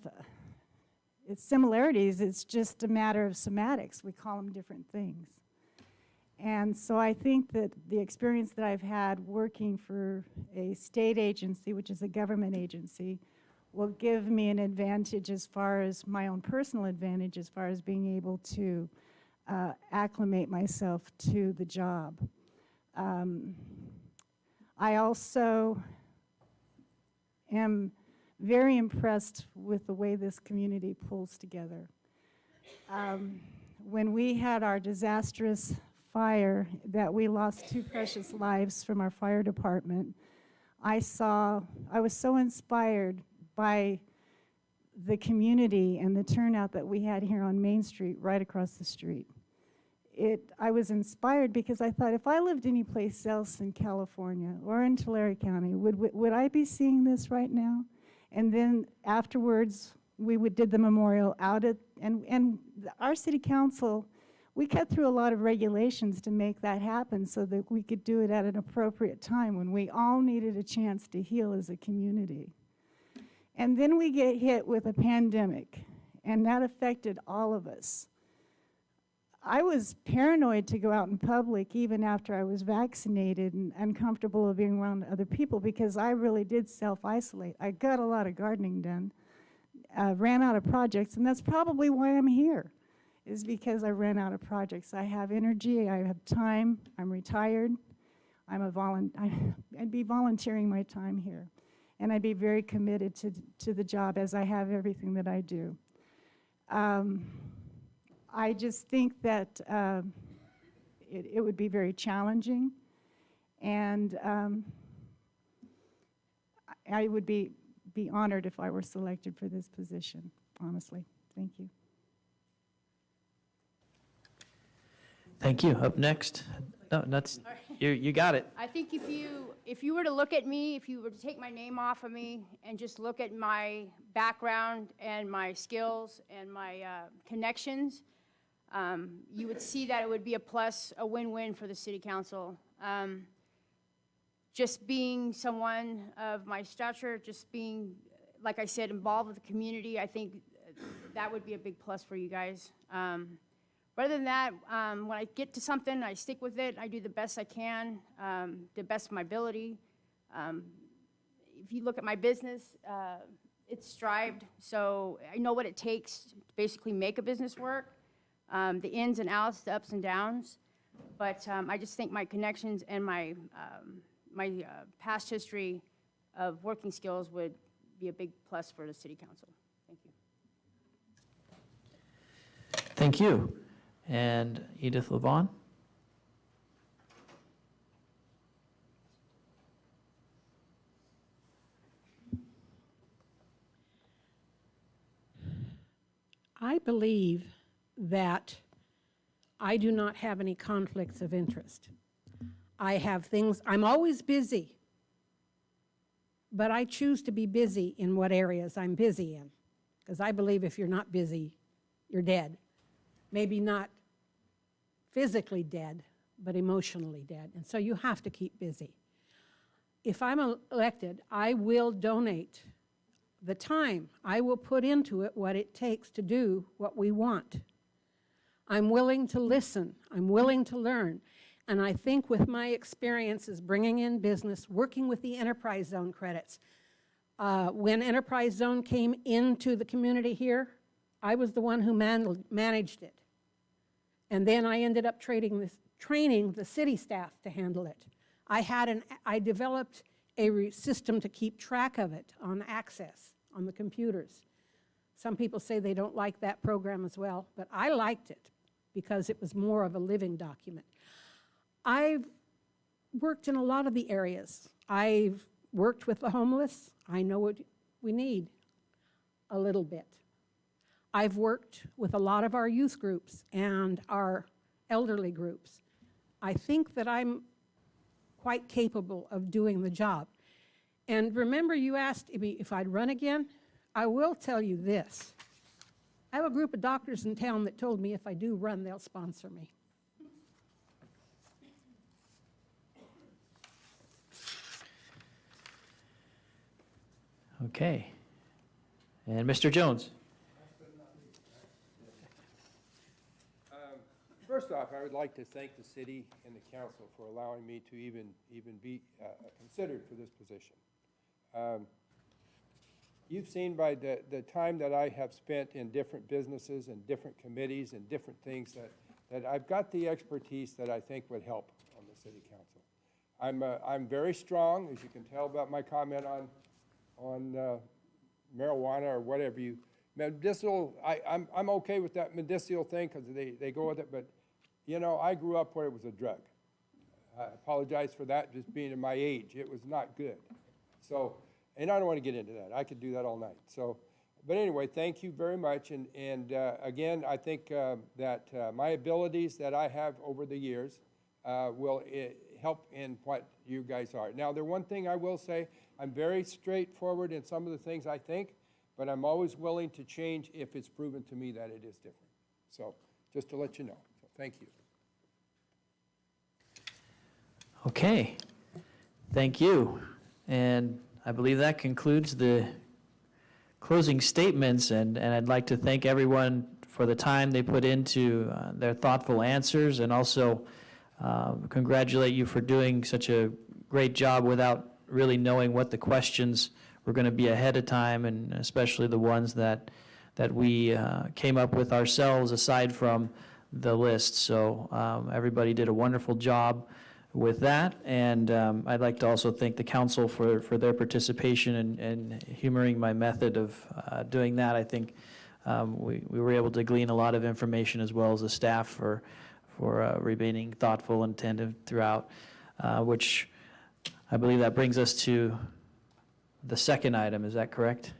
similarities. It's just a matter of semantics. We call them different things. And so I think that the experience that I've had working for a state agency, which is a government agency, will give me an advantage as far as my own personal advantage, as far as being able to acclimate myself to the job. I also am very impressed with the way this community pulls together. When we had our disastrous fire that we lost 2 precious lives from our fire department, I was so inspired by the community and the turnout that we had here on Main Street, right across the street. I was inspired because I thought, if I lived anyplace else in California or in Tulare County, would I be seeing this right now? And then afterwards, we did the memorial out at, and our city council, we cut through a lot of regulations to make that happen so that we could do it at an appropriate time when we all needed a chance to heal as a community. And then we get hit with a pandemic, and that affected all of us. I was paranoid to go out in public even after I was vaccinated and uncomfortable of being around other people because I really did self-isolate. I got a lot of gardening done, ran out of projects, and that's probably why I'm here, is because I ran out of projects. I have energy, I have time, I'm retired, I'd be volunteering my time here. And I'd be very committed to the job as I have everything that I do. I just think that it would be very challenging, and I would be honored if I were selected for this position, honestly. Thank you. Thank you. Up next, no, that's, you got it. I think if you were to look at me, if you were to take my name off of me and just look at my background and my skills and my connections, you would see that it would be a plus, a win-win for the city council. Just being someone of my stature, just being, like I said, involved with the community, I think that would be a big plus for you guys. Other than that, when I get to something, I stick with it. I do the best I can, the best of my ability. If you look at my business, it's strived, so I know what it takes to basically make a business work, the ins and outs, the ups and downs. But I just think my connections and my past history of working skills would be a big plus for the city council. Thank you. Thank you. And Edith LaVaughn? I believe that I do not have any conflicts of interest. I have things, I'm always busy, but I choose to be busy in what areas I'm busy in, because I believe if you're not busy, you're dead. Maybe not physically dead, but emotionally dead, and so you have to keep busy. If I'm elected, I will donate the time. I will put into it what it takes to do what we want. I'm willing to listen. I'm willing to learn. And I think with my experiences bringing in business, working with the Enterprise Zone credits, when Enterprise Zone came into the community here, I was the one who managed it. And then I ended up training the city staff to handle it. I developed a system to keep track of it on access on the computers. Some people say they don't like that program as well, but I liked it because it was more of a living document. I've worked in a lot of the areas. I've worked with the homeless. I know what we need a little bit. I've worked with a lot of our youth groups and our elderly groups. I think that I'm quite capable of doing the job. And remember, you asked me if I'd run again? I will tell you this. I have a group of doctors in town that told me if I do run, they'll sponsor me. Okay. And Mr. Jones? First off, I would like to thank the city and the council for allowing me to even be considered for this position. You've seen by the time that I have spent in different businesses and different committees and different things that I've got the expertise that I think would help on the city council. I'm very strong, as you can tell about my comment on marijuana or whatever medicinal. I'm okay with that medicinal thing because they go with it, but you know, I grew up where it was a drug. I apologize for that, just being in my age. It was not good. So, and I don't want to get into that. I could do that all night. So, but anyway, thank you very much. And again, I think that my abilities that I have over the years will help in what you guys are. Now, the one thing I will say, I'm very straightforward in some of the things I think, but I'm always willing to change if it's proven to me that it is different. So, just to let you know. So, thank you. Okay. Thank you. And I believe that concludes the closing statements, and I'd like to thank everyone for the time they put into their thoughtful answers, and also congratulate you for doing such a great job without really knowing what the questions were going to be ahead of time, and especially the ones that we came up with ourselves aside from the list. So everybody did a wonderful job with that, and I'd like to also thank the council for their participation and humoring my method of doing that. I think we were able to glean a lot of information, as well as the staff for remaining thoughtful and attentive throughout, which I believe that brings us to the second item. Is that correct?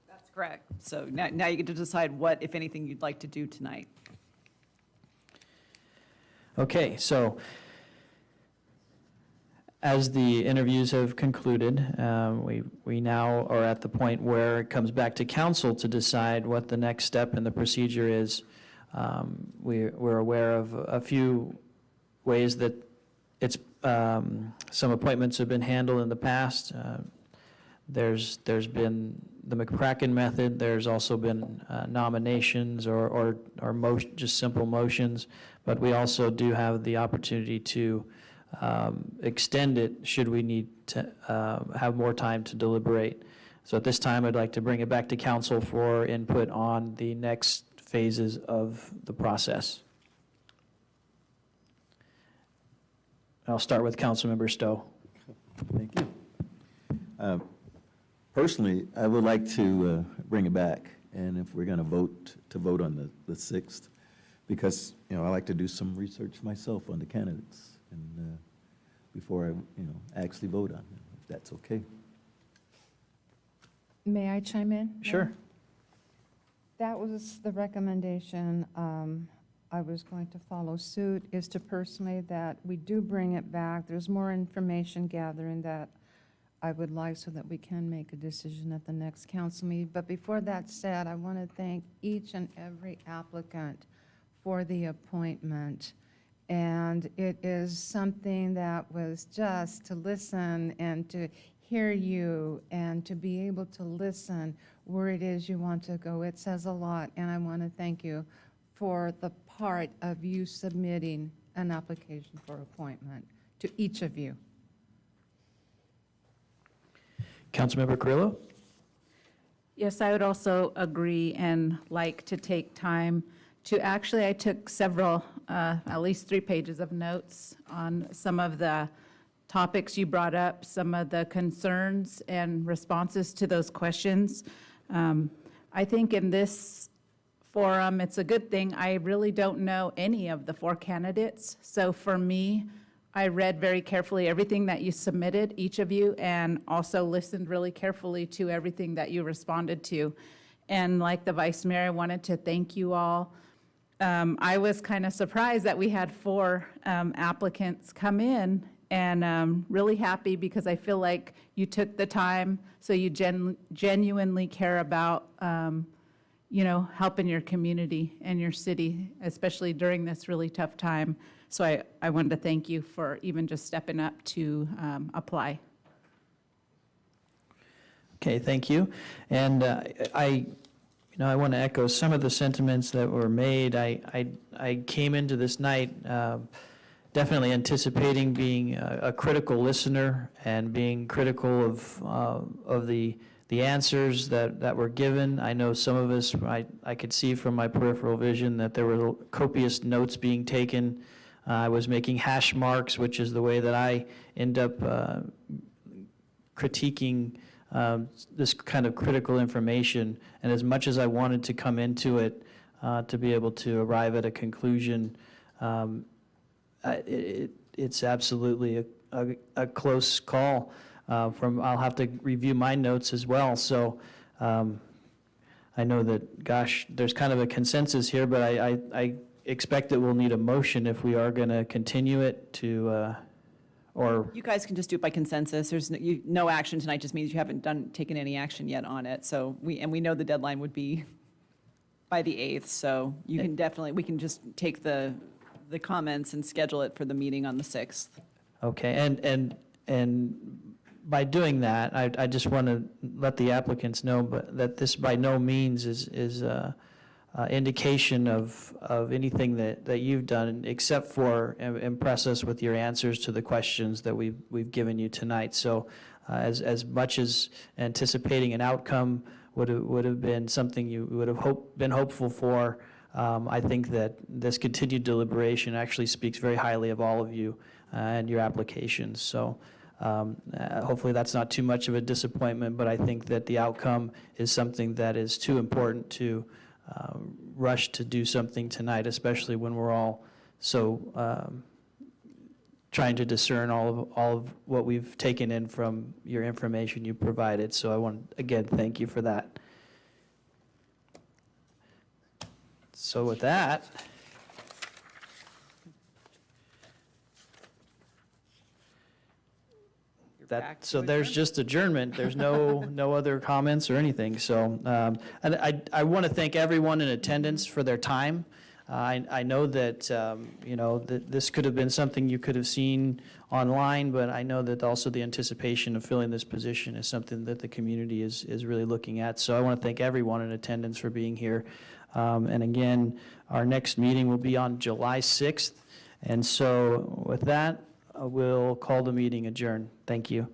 That's correct. So now you get to decide what, if anything, you'd like to do tonight. Okay, so as the interviews have concluded, we now are at the point where it comes back to council to decide what the next step in the procedure is. We're aware of a few ways that some appointments have been handled in the past. There's been the McCracken method. There's also been nominations or just simple motions. But we also do have the opportunity to extend it should we need to have more time to deliberate. So at this time, I'd like to bring it back to council for input on the next phases of the process. I'll start with Councilmember Stowe. Thank you. Personally, I would like to bring it back, and if we're going to vote on the 6th, because, you know, I like to do some research myself on the candidates and before I, actually vote on them, if that's okay. May I chime in? Sure. That was the recommendation. I was going to follow suit, is to personally that we do bring it back. There's more information gathering that I would like so that we can make a decision at the next council meeting. But before that's said, I want to thank each and every applicant for the appointment. And it is something that was just to listen and to hear you and to be able to listen where it is you want to go. It says a lot, and I want to thank you for the part of you submitting an application for appointment to each of you. Councilmember Carrillo? Yes, I would also agree and like to take time to, actually, I took several, at least 3 pages of notes on some of the topics you brought up, some of the concerns and responses to those questions. I think in this forum, it's a good thing. I really don't know any of the 4 candidates. So for me, I read very carefully everything that you submitted, each of you, and also listened really carefully to everything that you responded to. And like the Vice Mayor, I wanted to thank you all I was kind of surprised that we had 4 applicants come in, and really happy because I feel like you took the time, so you genuinely care about, helping your community and your city, especially during this really tough time. So I wanted to thank you for even just stepping up to apply. Okay, thank you. And I want to echo some of the sentiments that were made. I came into this night definitely anticipating being a critical listener and being critical of the answers that were given. I know some of us, I could see from my peripheral vision that there were copious notes being taken. I was making hash marks, which is the way that I end up critiquing this kind of critical information. And as much as I wanted to come into it to be able to arrive at a conclusion, it's absolutely a close call. I'll have to review my notes as well. So I know that, gosh, there's kind of a consensus here, but I expect that we'll need a motion if we are going to continue it to, or. You guys can just do it by consensus. There's no action tonight, just means you haven't taken any action yet on it. So we know the deadline would be by the 8th, so you can definitely, we can just take the comments and schedule it for the meeting on the 6th. Okay, and by doing that, I just want to let the applicants know that this by no means is indication of anything that you've done, except for impress us with your answers to the questions that we've given you tonight. So as much as anticipating an outcome would have been something you would have been hopeful for, I think that this continued deliberation actually speaks very highly of all of you and your applications. So hopefully that's not too much of a disappointment, but I think that the outcome is something that is too important to rush to do something tonight, especially when we're all so trying to discern all of what we've taken in from your information you provided. So I want to, again, thank you for that. So with that, so there's just adjournment. There's no other comments or anything. So and I want to thank everyone in attendance for their time. I know that that this could have been something you could have seen online, but I know that also the anticipation of filling this position is something that the community is really looking at. So I want to thank everyone in attendance for being here. And again, our next meeting will be on July 6th. And so with that, we'll call the meeting adjourned. Thank you.